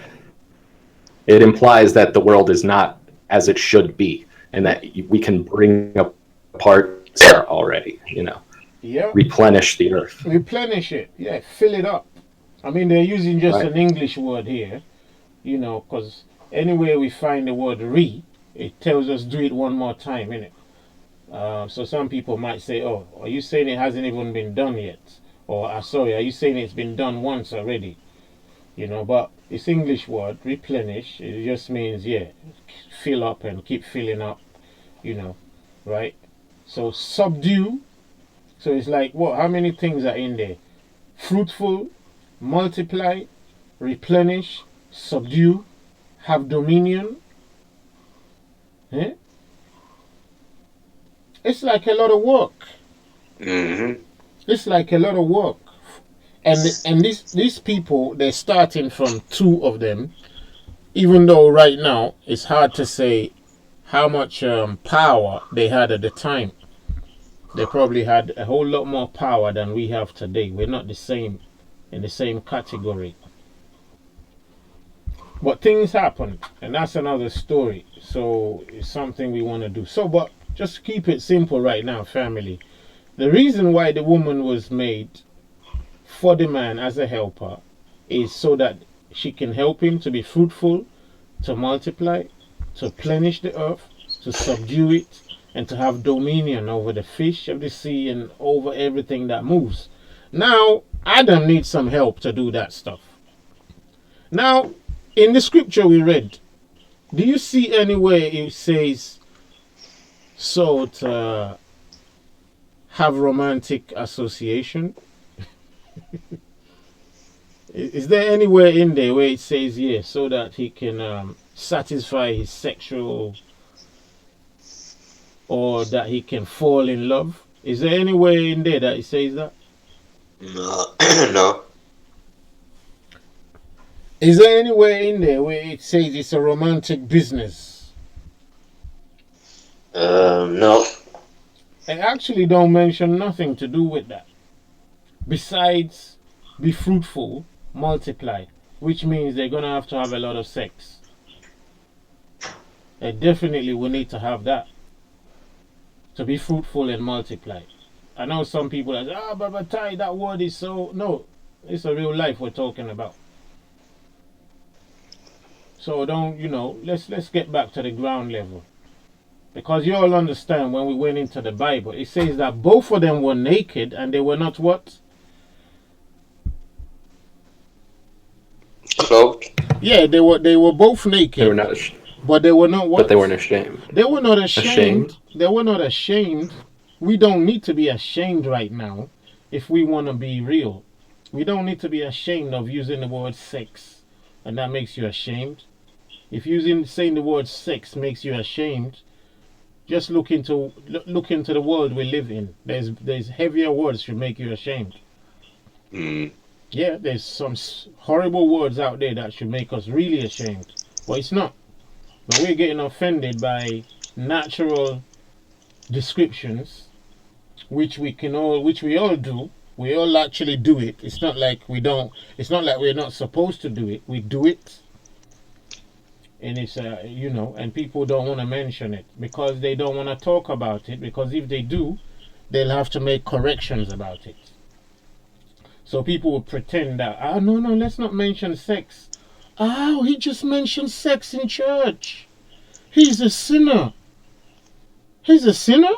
it implies that the world is not as it should be, and that we can bring apart already, you know. Yeah. Replenish the earth. Replenish it. Yeah, fill it up. I mean, they're using just Right. an English word here, you know, because anywhere we find the word it tells us do it one more time, innit? So some people might say, oh, are you saying it hasn't even been done yet? Or, sorry, are you saying it's been done once already? You know, but This English word, replenish, it just means, yeah, fill up and keep filling up, you know, right? So subdue, so it's like, what, how many things are in there? Fruitful, multiply, replenish, subdue, have dominion. Eh? It's like a lot of work. Mm-hmm. It's like a lot of work. And these people, they're starting from two of them, even though right now it's hard to say how much power they had at the time. They probably had a whole lot more power than we have today. We're not the same, in the same category. But things happen, and that's another story. So it's something we want to do. So, but just keep it simple right now, family. The reason why the woman was made for the man as a helper is so that she can help him to be fruitful, to multiply, to replenish the earth, to subdue it, and to have dominion over the fish of the sea and over everything that moves. Now, Adam needs some help to do that stuff. Now, in the scripture we read, do you see anywhere it says so to have romantic association? Is there anywhere in there where it says yes, so that he can satisfy his sexual, or that he can fall in love? Is there anywhere in there that it says that? No. No. Is there anywhere in there where it says it's a romantic business? No. It actually don't mention nothing to do with that. Besides, be fruitful, multiply, which means they're going to have a lot of sex. They definitely will need to have that to be fruitful and multiply. I know some people that say, but Ty, that word is so... No, it's a real life we're talking about. So don't, let's get back to the ground level. Because you all understand when we went into the Bible, it says that both of them were naked and they were not what? Clothed. Yeah, they were both naked. They were not, but they were not what? But they weren't ashamed. They were not ashamed. They were not ashamed. We don't need to be ashamed right now if we want to be real. We don't need to be ashamed of using the word sex, and that makes you ashamed. If saying the word sex makes you ashamed, just look into the world we live in. There's heavier words should make you ashamed. Mm. Yeah, there's some horrible words out there that should make us really ashamed. But it's not. But we're getting offended by natural descriptions, which we all do. We all actually do it. It's not like we don't. It's not like we're not supposed to do it. We do it. And it's and people don't want to mention it because they don't want to talk about it, because if they do, they'll have to make corrections about it. So people will pretend that, no, let's not mention sex. He just mentioned sex in church. He's a sinner. He's a sinner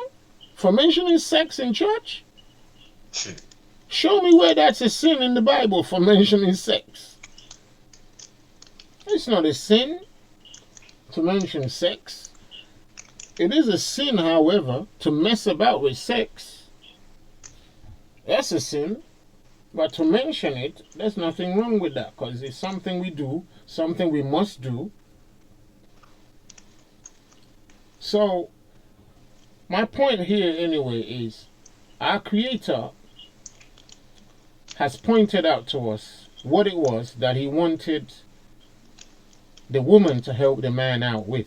for mentioning sex in church? Show me where that's a sin in the Bible for mentioning sex. It's not a sin to mention sex. It is a sin, however, to mess about with sex. That's a sin. But to mention it, there's nothing wrong with that, because it's something we do, something we must do. So, my point here anyway is, our Creator has pointed out to us what it was that He wanted the woman to help the man out with,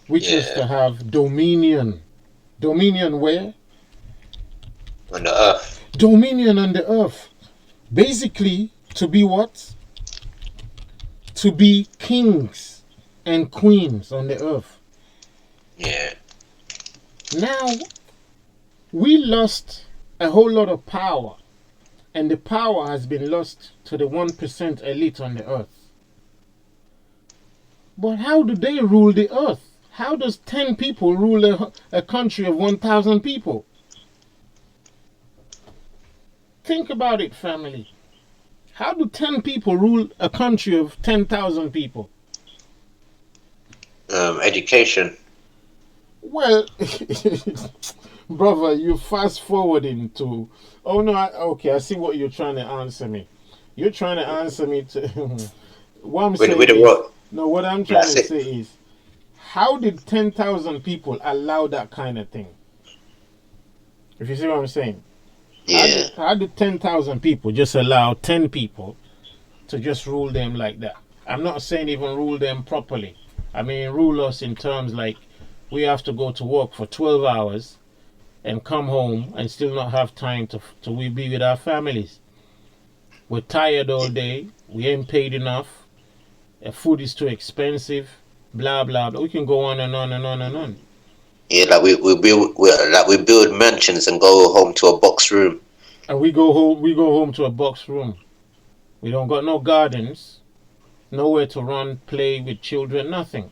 which was to have dominion. Dominion where? On the earth. Dominion on the earth. Basically, to be what? To be kings and queens on the earth. Yeah. Now, we lost a whole lot of power, and the power has been lost to the 1% elite on the earth. But how do they rule the earth? How does 10 people rule a country of 1,000 people? Think about it, family. How do 10 people rule a country of 10,000 people? Education. Well, brother, you fast forwarding to. Oh no, okay, I see what you're trying to answer me. You're trying to answer me to. What I'm saying is, no. What I'm trying to say is, how did 10,000 people allow that kind of thing? If you see what I'm saying. Yeah. How did 10,000 people just allow 10 people to just rule them like that? I'm not saying even rule them properly. I mean, rule us in terms like we have to go to work for 12 hours and come home and still not have time to we be with our families. We're tired all day. We ain't paid enough. Food is too expensive. Blah, blah, blah. We can go on and on and on and on. Yeah, like we build mansions and go home to a box room. And we go home to a box room. We don't got no gardens, nowhere to run, play with children, nothing.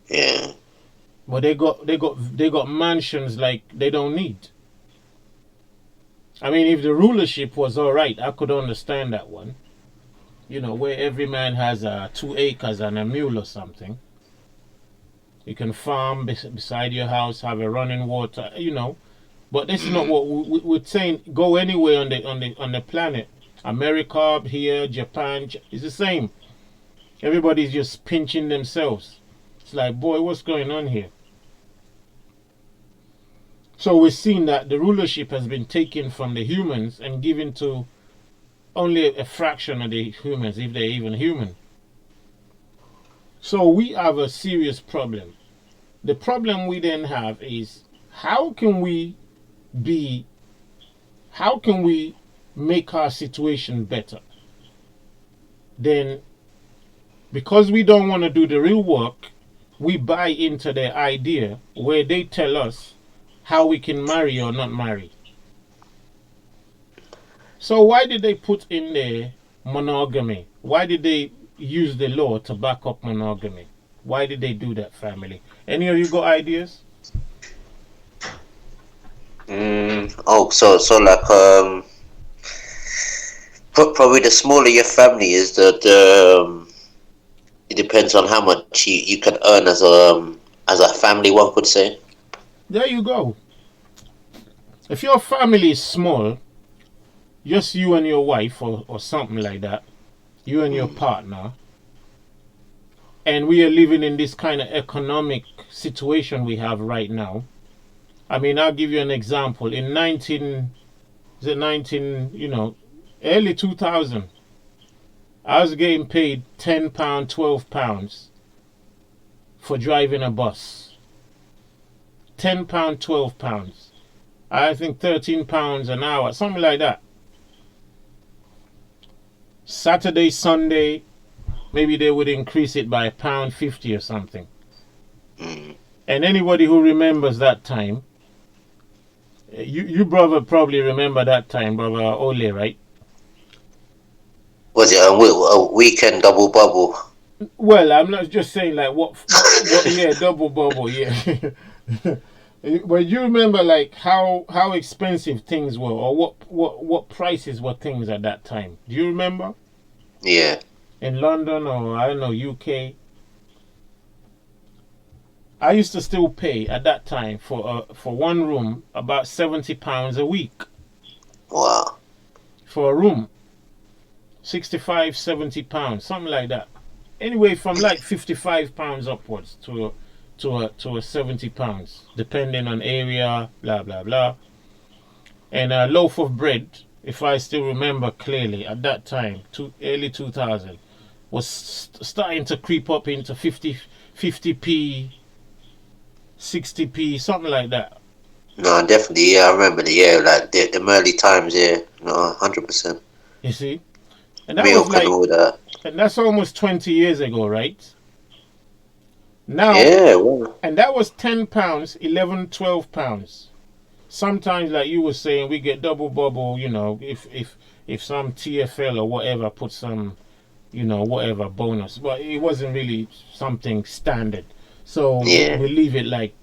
Yeah. But they got mansions like they don't need. I mean, if the rulership was all right, I could understand that one. You know, where every man has 2 acres and a mule or something. You can farm beside your house, have a running water, you know. But this is not what we're saying. Go anywhere on the planet. America, here, Japan, it's the same. Everybody's just pinching themselves. It's like, boy, what's going on here? So we're seeing that the rulership has been taken from the humans and given to only a fraction of the humans, if they're even human. So we have a serious problem. The problem we then have is how can we make our situation better? Then, because we don't want to do the real work, we buy into their idea where they tell us how we can marry or not marry. So why did they put in there monogamy? Why did they use the law to back up monogamy? Why did they do that, family? Any of you got ideas? So like probably the smaller your family is, it depends on how much you can earn as a family, one could say. There you go. If your family is small, just you and your wife or something like that, you and your partner, and we are living in this kind of economic situation we have right now. I mean, I'll give you an example. In early 2000, I was getting paid £10, £12 for driving a bus. £10, £12. I think £13 an hour, something like that. Saturday, Sunday, maybe they would increase it by £1.50 or something. And anybody who remembers that time, you brother probably remember that time, brother Ole, right? Was it a weekend double bubble? Well, I'm not just saying like what yeah, double bubble, yeah. But you remember like how expensive things were, or what prices were things at that time? Do you remember? Yeah. In London or I don't know, UK. I used to still pay at that time for one room about £70 a week. Wow. For a room, £65, £70, something like that. Anyway, from like £55 upwards to £70, depending on area, blah blah blah. And a loaf of bread, if I still remember clearly, at that time, early 2000, was starting to creep up into 50p, 60p, something like that. No, definitely, yeah, I remember like the early times, yeah, no, 100%. You see, and that Milk was like, and all that. And that's almost 20 years ago, right? Now, yeah, well. And that was £10, £11, £12. Sometimes, like you were saying, we get double bubble, you know, if some TFL or whatever put some, you know, whatever bonus, but it wasn't really something standard. So we leave it like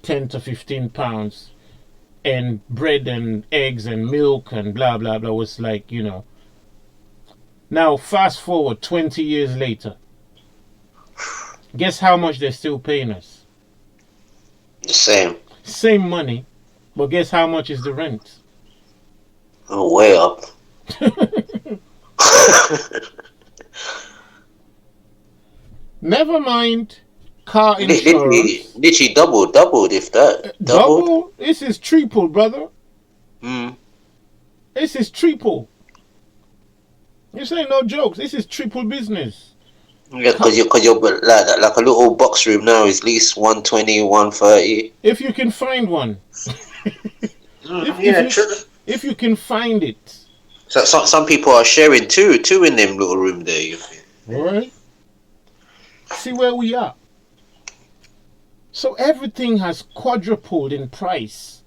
£10 to £15, and bread and eggs and milk and blah blah blah was like, you know, Now, fast forward 20 years later. Guess how much they're still paying us? The same. Same money, but guess how much is the rent? Oh, way up. Never mind car insurance. Literally doubled if that. Double? This is triple, brother. This is triple. This ain't no jokes. This is triple business. Yeah, because you're like a little box room now is at least 120, 130. If you can find one. If you can find it. So some people are sharing two in them little room there. You think? Right. See where we are. So everything has quadrupled in price.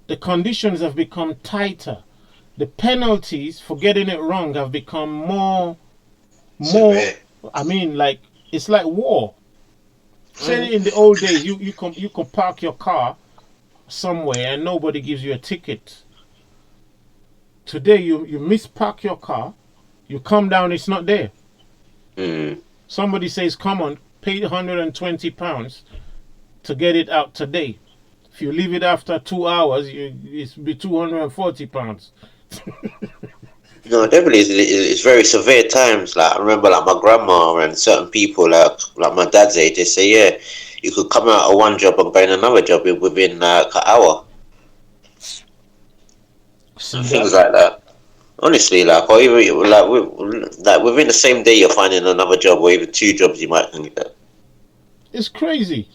The conditions have become tighter. The penalties for getting it wrong have become more. I mean, like it's like war. Say in the old days, you can park your car somewhere and nobody gives you a ticket. Today you mispark your car, you come down, it's not there. Somebody says, "Come on, pay £120 to get it out today." If you leave it after 2 hours, it's be £240. No, definitely, it's very severe times. Like I remember, like my grandma and certain people, like my dad's age, they say, yeah, you could come out of one job and go in another job within like an hour. Things like that. Honestly, like or even like within the same day, you're finding another job, or even 2 jobs you might think that. It's crazy.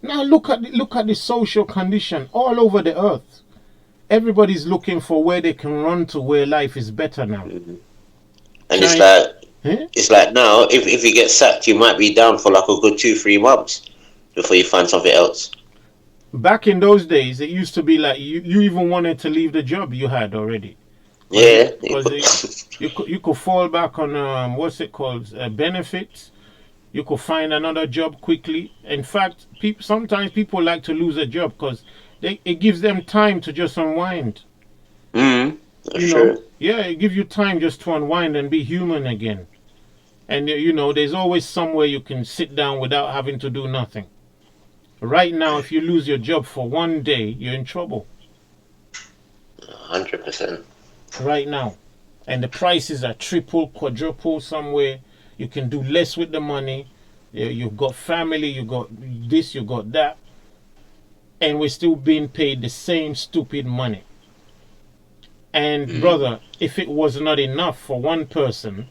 Now look at the social condition all over the earth. Everybody's looking for where they can run to, where life is better now. And it's like now, if you get sacked, you might be down for like a good 2-3 months before you find something else. Back in those days, it used to be like you even wanted to leave the job you had already. Yeah. Because you could fall back on what's it called, benefits. You could find another job quickly. In fact, sometimes people like to lose a job because it gives them time to just unwind. You know, yeah, it gives you time just to unwind and be human again. And you know, there's always somewhere you can sit down without having to do nothing. Right now, if you lose your job for one day, you're in trouble. 100%. Right now. And the prices are triple, quadruple somewhere. You can do less with the money. You've got family, you got this, you got that. And we're still being paid the same stupid money. And brother, if it was not enough for one person,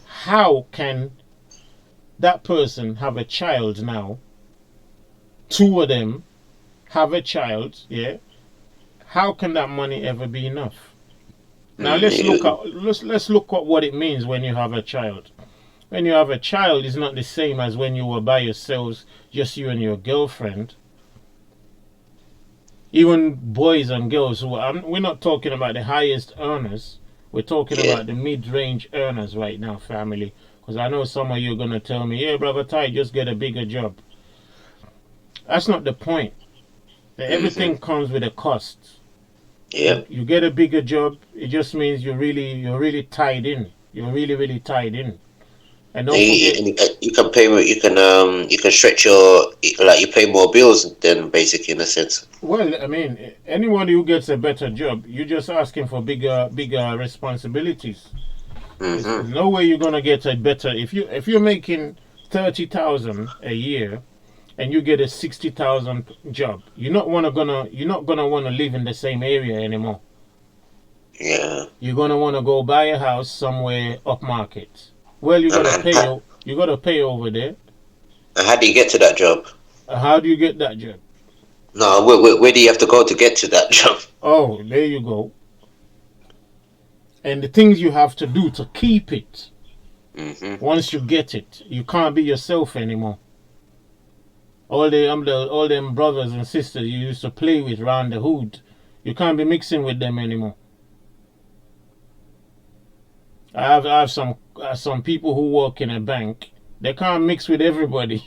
how can that person have a child now? 2 of them have a child, yeah? How can that money ever be enough? Now let's look at what it means when you have a child. When you have a child, it's not the same as when you were by yourselves, just you and your girlfriend. Even boys and girls we're not talking about the highest earners. We're talking about the mid-range earners right now, family. Because I know some of you are going to tell me, yeah, brother Ty, just get a bigger job. That's not the point. Everything comes with a cost. Yeah. You get a bigger job, it just means you're really tied in. You're really tied in. And don't forget, you can pay more. You can stretch you pay more bills then, basically, in a sense. Well, I mean, anyone who gets a better job, you're just asking for bigger responsibilities. There's no way you're gonna get a better if you're making 30,000 a year and you get a 60,000 job. You're not gonna want to live in the same area anymore. Yeah. You're gonna want to go buy a house somewhere upmarket. Well, you gotta pay over there. And how do you get to that job? How do you get that job? No, where do you have to go to get to that job? Oh, there you go. And the things you have to do to keep it. Once you get it, you can't be yourself anymore. All them brothers and sisters you used to play with around the hood, you can't be mixing with them anymore. I have some people who work in a bank. They can't mix with everybody.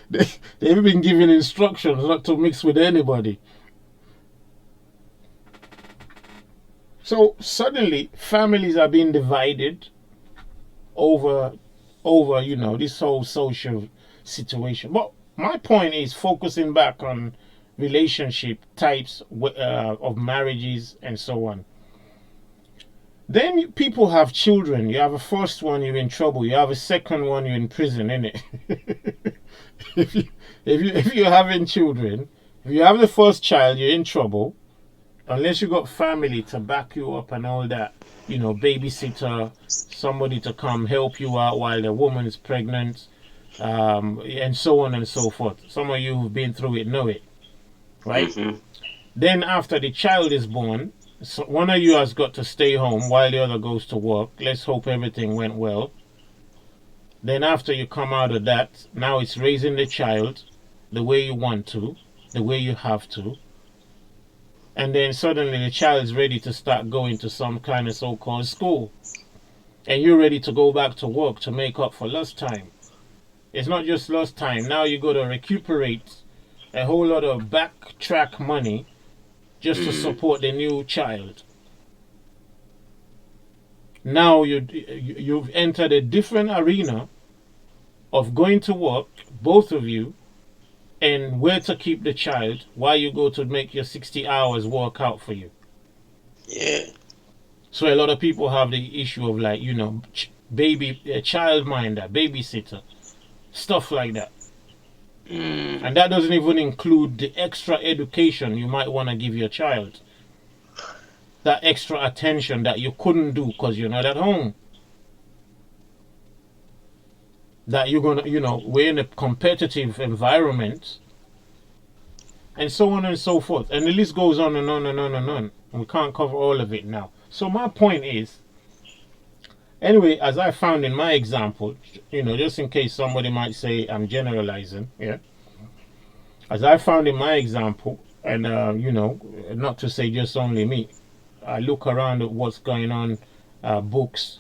They've been given instructions not to mix with anybody. So suddenly families are being divided over this whole social situation. But my point is focusing back on relationship types of marriages and so on. Then people have children. You have a first one, you're in trouble. You have a second one, you're in prison, innit? if you're having children, if you have the first child, you're in trouble. Unless you got family to back you up and all that, babysitter, somebody to come help you out while the woman is pregnant, and so on and so forth. Some of you who've been through it know it, right? Then after the child is born, so one of you has got to stay home while the other goes to work. Let's hope everything went well. Then after you come out of that, now it's raising the child the way you want to, the way you have to. And then suddenly the child is ready to start going to some kind of so-called school. And you're ready to go back to work to make up for lost time. It's not just lost time. Now you got to recuperate a whole lot of backtrack money just to support the new child. Now you've entered a different arena of going to work, both of you, and where to keep the child while you go to make your 60 hours work out for you. Yeah. So a lot of people have the issue of child minder, babysitter, stuff like that. And that doesn't even include the extra education you might want to give your child. That extra attention that you couldn't do because you're not at home. That you're going to, we're in a competitive environment. And so on and so forth. And the list goes on and on and on and on. And we can't cover all of it now. So my point is, anyway, as I found in my example, just in case somebody might say I'm generalizing, yeah. As I found in my example, and not to say just only me, I look around at what's going on, books,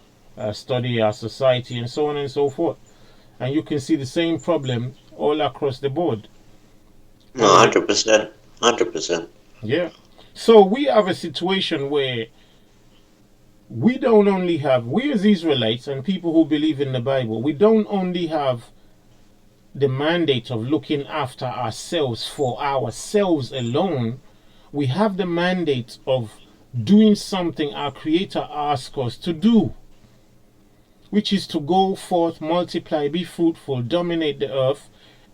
study our society, and so on and so forth. And you can see the same problem all across the board. No, 100%. 100%. Yeah. So we have a situation where we don't only have, we as Israelites and people who believe in the Bible, we don't only have the mandate of looking after ourselves for ourselves alone. We have the mandate of doing something our Creator asks us to do, which is to go forth, multiply, be fruitful, dominate the earth,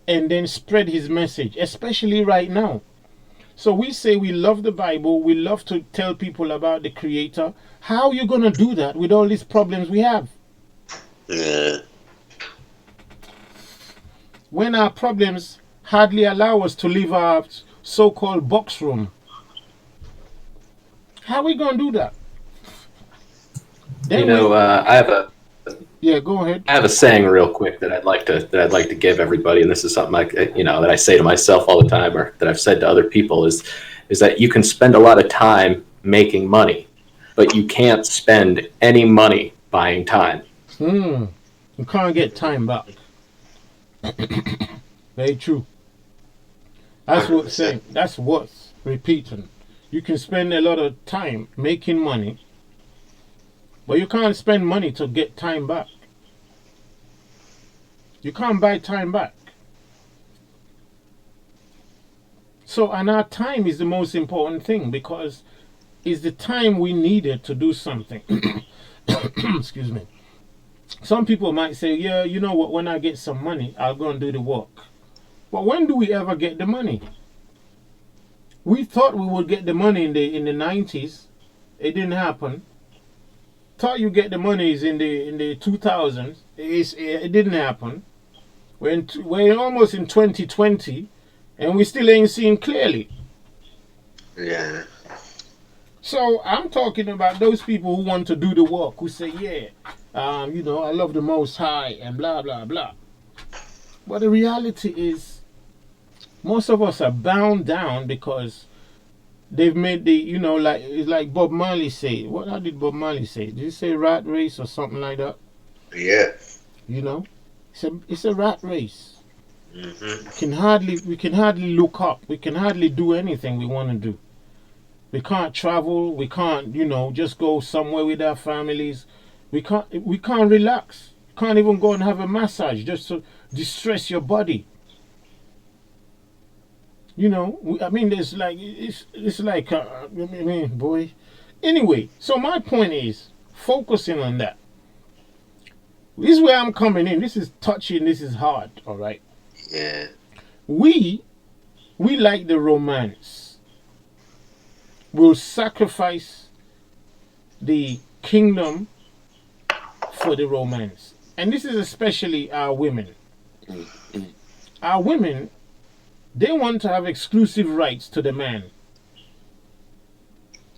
and then spread His message, especially right now. So we say we love the Bible, we love to tell people about the Creator. How are you going to do that with all these problems we have? Yeah. When our problems hardly allow us to leave our so-called box room. How are we going to do that? Then I have a Yeah, go ahead. I have a saying real quick that I'd like to give everybody, and this is something that I say to myself all the time, or that I've said to other people, is that you can spend a lot of time making money, but you can't spend any money buying time. You can't get time back. Very true. That's what's saying. That's what's repeating. You can spend a lot of time making money, but you can't spend money to get time back. You can't buy time back. So, and our time is the most important thing, because it's the time we needed to do something. Excuse me. Some people might say, yeah, you know what, when I get some money, I'll go and do the work. But when do we ever get the money? We thought we would get the money in the 90s. It didn't happen. Thought you get the monies in the 2000s. It didn't happen. We're almost in 2020, and we still ain't seeing clearly. Yeah. So I'm talking about those people who want to do the work, who say, yeah, I love the Most High and blah, blah, blah. But the reality is, most of us are bound down because they've made it's like Bob Marley said. How did Bob Marley say? Did he say rat race or something like that? Yeah. It's a rat race. Mm-hmm. We can hardly look up. We can hardly do anything we want to do, We can't travel. We can't, just go somewhere with our families. We can't relax. Can't even go and have a massage just to distress your body. I mean, there's like it's like I mean, boy. Anyway, so my point is focusing on that. This is where I'm coming in. This is touching. This is hard. All right. Yeah. We like the romance. We'll sacrifice the kingdom for the romance. And this is especially our women. Our women, they want to have exclusive rights to the man.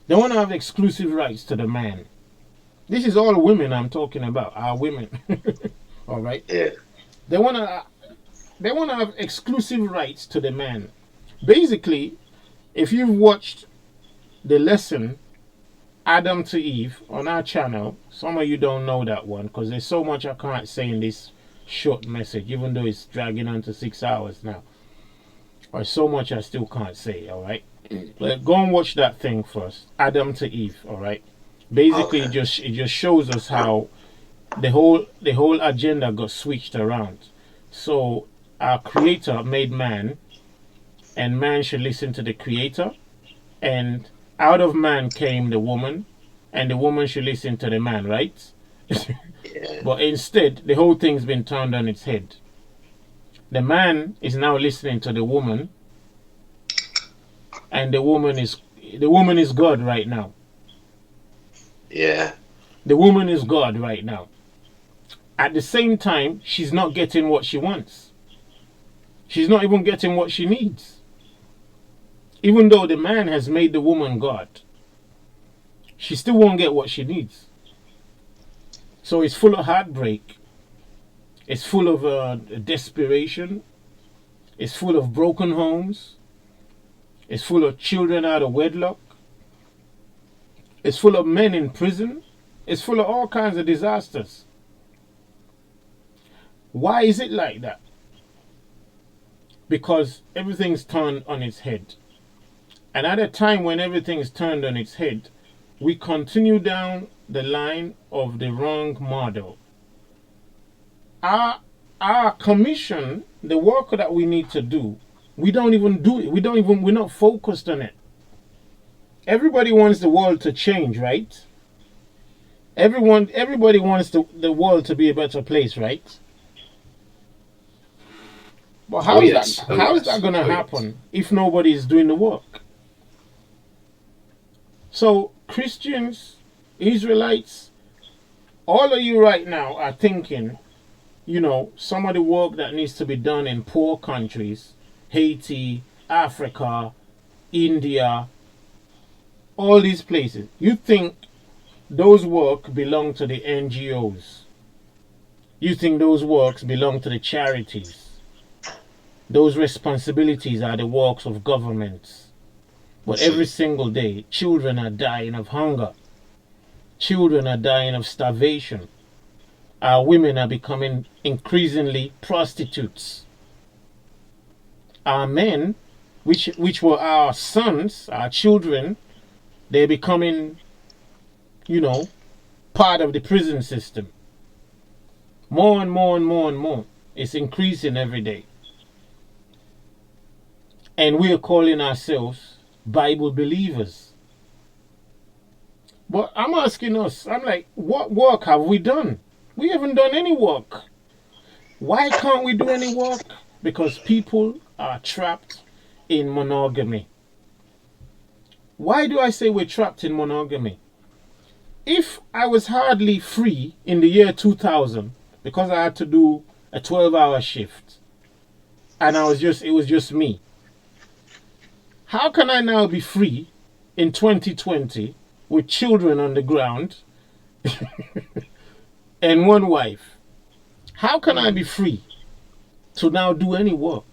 They want to have exclusive rights to the man. This is all women I'm talking about. Our women. All right? Yeah. They want to have exclusive rights to the man. Basically, if you've watched the lesson Adam to Eve on our channel, some of you don't know that one because there's so much I can't say in this short message, even though it's dragging on to 6 hours now. Or so much I still can't say, all right? But go and watch that thing first, Adam to Eve, all right? Basically, it just shows us how the whole agenda got switched around. So our Creator made man, and man should listen to the Creator, and out of man came the woman, and the woman should listen to the man, right? Yeah. But instead, the whole thing's been turned on its head. The man is now listening to the woman, and the woman is God right now. Yeah. The woman is God right now. At the same time, she's not getting what she wants. She's not even getting what she needs. Even though the man has made the woman God, she still won't get what she needs. So it's full of heartbreak. It's full of desperation. It's full of broken homes. It's full of children out of wedlock. It's full of men in prison. It's full of all kinds of disasters. Why is it like that? Because everything's turned on its head. And at a time when everything's turned on its head, we continue down the line of the wrong model. Our commission, the work that we need to do, we don't even do it. We're not focused on it. Everybody wants the world to change, right? Everybody wants the world to be a better place, right? But how is that going to happen if nobody is doing the work? So Christians, Israelites, all of you right now are thinking, some of the work that needs to be done in poor countries, Haiti, Africa, India, all these places, you think those work belong to the NGOs. You think those works belong to the charities. Those responsibilities are the works of governments. But every single day, children are dying of hunger. Children are dying of starvation. Our women are becoming increasingly prostitutes. Our men, which were our sons, our children, they're becoming, part of the prison system. More and more and more and more. It's increasing every day. And we are calling ourselves Bible believers. But I'm asking us, I'm like, what work have we done? We haven't done any work. Why can't we do any work? Because people are trapped in monogamy. Why do I say we're trapped in monogamy? If I was hardly free in the year 2000 because I had to do a 12-hour shift and it was just me, how can I now be free in 2020 with children on the ground and one wife? How can I be free to now do any work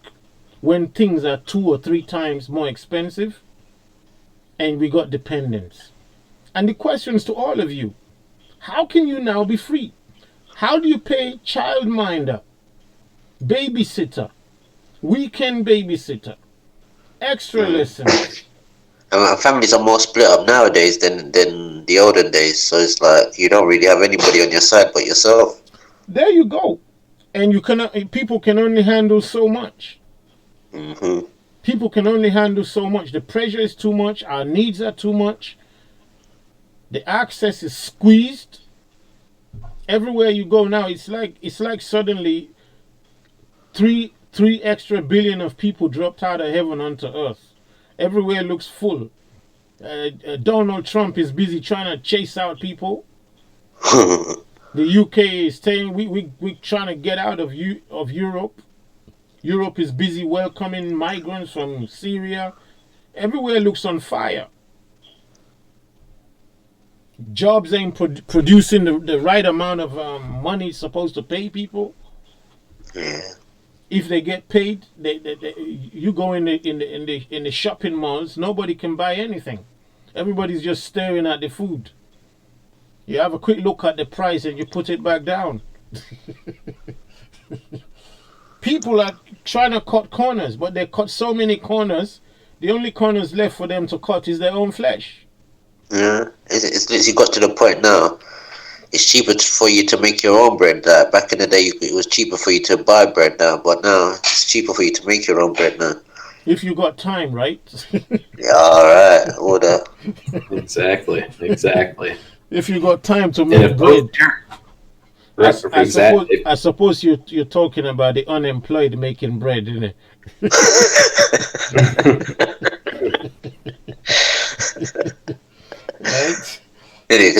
when things are 2 or 3 times more expensive and we got dependents? And the questions to all of you, how can you now be free? How do you pay childminder, babysitter, weekend babysitter, extra lessons, Families are more split up nowadays than the olden days. So it's like you don't really have anybody on your side but yourself. There you go. And you cannot. People can only handle so much. Mm-hmm. People can only handle so much. The pressure is too much. Our needs are too much. The access is squeezed. Everywhere you go now, it's like suddenly three extra billion of people dropped out of heaven onto earth. Everywhere looks full. Donald Trump is busy trying to chase out people. The UK is saying we trying to get out of Europe. Europe is busy welcoming migrants from Syria. Everywhere looks on fire. Jobs ain't producing the right amount of money supposed to pay people. Yeah. If they get paid, you go in the shopping malls, nobody can buy anything. Everybody's just staring at the food. You have a quick look at the price and you put it back down. People are trying to cut corners, but they cut so many corners. The only corners left for them to cut is their own flesh. Yeah, it's literally got to the point now. It's cheaper for you to make your own bread. Back in the day, it was cheaper for you to buy bread now, but now it's cheaper for you to make your own bread now. If you got time, right? Yeah, all right, order. Exactly. If you got time to make bread. I suppose you're talking about the unemployed making bread, isn't it? Right? They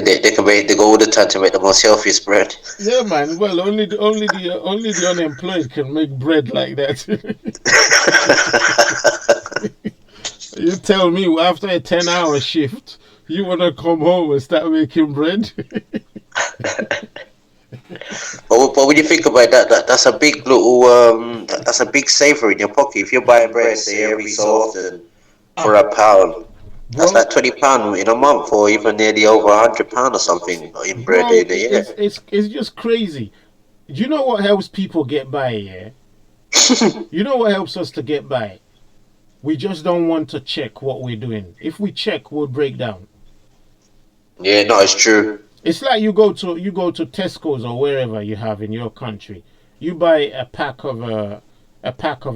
go all the time to make the most healthiest bread. Yeah, man. Well, only the unemployed can make bread like that. You tell me, after a 10-hour shift, you wanna come home and start making bread? But when you think about that's a big little that's a big saver in your pocket. If you're buying bread, say every so often for £1, that's like £20 in a month, or even nearly over £100 or something in bread in a year. It's just crazy. You know what helps people get by, yeah? You know what helps us to get by? We just don't want to check what we're doing. If we check, we'll break down. Yeah, no, it's true. It's like you go to Tesco's or wherever you have in your country. You buy a pack of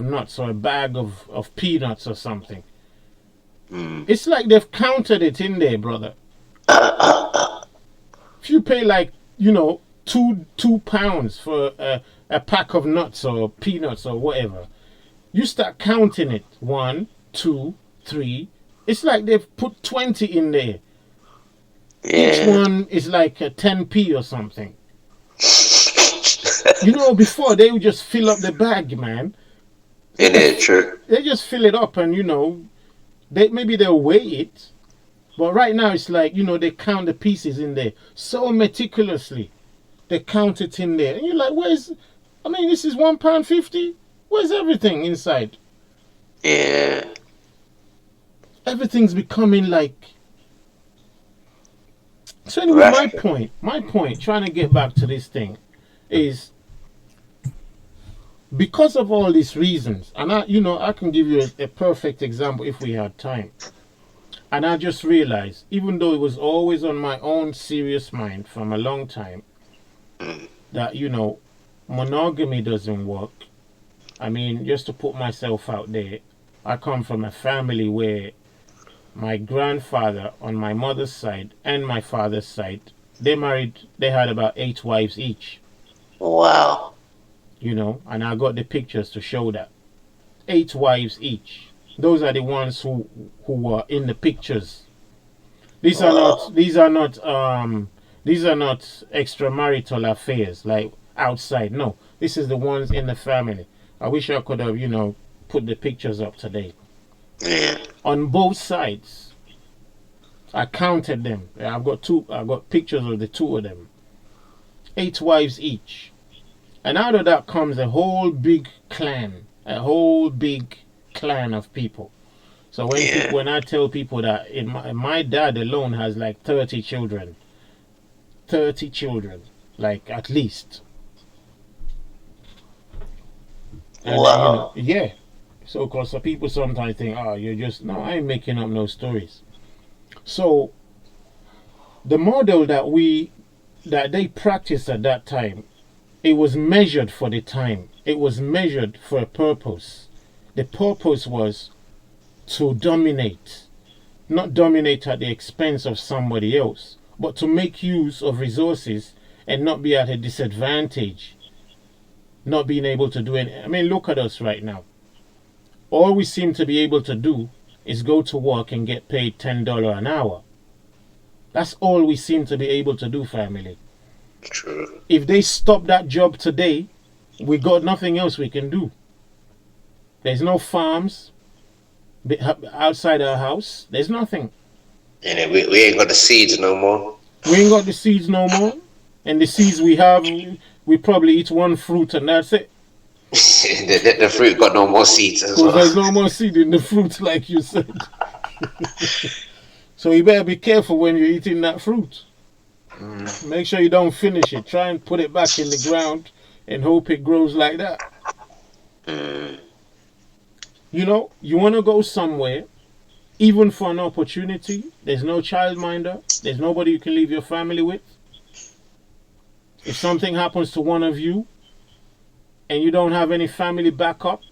nuts or a bag of peanuts or something. It's like they've counted it in there, brother. If you pay like, £2 for a pack of nuts or peanuts or whatever, you start counting it. 1, 2, 3. It's like they've put 20 in there. Yeah. Each one is like a 10p or something. Before they would just fill up the bag, man. Yeah, true. They just fill it up and, maybe they'll weigh it. But right now it's like, they count the pieces in there so meticulously. They count it in there. And you're like, this is £1.50? Where's everything inside? Yeah. Everything's becoming like... So anyway, my point, trying to get back to this thing, is because of all these reasons, and I can give you a perfect example if we had time. And I just realized, even though it was always on my own serious mind from a long time, that, monogamy doesn't work. Just to put myself out there, I come from a family where my grandfather on my mother's side and my father's side, they had about 8 wives each. Wow. And I got the pictures to show that. 8 wives each. Those are the ones who were in the pictures. These are not extramarital affairs like outside. No, this is the ones in the family. I wish I could have, put the pictures up today. Yeah. On both sides. I counted them. I've got pictures of the 2 of them. 8 wives each. And out of that comes a whole big clan. A whole big clan of people. So when I tell people that my dad alone has like 30 children. 30 children. Like at least. And, wow. Yeah. So, because people sometimes think, oh, you're just, no, I ain't making up no stories. So, the model that they practiced at that time, it was measured for the time. It was measured for a purpose. The purpose was to dominate. Not dominate at the expense of somebody else, but to make use of resources and not be at a disadvantage. Not being able to do anything. I mean, look at us right now. All we seem to be able to do is go to work and get paid $10 an hour. That's all we seem to be able to do, family. True. If they stop that job today, we got nothing else we can do. There's no farms outside our house. There's nothing. And we ain't got the seeds no more. We ain't got the seeds no more. And the seeds we have, we probably eat one fruit and that's it. The fruit got no more seeds as well. There's no more seed in the fruit, like you said. So you better be careful when you're eating that fruit. Make sure you don't finish it. Try and put it back in the ground and hope it grows like that. You know, you want to go somewhere, even for an opportunity. There's no childminder. There's nobody you can leave your family with. If something happens to one of you, and you don't have any family backup,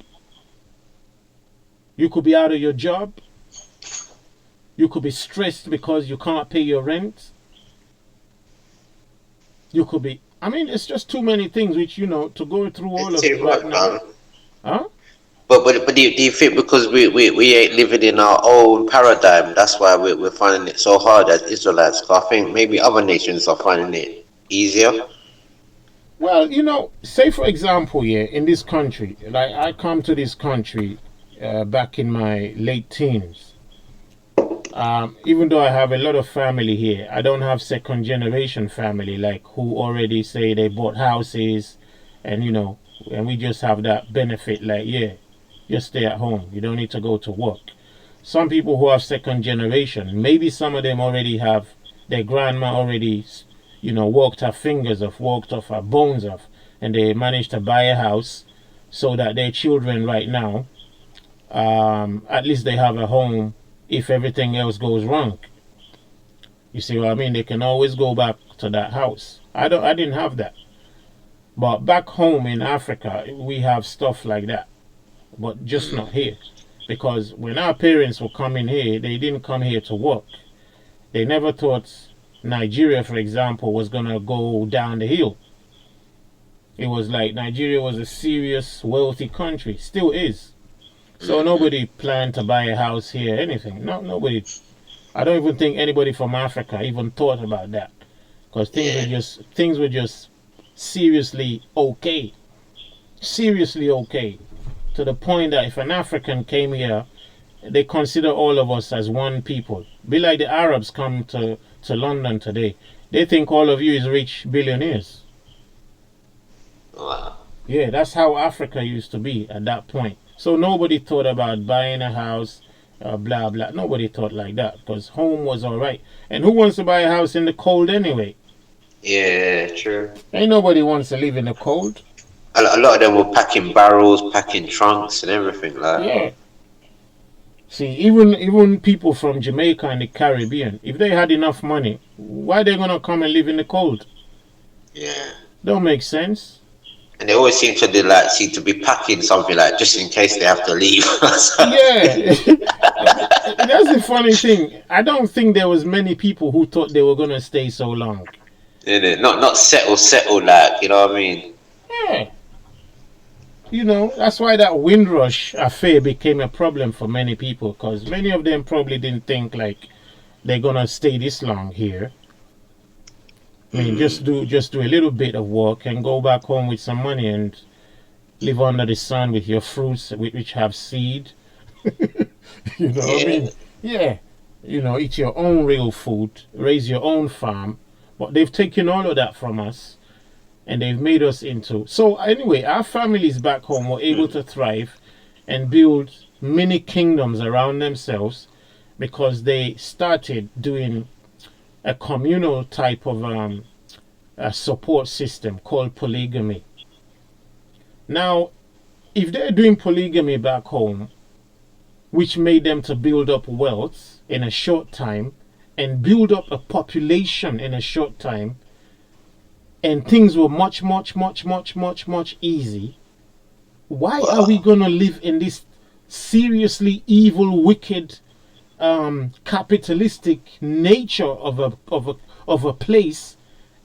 you could be out of your job. You could be stressed because you can't pay your rent. You could be, I mean, it's just too many things which, you know, to go through all of it right now. Huh? But do you think because we ain't living in our own paradigm, that's why we're finding it so hard as Israelites? 'Cause I think maybe other nations are finding it easier. Well, you know, say for example, yeah, in this country, like I come to this country back in my late teens. Even though I have a lot of family here, I don't have second generation family like who already say they bought houses and, you know, and we just have that benefit like, yeah, just stay at home. You don't need to go to work. Some people who have second generation, maybe some of them already have their grandma already, you know, walked her fingers off, walked off her bones off, and they managed to buy a house so that their children right now, at least they have a home if everything else goes wrong. You see what I mean? They can always go back to that house. I didn't have that. But back home in Africa, we have stuff like that. But just not here. Because when our parents were coming here, they didn't come here to work. They never thought Nigeria, for example, was going to go down the hill. It was like Nigeria was a serious, wealthy country. Still is. So nobody planned to buy a house here, anything. No, nobody. I don't even think anybody from Africa even thought about that. Because things were just seriously okay. Seriously okay. To the point that if an African came here, they consider all of us as one people. Be like the Arabs come to London today. They think all of you is rich billionaires. Wow. Yeah, that's how Africa used to be at that point. So nobody thought about buying a house, blah, blah. Nobody thought like that because home was all right. And who wants to buy a house in the cold anyway? Yeah, true. Ain't nobody wants to live in the cold. A lot of them were packing barrels, packing trunks and everything like that. Yeah. See, even people from Jamaica and the Caribbean, if they had enough money, why are they going to come and live in the cold? Yeah. Don't make sense. And they always seem to be packing something like just in case they have to leave. Yeah. That's the funny thing. I don't think there was many people who thought they were going to stay so long. Not settle like, you know what I mean? Yeah. You know, that's why that Windrush affair became a problem for many people because many of them probably didn't think like they're going to stay this long here. I mean, just do a little bit of work and go back home with some money and live under the sun with your fruits which have seed. You know what I mean? Yeah. You know, eat your own real food, raise your own farm. But they've taken all of that from us and they've made us into... So anyway, our families back home were able to thrive and build many kingdoms around themselves because they started doing a communal type of a support system called polygamy. Now, if they're doing polygamy back home, which made them to build up wealth in a short time and build up a population in a short time, and things were much easy, why are we going to live in this seriously evil, wicked, capitalistic nature of a place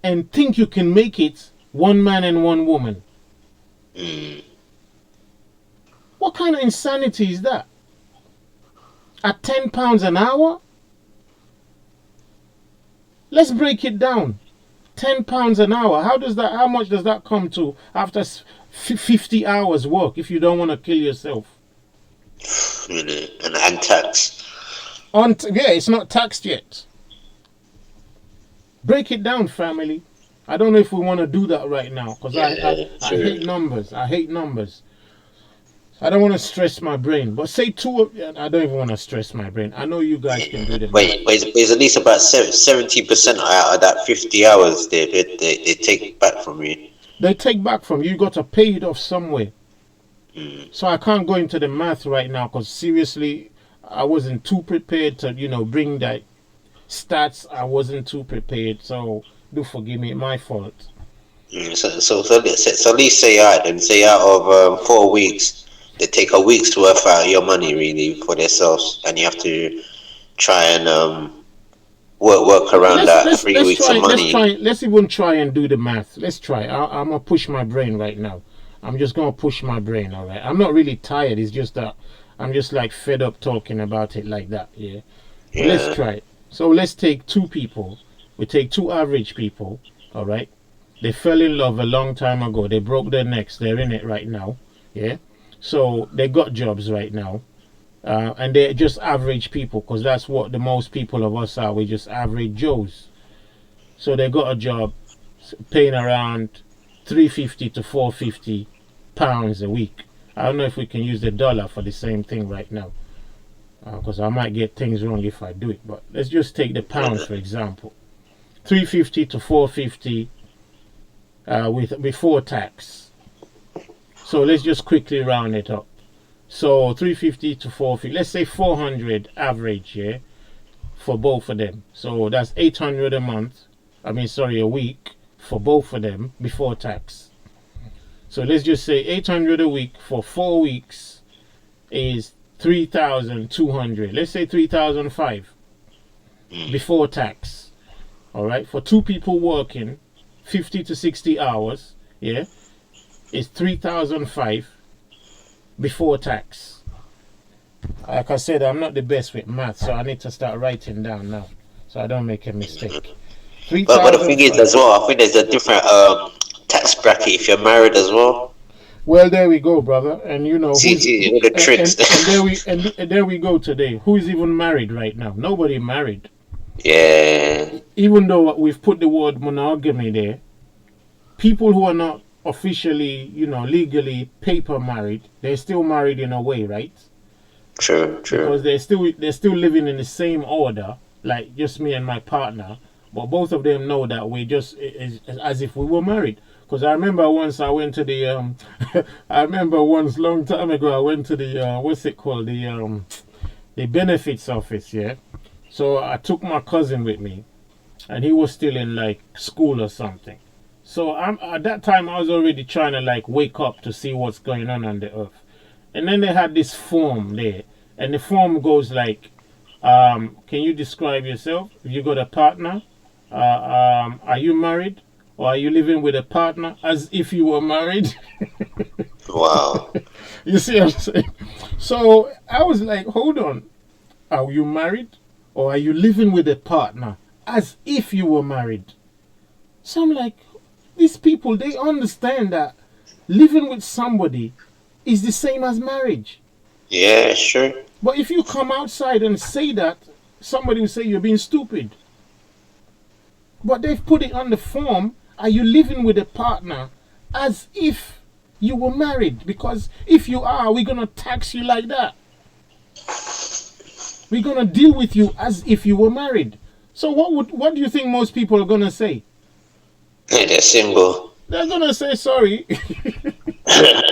and think you can make it one man and one woman? What kind of insanity is that? At £10 an hour? Let's break it down. £10 an hour. How much does that come to after 50 hours work if you don't want to kill yourself? And tax. Yeah, it's not taxed yet. Break it down, family. I don't know if we want to do that right now because I hate numbers. I hate numbers. I don't want to stress my brain. But say I don't even want to stress my brain. I know you guys can do that. Wait, there's at least about 70% out of that 50 hours they take back from you. They take back from you. You got to pay it off somewhere. So I can't go into the math right now because seriously, I wasn't too prepared to, bring that stats. I wasn't too prepared. So do forgive me. My fault. So at least say out and say out of 4 weeks. They take a week's worth out of your money really for themselves, and you have to try and work around that 3 weeks of money. Let's even try and do the math. Let's try. I'm gonna push my brain right now. I'm just gonna push my brain. All right. I'm not really tired. It's just that I'm just like fed up talking about it like that. Yeah. Let's try it. So let's take two people. We take two average people. All right. They fell in love a long time ago. They broke their necks. They're in it right now. Yeah. So they got jobs right now, and they're just average people because that's what the most people of us are. We're just average Joes. So they got a job paying around £350 to £450 a week. I don't know if we can use the dollar for the same thing right now because I might get things wrong if I do it. But let's just take the pounds for example. £350 to £450 before tax. So let's just quickly round it up. So 350 to 450, let's say 400 average, yeah, for both of them. So that's 800 a week for both of them before tax. So let's just say 800 a week for 4 weeks is 3,200. Let's say 3,005 before tax. All right, for two people working 50 to 60 hours, yeah, is 3,005 before tax. Like I said, I'm not the best with math, so I need to start writing down now so I don't make a mistake. But the thing is as well, I think there's a different tax bracket if you're married as well. Well, there we go, brother. And see the tricks. And there we go today. Who is even married right now? Nobody married. Yeah. Even though we've put the word monogamy there, people who are not officially, legally paper married, they're still married in a way, right? True. Because they're still living in the same order, like just me and my partner, but both of them know that we just as if we were married. Because I remember once I went to the long time ago I went to the what's it called, the benefits office, yeah. So I took my cousin with me, and he was still in like school or something. So at that time I was already trying to like wake up to see what's going on the earth. And then they had this form there. And the form goes like, can you describe yourself? If you got a partner, are you married? Or are you living with a partner as if you were married? Wow. You see what I'm saying? So I was like, hold on. Are you married? Or are you living with a partner as if you were married? So I'm like, these people, they understand that living with somebody is the same as marriage. Yeah, sure. But if you come outside and say that, somebody will say you're being stupid. But they've put it on the form, are you living with a partner as if you were married? Because if you are, we're going to tax you like that. We're going to deal with you as if you were married. So what do you think most people are going to say? They're single. They're going to say sorry.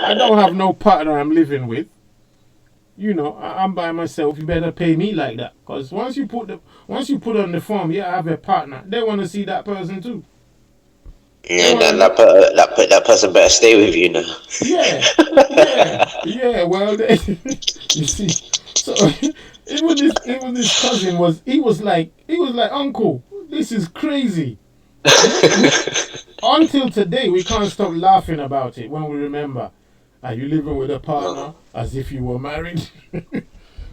I don't have no partner I'm living with. You know, I'm by myself. You better pay me like that. Because once you put on the form, yeah, I have a partner. They want to see that person too. Yeah, that person better stay with you now. Yeah. Well, you see, so even this cousin was like uncle, this is crazy. Until today, we can't stop laughing about it when we remember. Are you living with a partner as if you were married?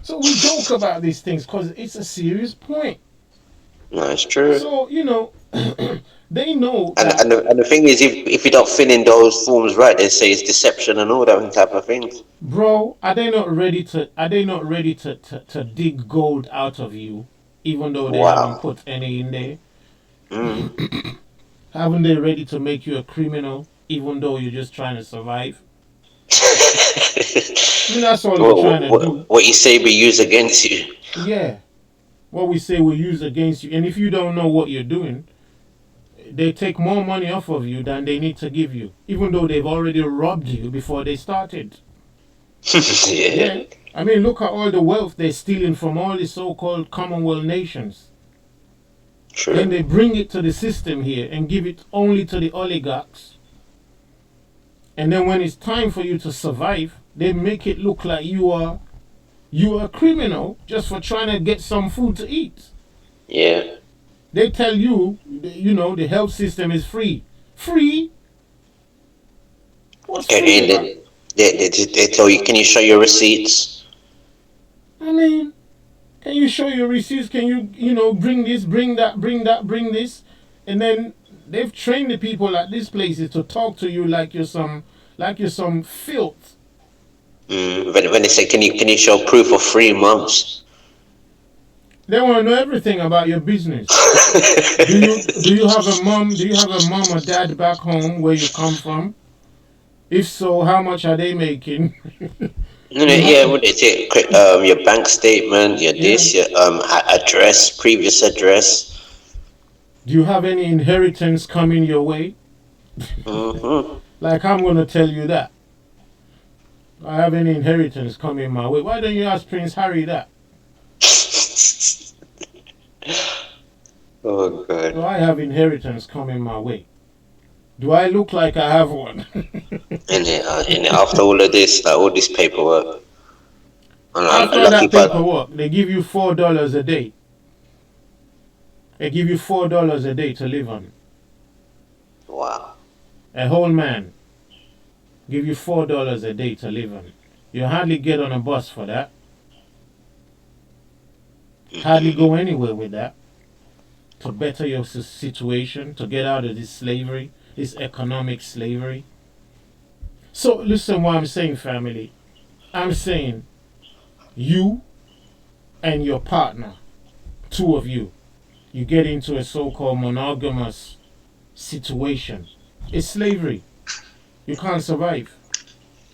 So we joke about these things because it's a serious point. That's true. So, you know, they know and, that. and the thing is, if you don't fill in those forms right, they say it's deception and all that type of things. Bro, are they not ready to dig gold out of you, even though they haven't put any in there? Haven't they ready to make you a criminal, even though you're just trying to survive? I mean, that's all they're trying to do. What you say be used against you. Yeah. What we say will use against you. And if you don't know what you're doing, they take more money off of you than they need to give you, even though they've already robbed you before they started. Yeah. I mean, look at all the wealth they're stealing from all the so-called Commonwealth nations. True. Then they bring it to the system here and give it only to the oligarchs. And then when it's time for you to survive, they make it look like you are a criminal just for trying to get some food to eat. Yeah. They tell you, you know, the health system is free. Free? What's free? They tell you, can you show your receipts? I mean, can you show your receipts? Can you, bring this, bring that, bring this? And then they've trained the people at these places to talk to you like you're some filth. When they say, can you show proof of 3 months? They want to know everything about your business. do you have a mom? Do you have a mom or dad back home where you come from? If so, how much are they making? Yeah, what they take? Your bank statement, your this, your address, previous address. Do you have any inheritance coming your way? Like I'm gonna tell you that. I have any inheritance coming my way. Why don't you ask Prince Harry that? Oh God. Do I have inheritance coming my way? Do I look like I have one? and after all of this, like all this paperwork. After that paperwork, they give you $4 a day. They give you $4 a day to live on. Wow. A whole man. Give you $4 a day to live on. You hardly get on a bus for that. Hardly go anywhere with that. To better your situation, to get out of this slavery, this economic slavery. So listen what I'm saying, family. I'm saying you and your partner, 2 of you, you get into a so-called monogamous situation. It's slavery. You can't survive.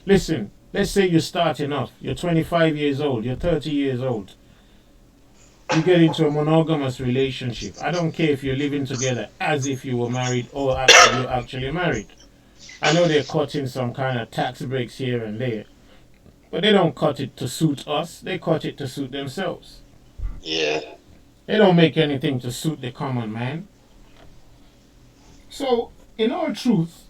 Listen, let's say you're starting off. You're 25 years old. You're 30 years old. You get into a monogamous relationship. I don't care if you're living together as if you were married or you're actually married. I know they're cutting some kind of tax breaks here and there. But they don't cut it to suit us. They cut it to suit themselves. Yeah. They don't make anything to suit the common man. So, in all truth,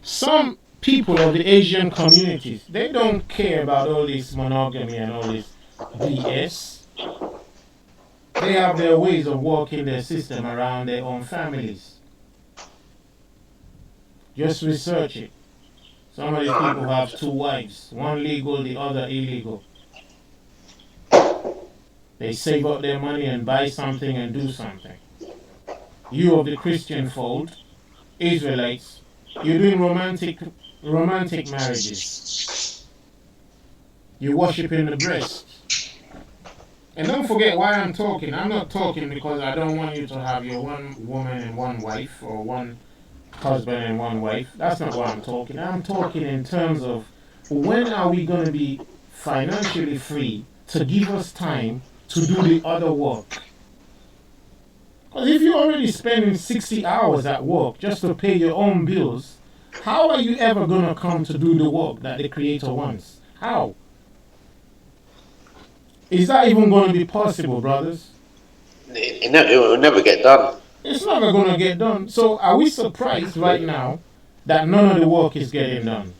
some people of the Asian communities, they don't care about all this monogamy and all this BS. They have their ways of working their system around their own families. Just research it. Some of these people have 2 wives, one legal, the other illegal. They save up their money and buy something and do something. You of the Christian fold, Israelites, you're doing romantic marriages. You're worshiping the breast. And don't forget why I'm talking. I'm not talking because I don't want you to have your 1 woman and 1 wife, or 1 husband and 1 wife. That's not what I'm talking. I'm talking in terms of when are we going to be financially free to give us time to do the other work? Because if you're already spending 60 hours at work just to pay your own bills, How are you ever going to come to do the work that the Creator wants? How? Is that even going to be possible, brothers? It will never get done. It's never going to get done. So are we surprised right now that none of the work is getting done?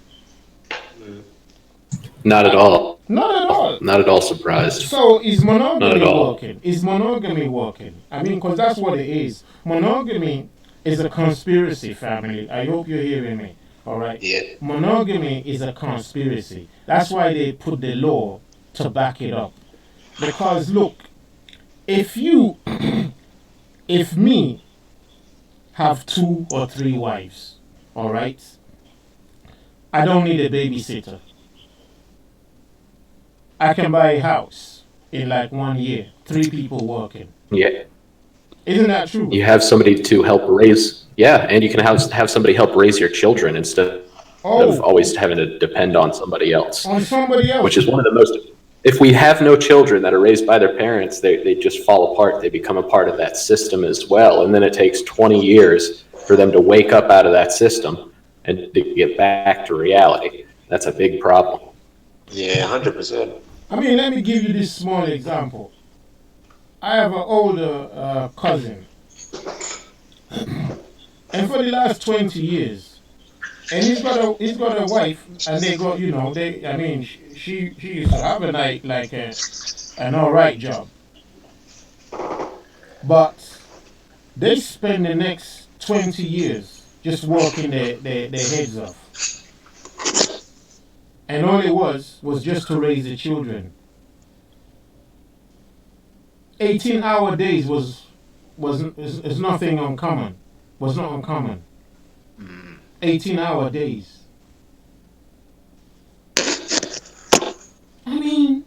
Not at all. Not at all. Not at all surprised. So is Not at monogamy all. working? Is monogamy working? I mean, because that's what it is. Monogamy is a conspiracy, family. I hope you're hearing me. All right? Yeah. Monogamy is a conspiracy. That's why they put the law to back it up. Because look, if me have 2 or 3 wives, all right, I don't need a babysitter. I can buy a house in like 1 year, 3 people working. Yeah. Isn't that true? You have somebody to help raise, and you can have somebody help raise your children instead of always having to depend on somebody else. On somebody else. Which is one of the most. If we have no children that are raised by their parents, they just fall apart. They become a part of that system as well, and then it takes 20 years for them to wake up out of that system and to get back to reality. That's a big problem. Yeah, 100%. I mean, let me give you this small example. I have an older cousin, and for the last 20 years, and he's got a wife, and they got, she used to have an alright job, but they spend the next 20 years just working their heads off, and all it was just to raise the children. 18-hour days is nothing uncommon. Was not uncommon. 18-hour days. I mean,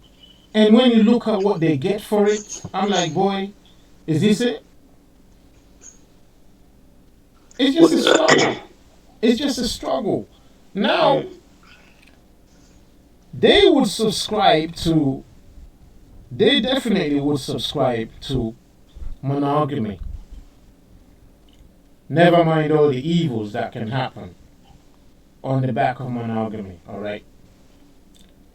and when you look at what they get for it, I'm like, boy, is this it? It's just a struggle. It's just a struggle. Now, they definitely would subscribe to monogamy. Never mind all the evils that can happen on the back of monogamy, all right?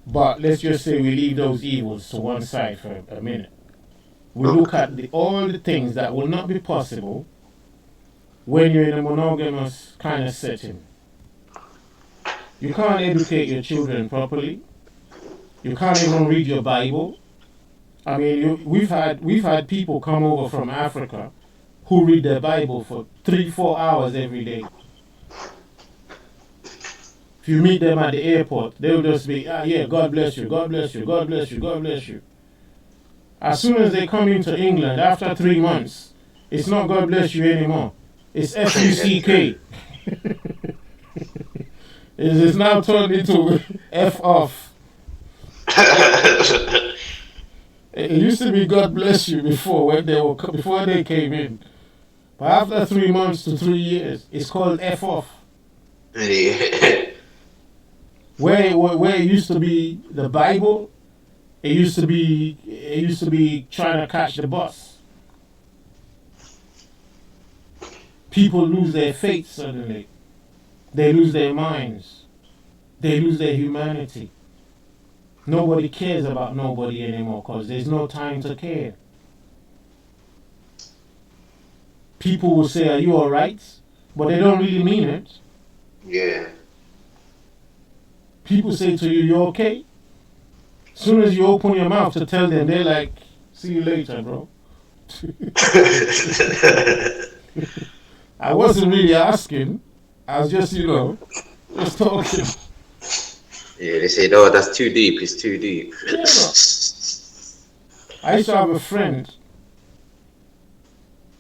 But let's just say we leave those evils to one side for a minute. We look at all the things that will not be possible when you're in a monogamous kind of setting. You can't educate your children properly. You can't even read your Bible. I mean, we've had people come over from Africa who read their Bible for 3-4 hours every day. If you meet them at the airport, they'll just be, yeah, God bless you, God bless you, God bless you, God bless you. As soon as they come into England, after 3 months, it's not God bless you anymore. It's F-U-C-K. It is now turned into F off. It used to be God bless you before they came in. But after 3 months to 3 years, it's called F off. Where it used to be the Bible, it used to be trying to catch the bus. People lose their faith suddenly. They lose their minds. They lose their humanity. Nobody cares about nobody anymore because there's no time to care. People will say, are you alright? But they don't really mean it. Yeah. People say to you, you okay? As soon as you open your mouth to tell them, they're like, see you later, bro. I wasn't really asking. I was just, just talking. Yeah, they said, oh, that's too deep. It's too deep. Yeah. I used to have a friend.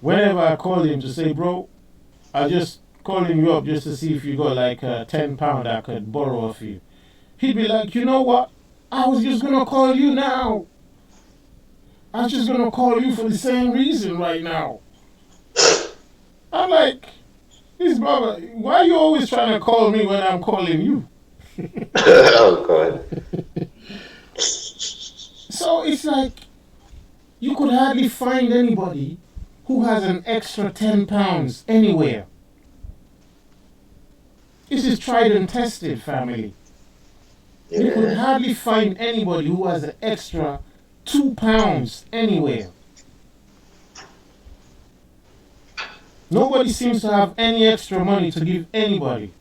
Whenever I call him to say, bro, I just calling you up just to see if you got like £10 I could borrow off you. He'd be like, you know what? I was just going to call you now. I was just going to call you for the same reason right now. I'm like, this brother, why are you always trying to call me when I'm calling you? Oh, God. So it's like, you could hardly find anybody who has an extra £10 anywhere. This is tried and tested, family. You could hardly find anybody who has an extra 2 pounds anywhere. Nobody seems to have any extra money to give anybody.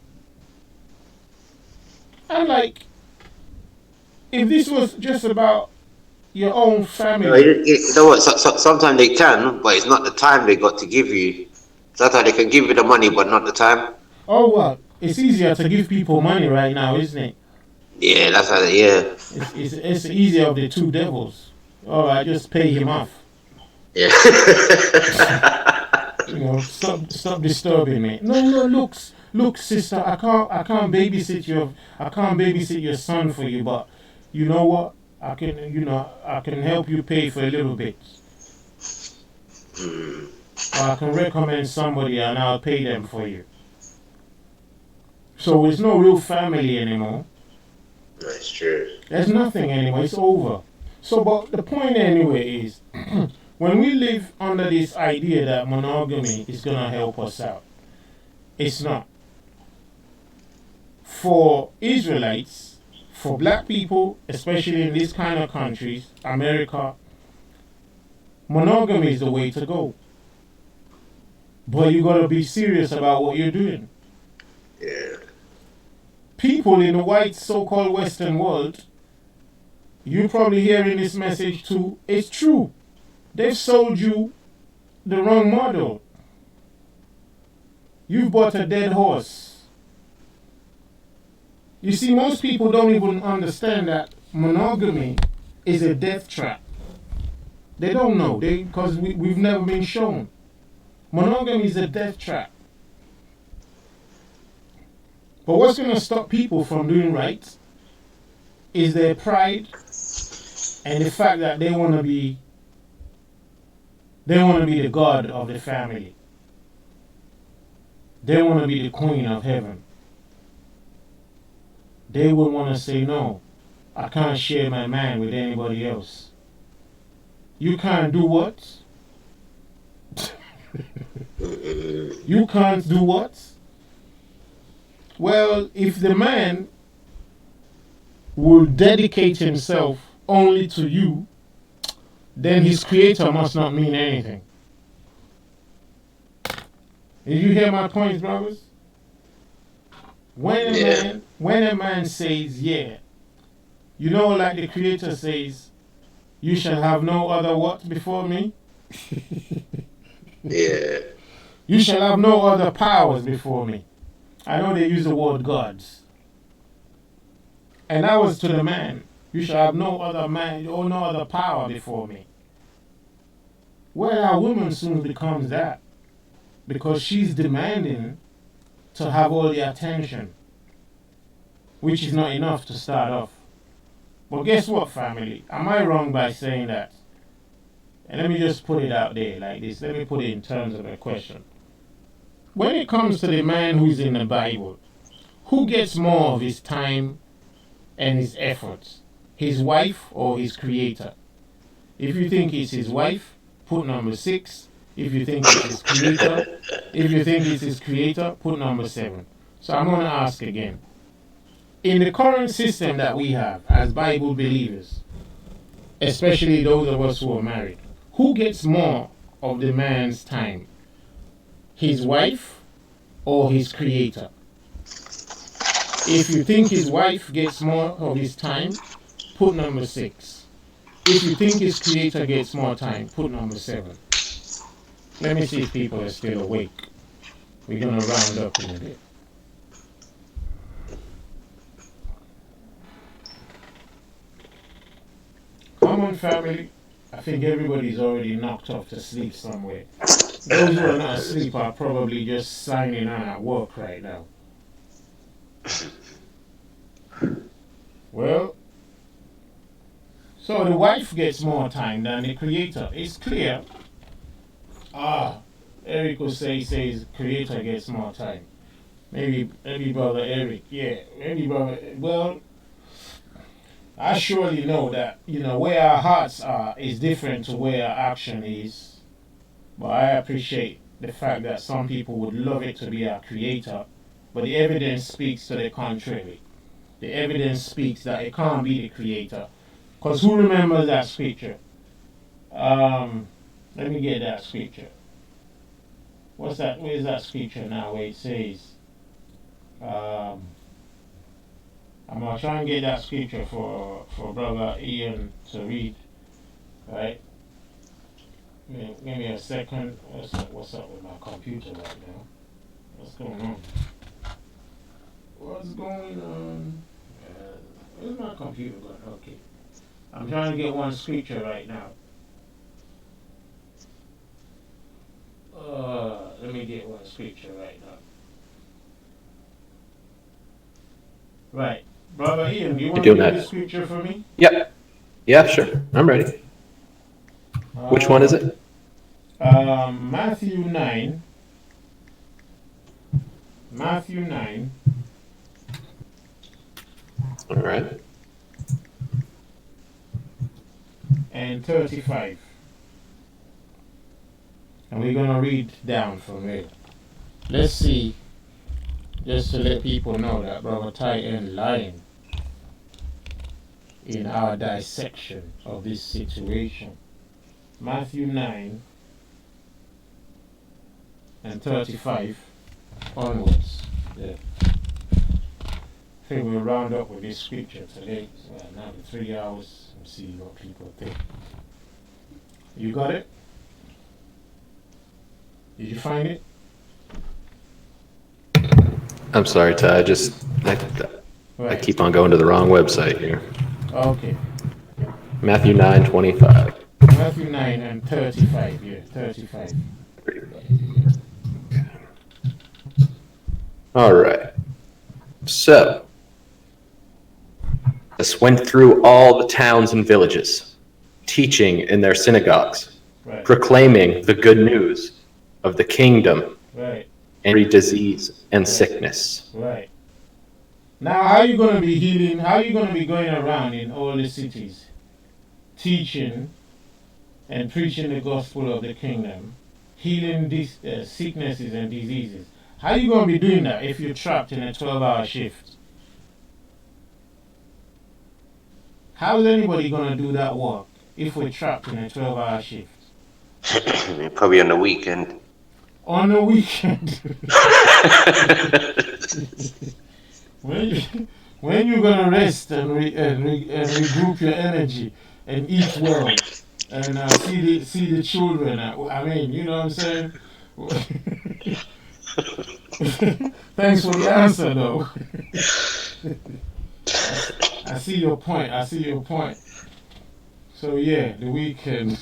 And like, if this was just about your own family. You know what? Sometimes they can, but it's not the time they got to give you. Sometimes they can give you the money, but not the time. Oh, well, it's easier to give people money right now, isn't it? Yeah, that's how. Yeah. It's easier of the two devils. All right, just pay him off. Yeah. You know, stop disturbing me. No, look, sister, I can't babysit your son for you, but you know what? I can help you pay for a little bit. Or I can recommend somebody and I'll pay them for you. So it's no real family anymore. That's true. There's nothing anymore. It's over. So, but the point anyway is, when we live under this idea that monogamy is going to help us out, it's not. For Israelites, for black people, especially in these kind of countries, America, monogamy is the way to go. But you got to be serious about what you're doing. Yeah. People in the white so-called Western world, you're probably hearing this message too, it's true. They've sold you the wrong model. You've bought a dead horse. You see, most people don't even understand that monogamy is a death trap. They don't know, because we've never been shown. Monogamy is a death trap. But what's going to stop people from doing right is their pride and the fact that they want to be the god of the family. They want to be the queen of heaven. They would want to say, no, I can't share my man with anybody else. You can't do what? You can't do what? Well, if the man will dedicate himself only to you, then his creator must not mean anything. Did you hear my point, brothers? When a man says, yeah, you know, like the creator says, you shall have no other what before me? Yeah. You shall have no other powers before me. I know they use the word gods. And that was to the man. You shall have no other man or no other power before me. Well, our woman soon becomes that. Because she's demanding to have all the attention. Which is not enough to start off. But guess what, family? Am I wrong by saying that? And let me just put it out there like this. Let me put it in terms of a question. When it comes to the man who's in the Bible, who gets more of his time and his efforts? His wife or his creator? If you think it's his wife, put number 6. If you think it's his creator, put number 7. So I'm going to ask again. In the current system that we have as Bible believers, especially those of us who are married, who gets more of the man's time? His wife or his creator? If you think his wife gets more of his time, put number 6. If you think his creator gets more time, put number 7. Let me see if people are still awake. We're going to round up in a bit. Come on, family. I think everybody's already knocked off to sleep somewhere. Those who are not asleep are probably just signing on at work right now. Well, so the wife gets more time than the creator. It's clear. Eric will says creator gets more time. Maybe brother Eric, yeah. Maybe brother, well, I surely know that, where our hearts are is different to where our action is. But I appreciate the fact that some people would love it to be our creator, but the evidence speaks to the contrary. The evidence speaks that it can't be the creator. Because who remembers that scripture? Let me get that scripture. What's that? Where's that scripture now where it says, I'm going to try and get that scripture for Brother Ian to read, right? Give me a second. What's up with my computer right now? What's going on? What's going on? Where's my computer going? Okay. I'm trying to get one scripture right now. Let me get one scripture right now. Right. Brother Ian, do you want to read the scripture for me? Yep. Yeah, sure. I'm ready. Which one is it? Matthew 9. Matthew 9. All right. And 35. And we're going to read down from there. Let's see, just to let people know that Brother Ty ain't lying in our dissection of this situation. Matthew 9 and 35 onwards. Yeah. I think we'll round up with this scripture today. So now the 3 hours and see what people think. You got it? Did you find it? I'm sorry, Ty. I keep on going to the wrong website here. Okay. Matthew 9:25. Matthew 9 and 35. Yeah, 35. All right. So, Jesus went through all the towns and villages, teaching in their synagogues, proclaiming the good news of the kingdom, every disease and sickness. Right. Now, how are you going to be healing? How are you going to be going around in all the cities, teaching and preaching the gospel of the kingdom, healing these sicknesses and diseases? How are you going to be doing that if you're trapped in a 12-hour shift? How is anybody going to do that work if we're trapped in a 12-hour shift? Probably on the weekend. On the weekend. when you're gonna rest and regroup your energy and eat well and see the children. I mean, you know what I'm saying. Thanks for the answer, though. I see your point. So yeah, the weekend.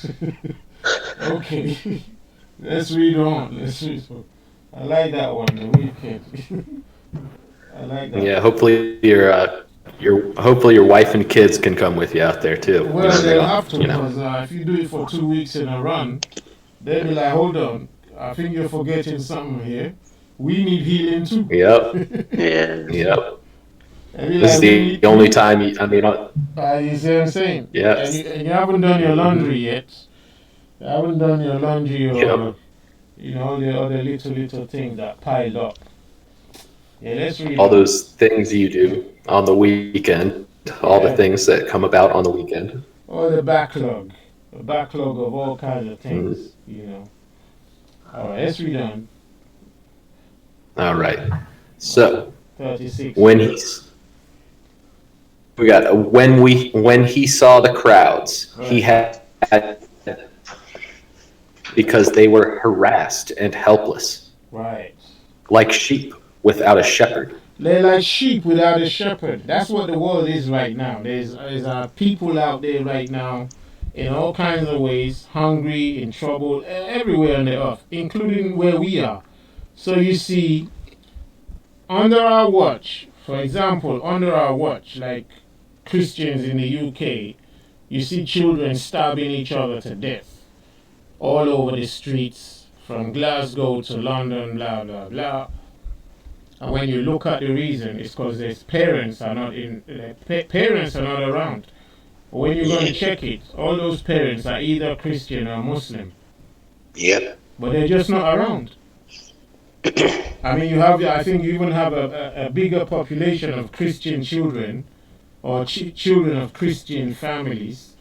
Okay. Let's read on. I like that one, the weekend. I like that. Yeah, hopefully your wife and kids can come with you out there too. Well, they'll have to, because if you do it for 2 weeks in a run, they'll be like, hold on, I think you're forgetting something here. We need healing too. Yep. Yeah. Yep. This is the only time, you see what I'm saying? Yes. And you haven't done your laundry yet. You haven't done your laundry or, all the other little things that pile up. Yeah, let's read all those things you do on the weekend, all the things that come about on the weekend. Or the backlog of all kinds of things, All right, let's read on. All right. So, 36. when he saw the crowds, he had because they were harassed and helpless, right, like sheep without a shepherd. They're like sheep without a shepherd. That's what the world is right now. There's people out there right now in all kinds of ways, hungry, in trouble, everywhere on the earth, including where we are. So you see, under our watch, for example, like Christians in the UK, you see children stabbing each other to death all over the streets, from Glasgow to London, blah, blah, blah. And when you look at the reason, it's because their parents are not around. When you're going to check it, all those parents are either Christian or Muslim. Yep. But they're just not around. I mean, you have, I think you even have a bigger population of Christian children or children of Christian families,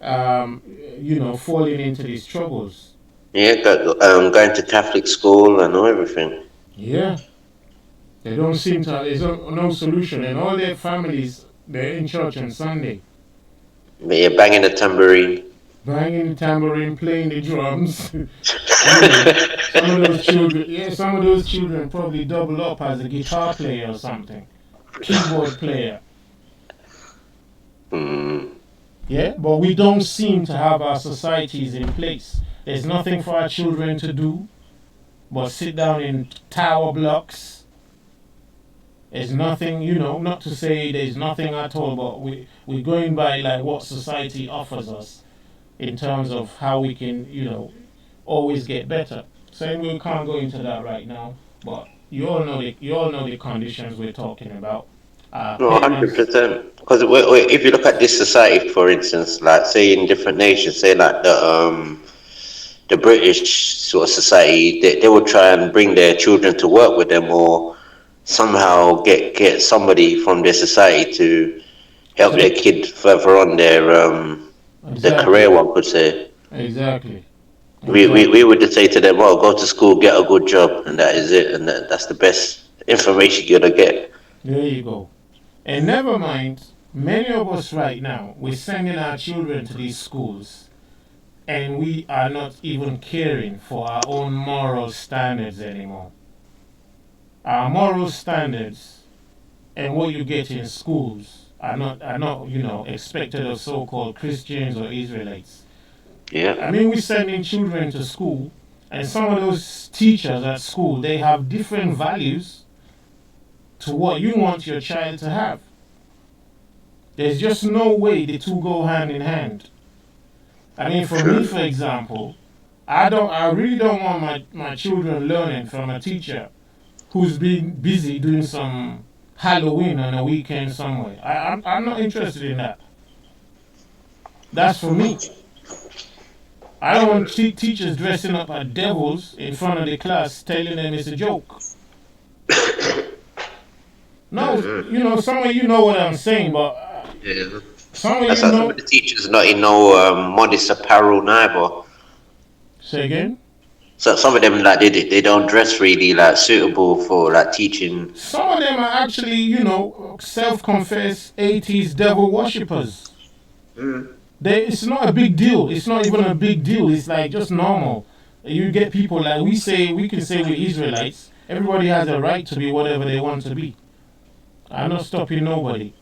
falling into these troubles. Yeah, going to Catholic school and all everything. Yeah. They don't seem to have, there's no solution. And all their families, they're in church on Sunday. But yeah, banging the tambourine. Banging the tambourine, playing the drums. Some of those children probably double up as a guitar player or something. Keyboard player. Yeah, but we don't seem to have our societies in place. There's nothing for our children to do but sit down in tower blocks. There's nothing, not to say there's nothing at all, but we're going by like what society offers us in terms of how we can, always get better. Saying we can't go into that right now, but you all know the conditions we're talking about. No, 100%. Because if you look at this society, for instance, like say in different nations, say like the British sort of society, they will try and bring their children to work with them, or somehow get somebody from their society to help their kid further on their career, one could say. Exactly. We would just say to them, "Well, go to school, get a good job, and that is it, and that's the best information you're gonna get." There you go. And never mind, many of us right now, we're sending our children to these schools, and we are not even caring for our own moral standards anymore. Our moral standards and what you get in schools are not expected of so-called Christians or Israelites. Yeah. I mean, we're sending children to school, and some of those teachers at school, they have different values to what you want your child to have. There's just no way the two go hand in hand. I mean, for me, for example, I really don't want my children learning from a teacher who's been busy doing some Halloween on a weekend somewhere. I'm not interested in that. That's for me. I don't want teachers dressing up as devils in front of the class telling them it's a joke. No, some of you know what I'm saying, but yeah. Some of the teachers not in no modest apparel neither. Say again? So some of them like they don't dress really like suitable for like teaching. Some of them are actually, self-confessed 80s devil worshippers. It's not a big deal. It's not even a big deal. It's like just normal. You get people like we can say we're Israelites. Everybody has a right to be whatever they want to be. I'm not stopping nobody.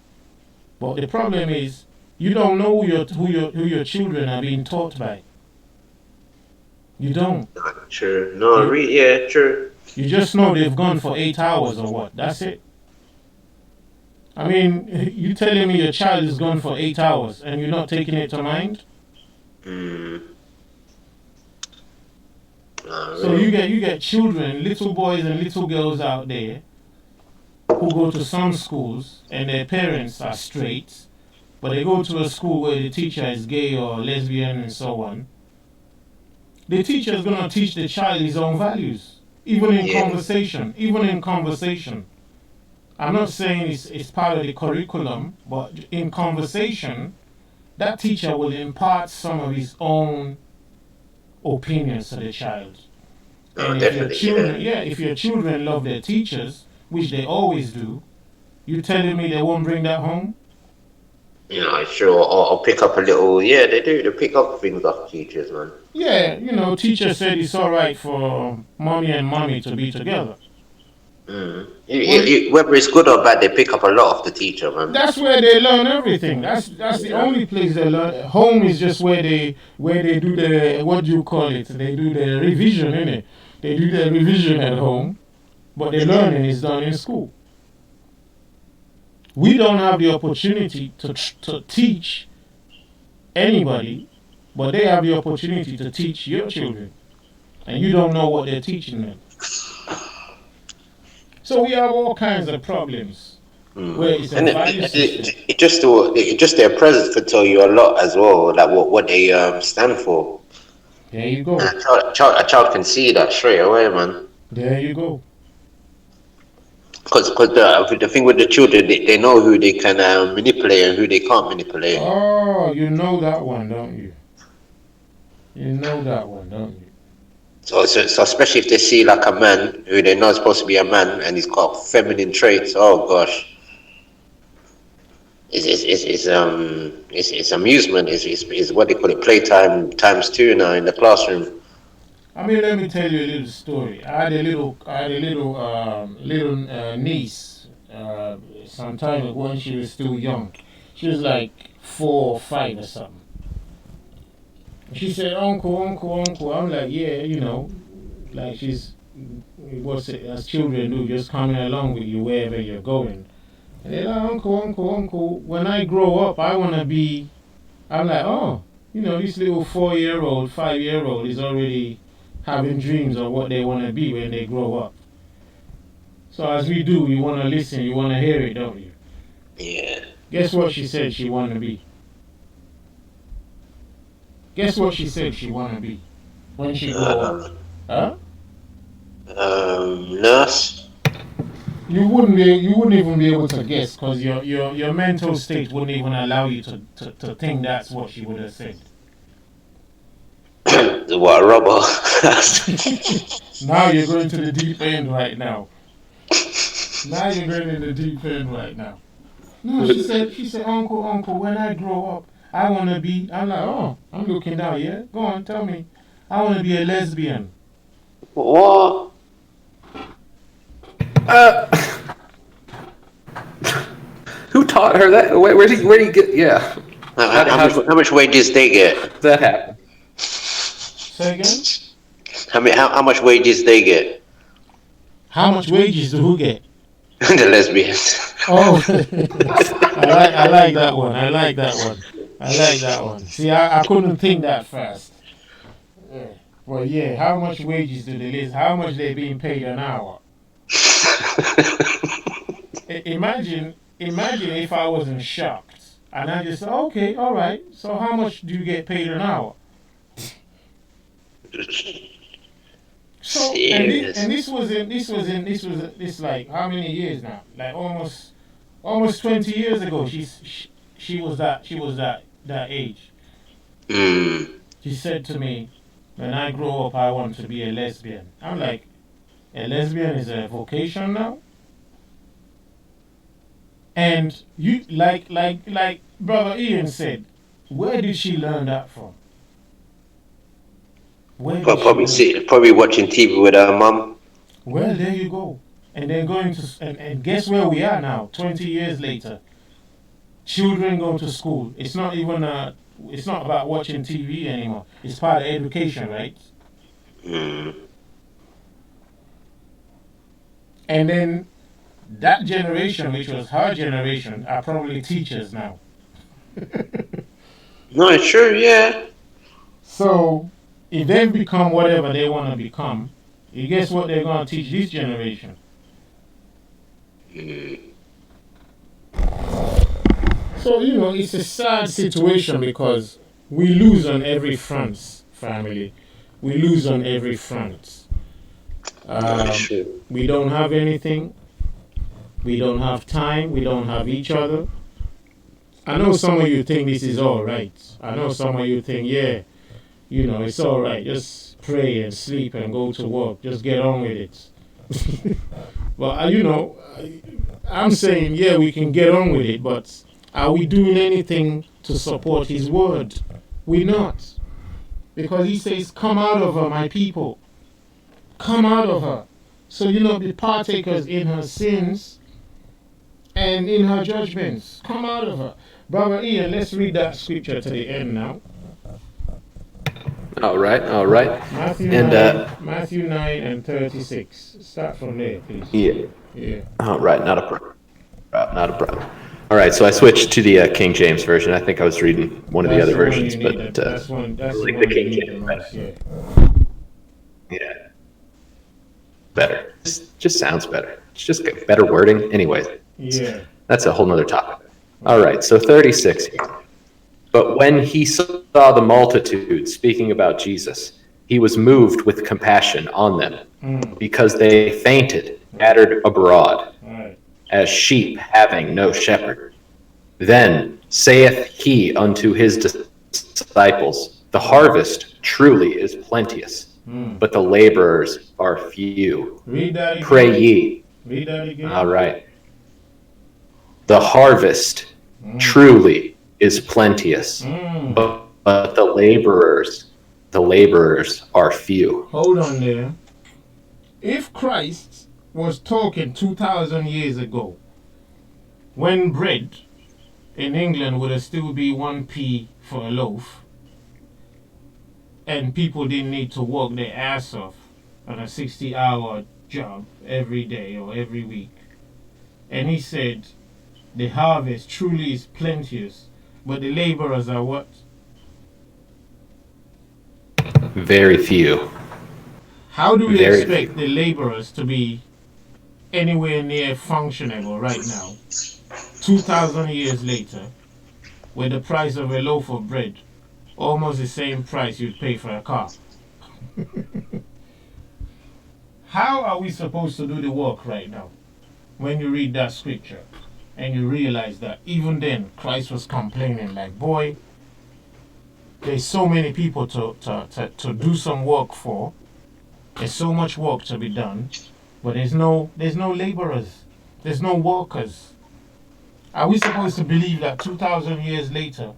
But the problem is, you don't know who your children are being taught by. You don't. True. No, yeah, true. You just know they've gone for 8 hours or what. That's it. I mean, you telling me your child is gone for 8 hours and you're not taking it to mind? So you get children, little boys and little girls out there who go to some schools and their parents are straight, but they go to a school where the teacher is gay or lesbian and so on. The teacher is going to teach the child his own values, even in conversation. I'm not saying it's part of the curriculum, but in conversation, that teacher will impart some of his own opinions to the child. And if your children love their teachers, which they always do, you telling me they won't bring that home? Sure, or pick up a little, they do, they pick up things off teachers, man. Yeah, teacher said it's alright for mommy and mommy to be together. Whether it's good or bad, they pick up a lot of the teacher, man. That's where they learn everything. That's the only place they learn. Home is just where they do the, what do you call it? They do the revision, innit? They do the revision at home, but the learning is done in school. We don't have the opportunity to teach anybody, but they have the opportunity to teach your children, and you don't know what they're teaching them. So we have all kinds of problems. Where it's a value system. Just their presence could tell you a lot as well, like what they stand for. There you go. A child can see that straight away, man. There you go. Because the thing with the children, they know who they can manipulate and who they can't manipulate. Oh, you know that one, don't you? You know that one, don't you? So especially if they see like a man who they know is supposed to be a man and he's got feminine traits. Oh gosh. It's amusement. It's what they call it, playtime times 2 now in the classroom. I mean, let me tell you a little story. I had a little niece. Sometime when she was still young, she was like 4 or 5 or something. She said, "Uncle, uncle, uncle." I'm like, "Yeah, you know, like she's what's it as children do, just coming along with you wherever you're going." And they're like, "Uncle, uncle, uncle. When I grow up, I wanna be." I'm like, "Oh, you know, this little 4-year-old, 5-year-old is already having dreams of what they want to be when they grow up." So as we do, you want to listen, you want to hear it, don't you? Yeah. Guess what she said she want to be? Guess what she said she want to be when she grow up? Huh? Nurse. You wouldn't even be able to guess because your mental state wouldn't even allow you to think that's what she would have said. What, a robber? Now you're going to the deep end right now. Now you're going in the deep end right now. No, she said, "Uncle, uncle, when I grow up, I want to be." I'm like, "Oh, I'm looking down, yeah? Go on, tell me. I want to be a lesbian." What? Who taught her that? Where did you get? Yeah. How much wages they get? That happened. Say again? How much wages they get? How much wages do who get? The lesbians. Oh, I like that one. I like that one. I like that one. See, I couldn't think that fast. Yeah. Well, yeah. How much wages do they list? How much they being paid an hour? Imagine if I wasn't shocked and I just said, "Okay, all right. So how much do you get paid an hour?" So and this was like how many years now? Like almost 20 years ago. She was that age. She said to me, "When I grow up, I want to be a lesbian." I'm like, "A lesbian is a vocation now?" And you like Brother Ian said, where did she learn that from? Probably watching TV with her mum. Well, there you go. And then going to and guess where we are now? 20 years later, children go to school. It's not even it's not about watching TV anymore. It's part of education, right? And then that generation, which was her generation, are probably teachers now. No, sure, yeah. So if they've become whatever they want to become, you guess what they're going to teach this generation? So, you know, it's a sad situation because we lose on every front, family. We lose on every front. We don't have anything. We don't have time. We don't have each other. I know some of you think this is all right. I know some of you think, yeah, you know, it's all right. Just pray and sleep and go to work. Just get on with it. But, you know, I'm saying, yeah, we can get on with it, but are we doing anything to support his word? We're not. Because he says, "Come out of her, my people. Come out of her." So, you know, be partakers in her sins and in her judgments. Come out of her. Brother Ian, let's read that scripture to the end now. All right. Matthew 9 and 36. Start from there, please. Yeah. All right, not a problem. All right, so I switched to the King James version. I think I was reading one of the other versions, but that's like the King James better. Yeah. Better. Just sounds better. It's just better wording. Anyways, that's a whole nother topic. All right, so 36 here. But when he saw the multitude, speaking about Jesus, he was moved with compassion on them, because they fainted, scattered abroad, as sheep having no shepherd. Then saith he unto his disciples, the harvest truly is plenteous, but the laborers are few. Read that again. Pray ye. Read that again. All right. The harvest truly is plenteous, but the laborers are few. Hold on there. If Christ was talking 2,000 years ago, when bread in England would still be 1p for a loaf, and people didn't need to work their ass off on a 60-hour job every day or every week, and he said, the harvest truly is plenteous, but the laborers are what? Very few. How do we Very expect the laborers to be anywhere near functionable right now, 2,000 years later, with the price of a loaf of bread almost the same price you'd pay for a car? How are we supposed to do the work right now when you read that scripture and you realize that even then Christ was complaining like, boy, there's so many people to do some work for. There's so much work to be done, but there's no laborers. There's no workers. Are we supposed to believe that 2,000 years later,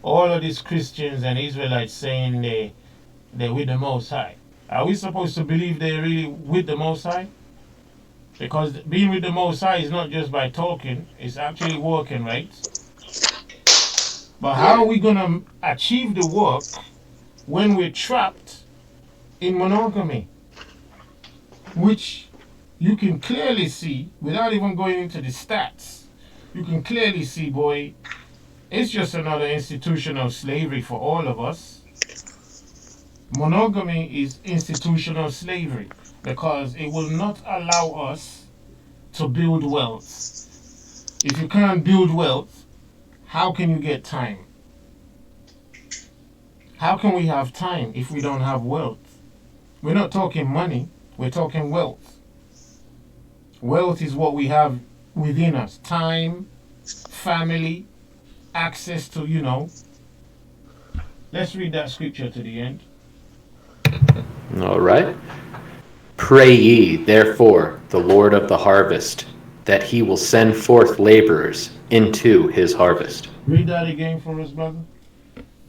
all of these Christians and Israelites saying they're with the Most High, are we supposed to believe they're really with the Most High? Because being with the Most High is not just by talking, it's actually working, right? But how are we going to achieve the work when we're trapped in monogamy? Which you can clearly see, without even going into the stats, you can clearly see, boy, it's just another institution of slavery for all of us. Monogamy is institutional slavery because it will not allow us to build wealth. If you can't build wealth, how can you get time? How can we have time if we don't have wealth? We're not talking money, we're talking wealth. Wealth is what we have within us. Time, family, access to, Let's read that scripture to the end. All right. Pray ye, therefore, the Lord of the harvest, that he will send forth laborers into his harvest. Read that again for us, brother.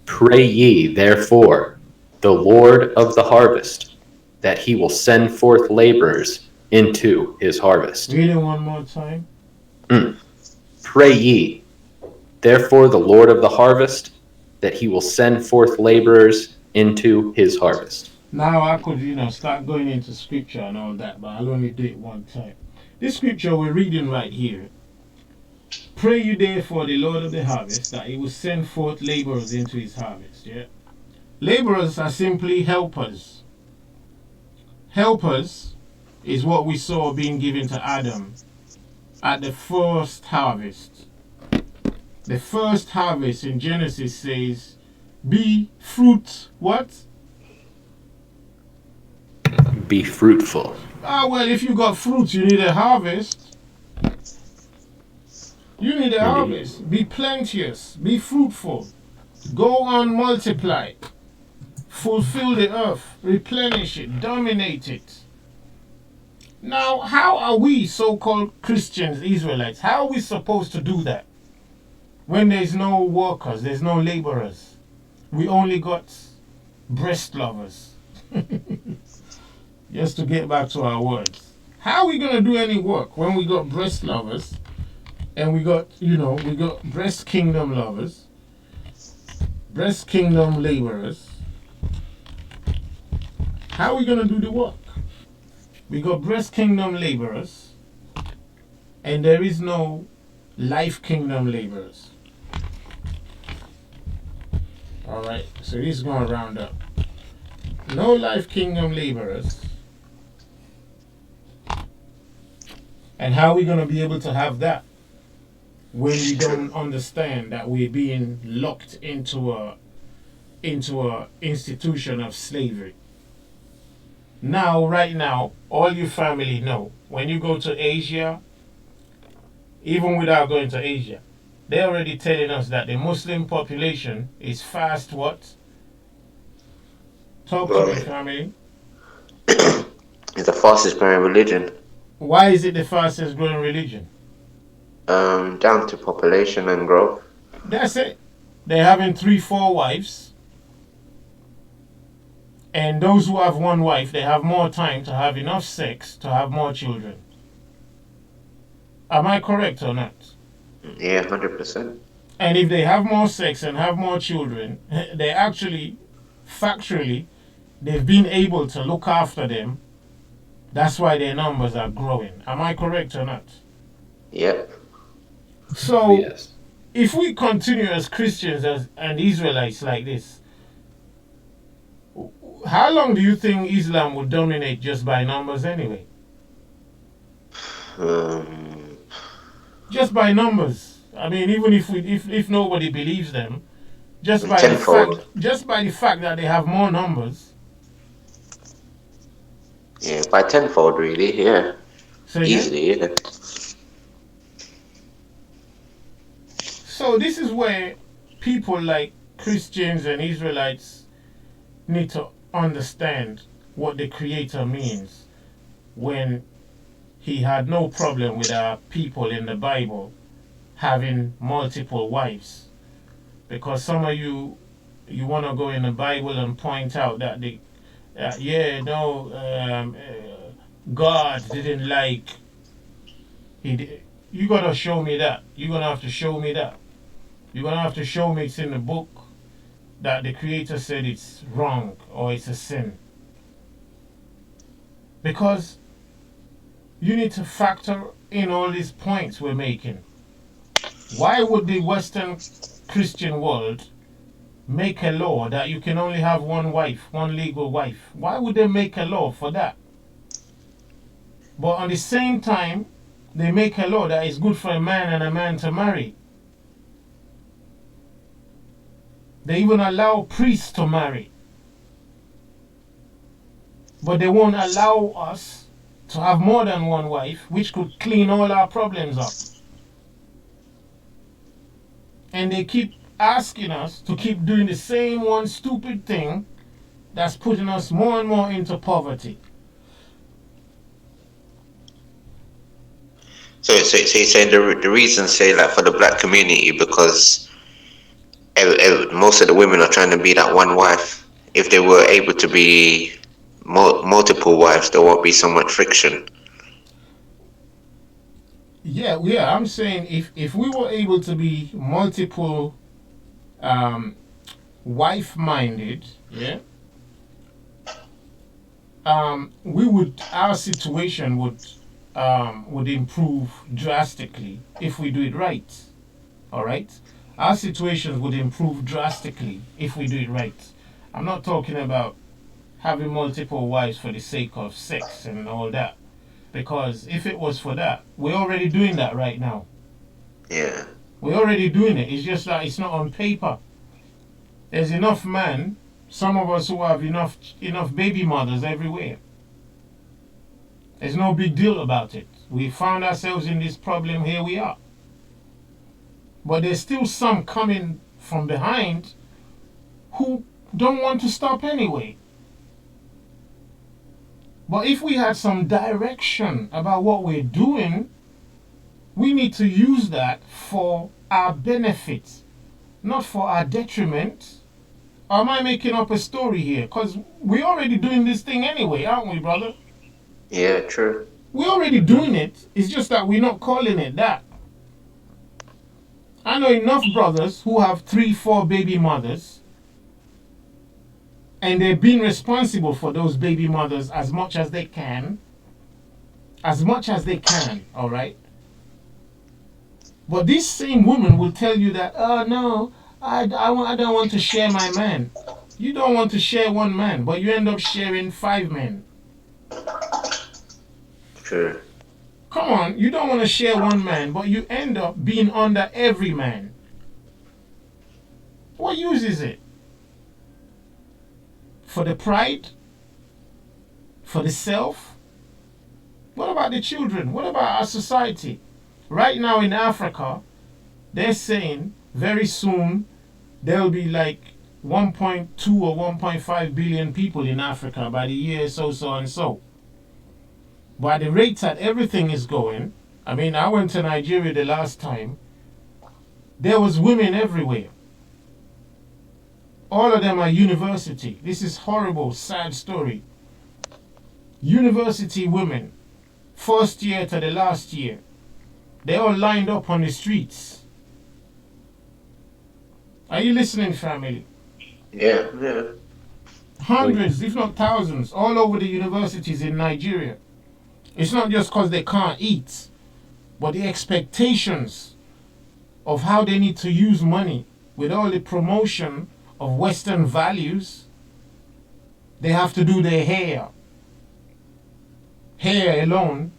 Pray ye, therefore, the Lord of the harvest, that he will send forth laborers into his harvest. Read it one more time. Pray ye, therefore, the Lord of the harvest, that he will send forth laborers into his harvest. Now I could, start going into scripture and all that, but I'll only do it one time. This scripture we're reading right here. Pray you therefore the Lord of the harvest, that he will send forth laborers into his harvest. Yeah? Laborers are simply helpers. Helpers is what we saw being given to Adam at the first harvest. The first harvest in Genesis says, be fruit, what? Be fruitful. Well, if you got fruits, you need a harvest. You need a harvest. Be plenteous. Be fruitful. Go on, multiply. Fulfill the earth. Replenish it. Dominate it. Now, how are we, so-called Christians, Israelites, how are we supposed to do that? When there's no workers, there's no laborers. We only got breast lovers. Just to get back to our words. How are we going to do any work when we got breast lovers and we got, we got breast kingdom lovers, breast kingdom laborers? How are we going to do the work? We got breast kingdom laborers and there is no life kingdom laborers. Alright, so this is going to round up. No life kingdom laborers. And how are we going to be able to have that when we don't understand that we're being locked into a institution of slavery? Now, right now, all your family know when you go to Asia, even without going to Asia, they're already telling us that the Muslim population is fast what? Talk to me, Growing. family. It's the fastest growing religion. Why is it the fastest growing religion? Down to population and growth. That's it. They're having 3, 4 wives. And those who have one wife, they have more time to have enough sex to have more children. Am I correct or not? Yeah, 100%. And if they have more sex and have more children, they actually, factually, they've been able to look after them. That's why their numbers are growing. Am I correct or not? Yep. So, Yes. if we continue as Christians and Israelites like this, how long do you think Islam will dominate just by numbers anyway? Just by numbers. I mean, even if nobody believes them, just by Tenfold. the fact that they have more numbers. Yeah, by tenfold, really. Yeah. Say again? Easily, yeah. So this is where people like Christians and Israelites need to understand what the Creator means when he had no problem with our people in the Bible having multiple wives. Because some of you want to go in the Bible and point out that God didn't like. You gotta show me that. You're gonna have to show me that. You're gonna have to show me it's in the book that the Creator said it's wrong or it's a sin. Because you need to factor in all these points we're making. Why would the Western Christian world make a law that you can only have one wife, one legal wife? Why would they make a law for that? But at the same time, they make a law that is good for a man and a man to marry. They even allow priests to marry. But they won't allow us to have more than one wife, which could clean all our problems up. And they keep asking us to keep doing the same one stupid thing that's putting us more and more into poverty. So you're saying the reason, say, like for the black community, because most of the women are trying to be that one wife. If they were able to be multiple wives, there won't be so much friction. Yeah, I'm saying if we were able to be multiple wife-minded, yeah, our situation would improve drastically if we do it right. All right, our situations would improve drastically if we do it right. I'm not talking about having multiple wives for the sake of sex and all that. Because if it was for that, we're already doing that right now. Yeah. We're already doing it. It's just that it's not on paper. There's enough men, some of us who have enough baby mothers everywhere. There's no big deal about it. We found ourselves in this problem, here we are. But there's still some coming from behind who don't want to stop anyway. But if we had some direction about what we're doing, we need to use that for our benefit, not for our detriment. Or am I making up a story here? Because we're already doing this thing anyway, aren't we, brother? Yeah, true. We're already doing it. It's just that we're not calling it that. I know enough brothers who have 3, 4 baby mothers, and they're being responsible for those baby mothers as much as they can. As much as they can, all right? But this same woman will tell you that, oh no, I don't want to share my man. You don't want to share one man, but you end up sharing 5 men. True. Come on, you don't want to share one man, but you end up being under every man. What use is it? For the pride? for the self? What about the children? What about our society? Right now in Africa, they're saying very soon there'll be like 1.2 or 1.5 billion people in Africa by the year so and so. By the rate that everything is going, I mean, I went to Nigeria the last time, there was women everywhere. All of them are university. This is horrible, sad story. University women, first year to the last year, they all lined up on the streets. Are you listening, family? Yeah, yeah. Hundreds, if not thousands, all over the universities in Nigeria. It's not just because they can't eat, but the expectations of how they need to use money with all the promotion of Western values. They have to do their hair. Hair alone,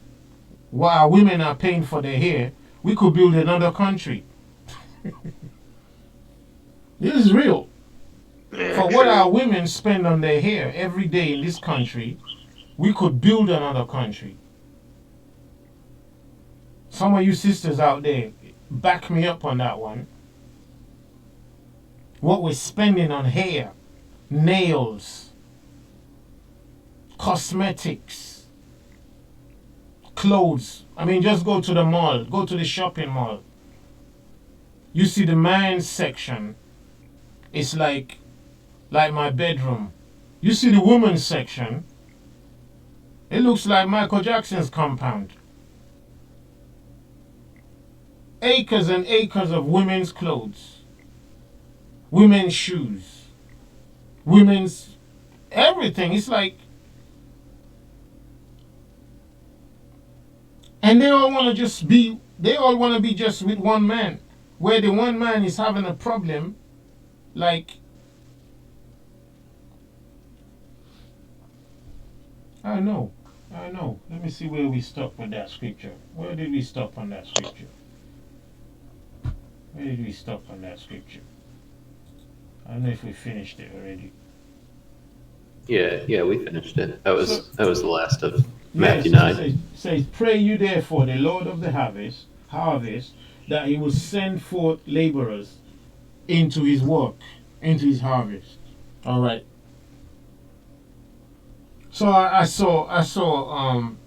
while women are paying for their hair, we could build another country. This is real. For what our women spend on their hair every day in this country, we could build another country. Some of you sisters out there, back me up on that one. What we're spending on hair, nails, cosmetics, clothes. I mean, just go to the mall, go to the shopping mall. You see the men's section, it's like my bedroom. You see the women's section, it looks like Michael Jackson's compound. Acres and acres of women's clothes, women's shoes, women's everything. It's like, and they all want to be just with one man, where the one man is having a problem, like, I know. Let me see where we stop with that scripture. Where did we stop on that scripture? Where did we stop on that scripture? I don't know if we finished it already. Yeah, we finished it. That was the last of Matthew 9. It says, pray you therefore the Lord of the harvest, that he will send forth laborers into his work, into his harvest. All right. So I saw on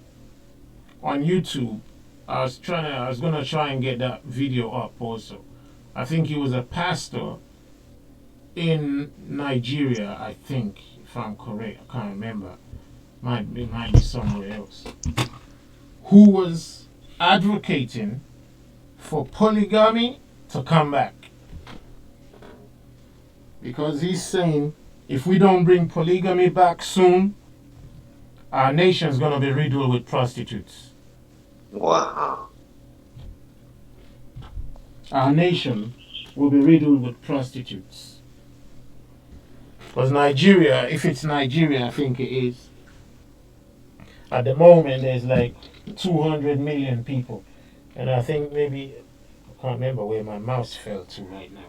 YouTube. I was gonna try and get that video up also. I think he was a pastor in Nigeria, I think, if I'm correct. I can't remember. It might be somewhere else. Who was advocating for polygamy to come back. Because he's saying if we don't bring polygamy back soon, our nation's gonna be riddled with prostitutes. Wow. Our nation will be riddled with prostitutes. Because Nigeria, if it's Nigeria, I think it is, at the moment there's like 200 million people. And I think maybe, I can't remember where my mouse fell to right now.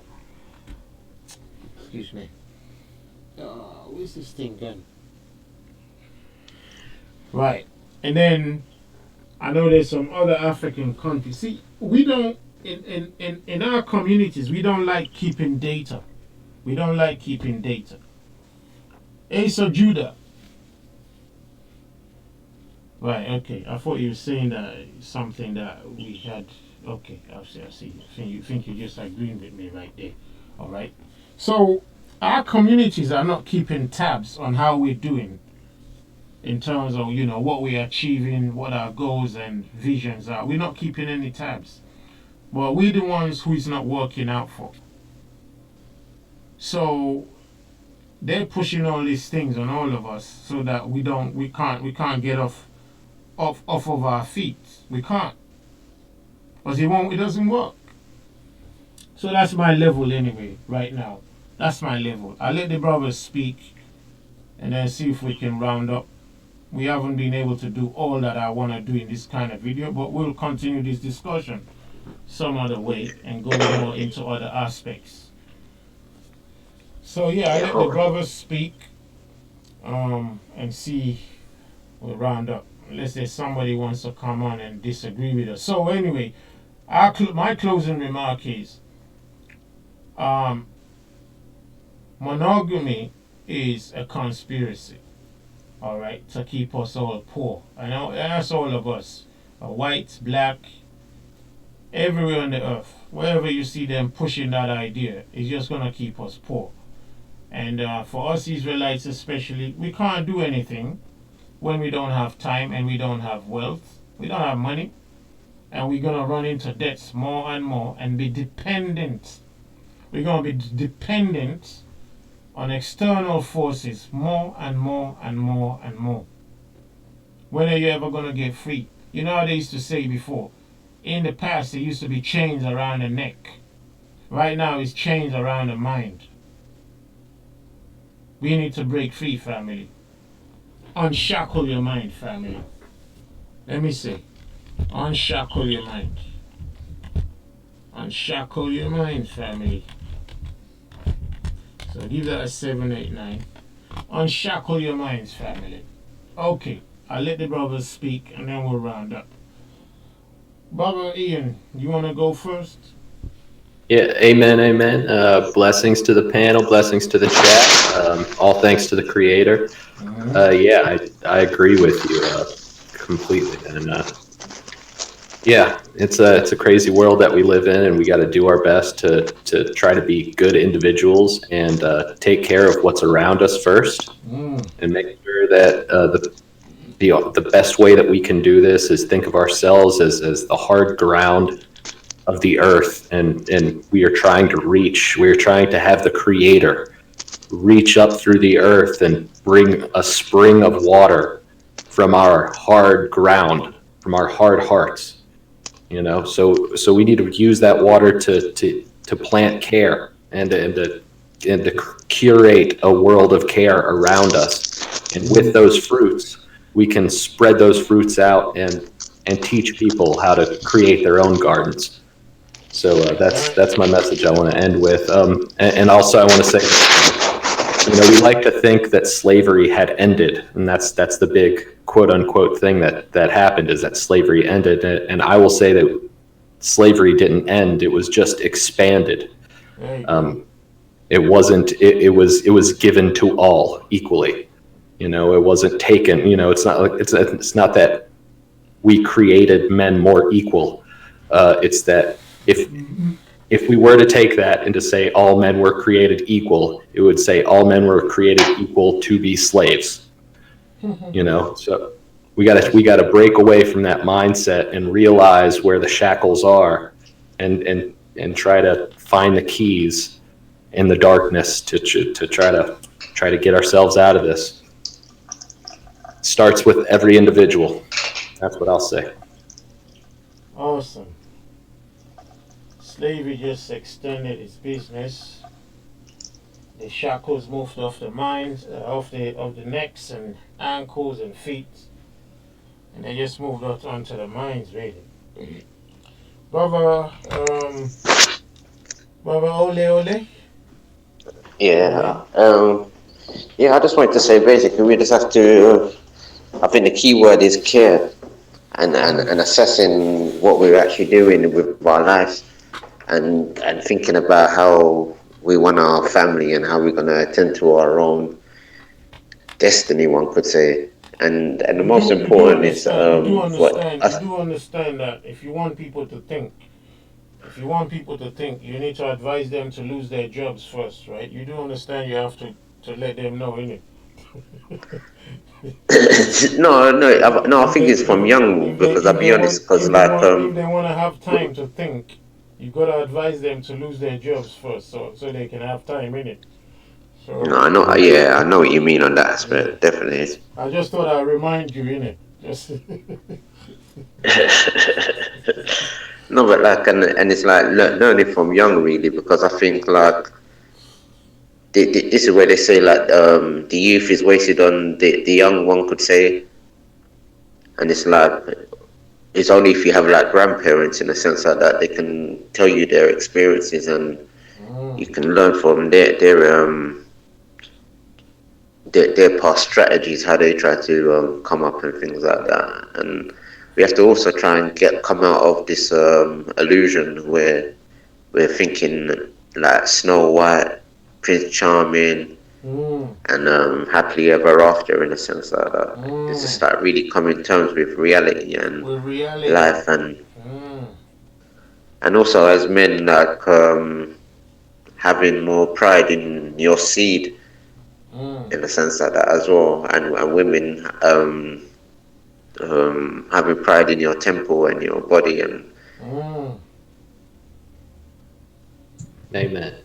Excuse me. Where's this thing gone? Right. And then I know there's some other African countries. See, we don't, in our communities, we don't like keeping data. We don't like keeping data. Ace of Judah. Right, okay. I thought you were saying that something that we had. Okay, I see. You think you're just agreeing with me right there. All right. So our communities are not keeping tabs on how we're doing in terms of, what we're achieving, what our goals and visions are. We're not keeping any tabs. But we're the ones who is not working out for. So they're pushing all these things on all of us so that we can't get off of our feet. We can't. Because it doesn't work. So that's my level anyway, right now. That's my level. I'll let the brothers speak and then see if we can round up. We haven't been able to do all that I want to do in this kind of video, but we'll continue this discussion some other way and go more into other aspects. So yeah, I let the brothers speak and see we'll round up. Unless there's somebody wants to come on and disagree with us. So anyway, my closing remark is, monogamy is a conspiracy, all right, to keep us all poor. And that's all of us, white, black, everywhere on the earth. Wherever you see them pushing that idea, it's just going to keep us poor. And for us Israelites especially, we can't do anything when we don't have time and we don't have wealth. We don't have money. And we're going to run into debts more and more and be dependent. We're going to be dependent on external forces more and more and more and more. When are you ever going to get free? You know how they used to say before, in the past it used to be chains around the neck. Right now it's chains around the mind. We need to break free, family. Unshackle your mind, family. Let me say, unshackle your mind. Unshackle your mind, family. So give that a 7, 8, 9. Unshackle your minds, family. Okay, I'll let the brothers speak and then we'll round up. Brother Ian, you want to go first? Yeah, amen, amen. Blessings to the panel, blessings to the chat. All thanks to the Creator. Yeah, I agree with you completely. And yeah, it's a crazy world that we live in, and we got to do our best to try to be good individuals and take care of what's around us first, and make sure that the best way that we can do this is think of ourselves as the hard ground of the earth, and we are trying to have the Creator reach up through the earth and bring a spring of water from our hard ground, from our hard hearts. You know, so we need to use that water to plant care and to curate a world of care around us. And with those fruits, we can spread those fruits out and teach people how to create their own gardens. So that's my message I want to end with. And also I want to say, you know, we like to think that slavery had ended, and that's the big quote unquote thing that happened, is that slavery ended. And I will say that slavery didn't end; it was just expanded. It wasn't. It was given to all equally. You know, it wasn't taken. You know, it's not that we created men more equal. It's that if we were to take that and to say all men were created equal, it would say all men were created equal to be slaves. You know, so we gotta break away from that mindset and realize where the shackles are, and try to find the keys in the darkness to try to get ourselves out of this. It starts with every individual. That's what I'll say. Awesome. Slavery just extended its business. The shackles moved off the minds, off the necks and ankles and feet, and they just moved out onto the minds, really. Brother Ole. Yeah. Yeah, I just wanted to say basically we just have to, I think the key word is care, and assessing what we're actually doing with our lives, and thinking about how we want our family and how we're going to attend to our own destiny, one could say. And the most important is you do understand that if you want people to think, you need to advise them to lose their jobs first, right? You do understand you have to let them know, innit? No, I think it's from young, because I'll be honest, because like if they want to have time to think, you got to advise them to lose their jobs first, so they can have time, innit? So, no, I know. Yeah, I know what you mean on that aspect. Definitely. I just thought I'd remind you, innit? Just No, but like, and it's like learning from young, really, because I think like this is where they say like the youth is wasted on the young, one could say, and it's like it's only if you have like grandparents in a sense like that they can tell you their experiences, and you can learn from their their past strategies, how they try to come up and things like that. And we have to also try and come out of this illusion where we're thinking like Snow White, Prince Charming, and happily ever after, in a sense like that. It's just like really coming to terms with reality and life, and also as men, like having more pride in your seed, in a sense like that as well, and women having pride in your temple and your body. And Amen.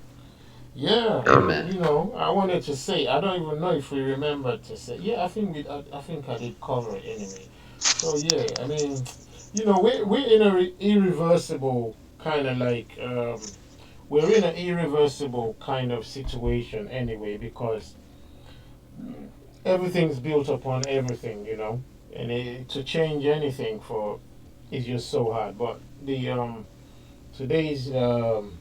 Yeah, Amen. you know, I wanted to say, I don't even know if we remember to say. Yeah, I think I did cover it anyway. So yeah, I mean, you know, we're in a irreversible kind of like we're in an irreversible kind of situation anyway, because everything's built upon everything, you know, and to change anything for is just so hard. But the today's um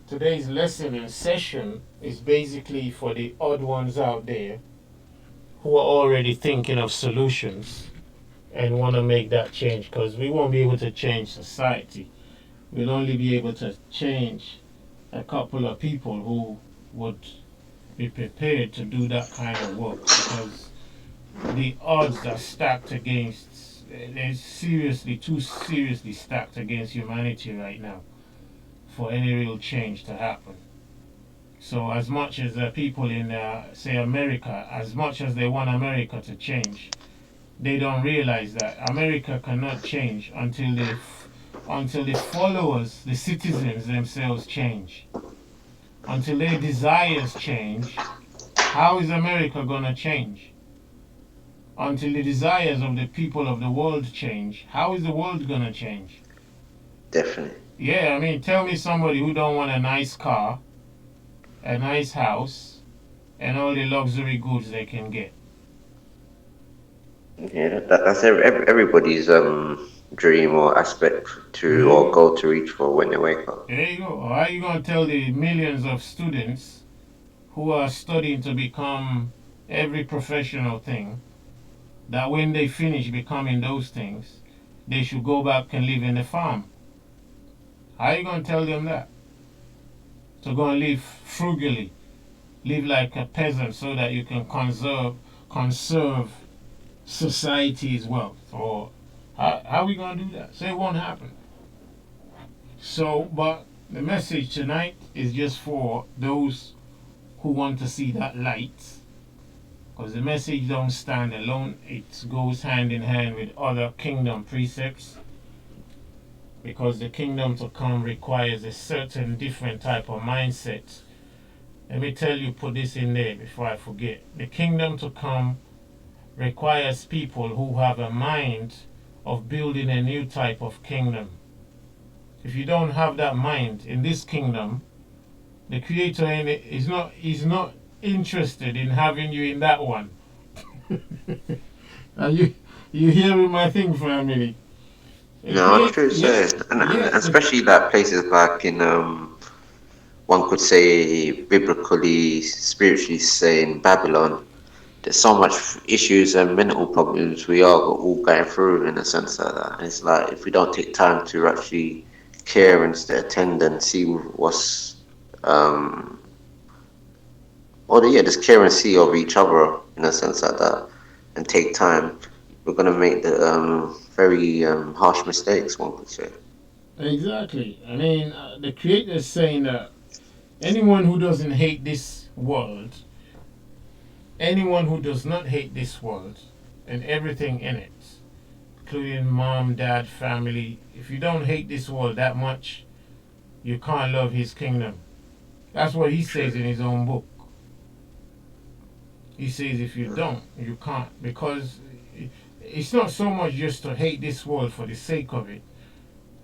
today's lesson and session is basically for the odd ones out there who are already thinking of solutions and want to make that change, because we won't be able to change society. We'll only be able to change a couple of people who would be prepared to do that kind of work, because the odds are stacked against, they're seriously, too seriously stacked against humanity right now for any real change to happen. So as much as the people in, say, America, as much as they want America to change, they don't realize that America cannot change until the followers, the citizens themselves change. Until their desires change, how is America gonna change? Until the desires of the people of the world change, how is the world gonna change? definitely. Yeah, I mean, tell me somebody who don't want a nice car, a nice house, and all the luxury goods they can get. Yeah, that's everybody's dream or aspect to, There you or go. goal to reach for when they wake up. There you go. How are you gonna tell the millions of students who are studying to become every professional thing that when they finish becoming those things, they should go back and live in the farm? How are you gonna tell them that? To go and live frugally, live like a peasant, so that you can conserve society's wealth? Or how are we gonna do that? So it won't happen. So, but the message tonight is just for those who want to see that light, because the message don't stand alone. It goes hand in hand with other kingdom precepts, because the kingdom to come requires a certain different type of mindset. Let me tell you, put this in there before I forget. The kingdom to come requires people who have a mind of building a new type of kingdom. If you don't have that mind in this kingdom, the creator in it is not interested in having you in that one. Are you hearing my thing, family? No, it's true. So, Yeah, and yeah. especially like places like in one could say biblically, spiritually, say in Babylon, there's so much issues and mental problems we are all going through, in a sense like that. And it's like if we don't take time to actually care and stay attend and see what's um or yeah, just care and see of each other, in a sense like that, and take time, we're gonna make the very harsh mistakes, one could say. Exactly. I mean, the creator is saying that anyone who doesn't hate this world, anyone who does not hate this world and everything in it, including mom, dad, family, if you don't hate this world that much, you can't love his kingdom. That's what he says in his own book. He says if you don't, you can't. Because it's not so much just to hate this world for the sake of it,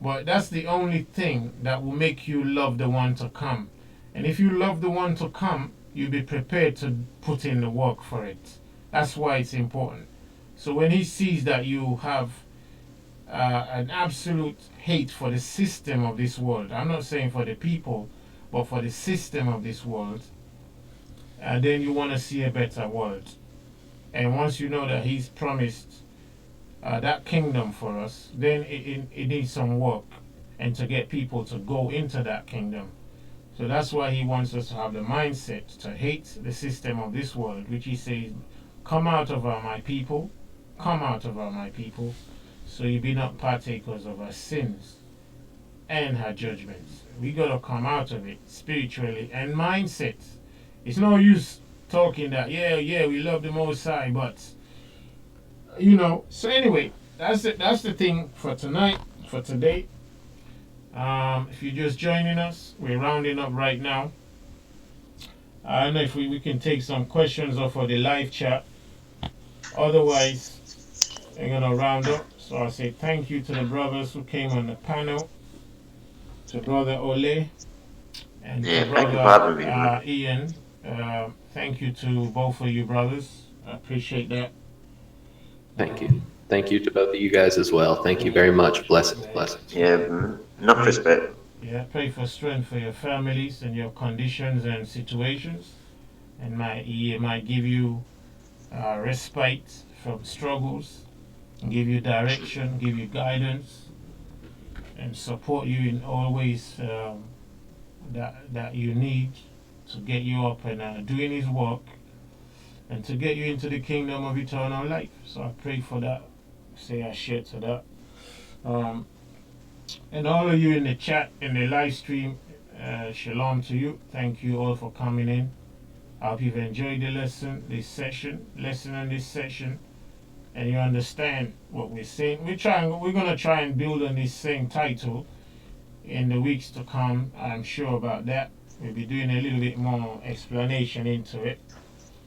but that's the only thing that will make you love the one to come. And if you love the one to come, you'll be prepared to put in the work for it. That's why it's important. So when he sees that you have an absolute hate for the system of this world, I'm not saying for the people, but for the system of this world, and then you want to see a better world. And once you know that He's promised that kingdom for us, then it needs some work and to get people to go into that kingdom. So that's why He wants us to have the mindset to hate the system of this world, which He says, come out of our my people, come out of our my people, so you be not partakers of our sins and her judgments. We got to come out of it spiritually and mindset. It's no use talking that, yeah, we love the Most High, but, so anyway, that's it. That's the thing for tonight, for today. If you're just joining us, we're rounding up right now. I don't know if we can take some questions off of the live chat. Otherwise, we're going to round up. So I'll say thank you to the brothers who came on the panel, to Brother Ole, and to Brother Ian. Thank you to both of you brothers. I appreciate that. Thank you. Thank you to both of you guys as well. Thank you very much. Blessings, blessings. Yeah, enough respect. Yeah, pray for strength for your families and your conditions and situations. And He might give you respite from struggles, and give you direction, give you guidance, and support you in all ways that you need to get you up and doing His work and to get you into the kingdom of eternal life. So I pray for that. Say I share to that. And all of you in the chat, in the live stream, shalom to you. Thank you all for coming in. I hope you've enjoyed the lesson on this session, and you understand what we're saying. We're gonna try and build on this same title in the weeks to come. I'm sure about that. We'll be doing a little bit more explanation into it,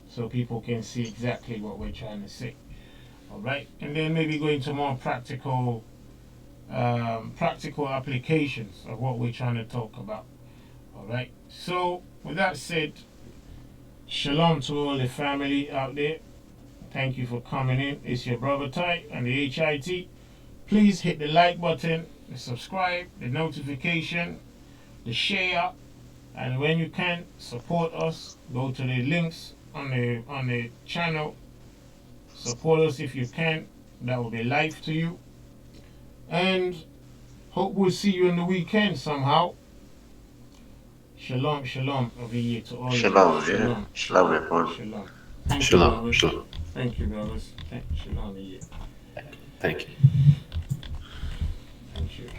so people can see exactly what we're trying to say. All right, and then maybe go into more practical applications of what we're trying to talk about. All right. So with that said, shalom to all the family out there. Thank you for coming in. It's your brother Ty and the HIT. Please hit the like button, the subscribe, the notification, the share, and when you can, support us. Go to the links on the channel. Support us if you can. That will be life to you. And hope we'll see you on the weekend somehow. Shalom, shalom over here to all Shalom, of you. Shalom, shalom, everyone. Shalom. Shalom, shalom. Thank you, brothers. Shalom, yeah. Thank you. Thank you.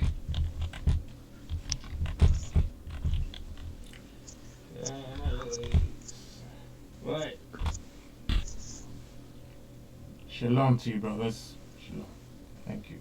Right. Shalom to you, brothers. Shalom. Thank you.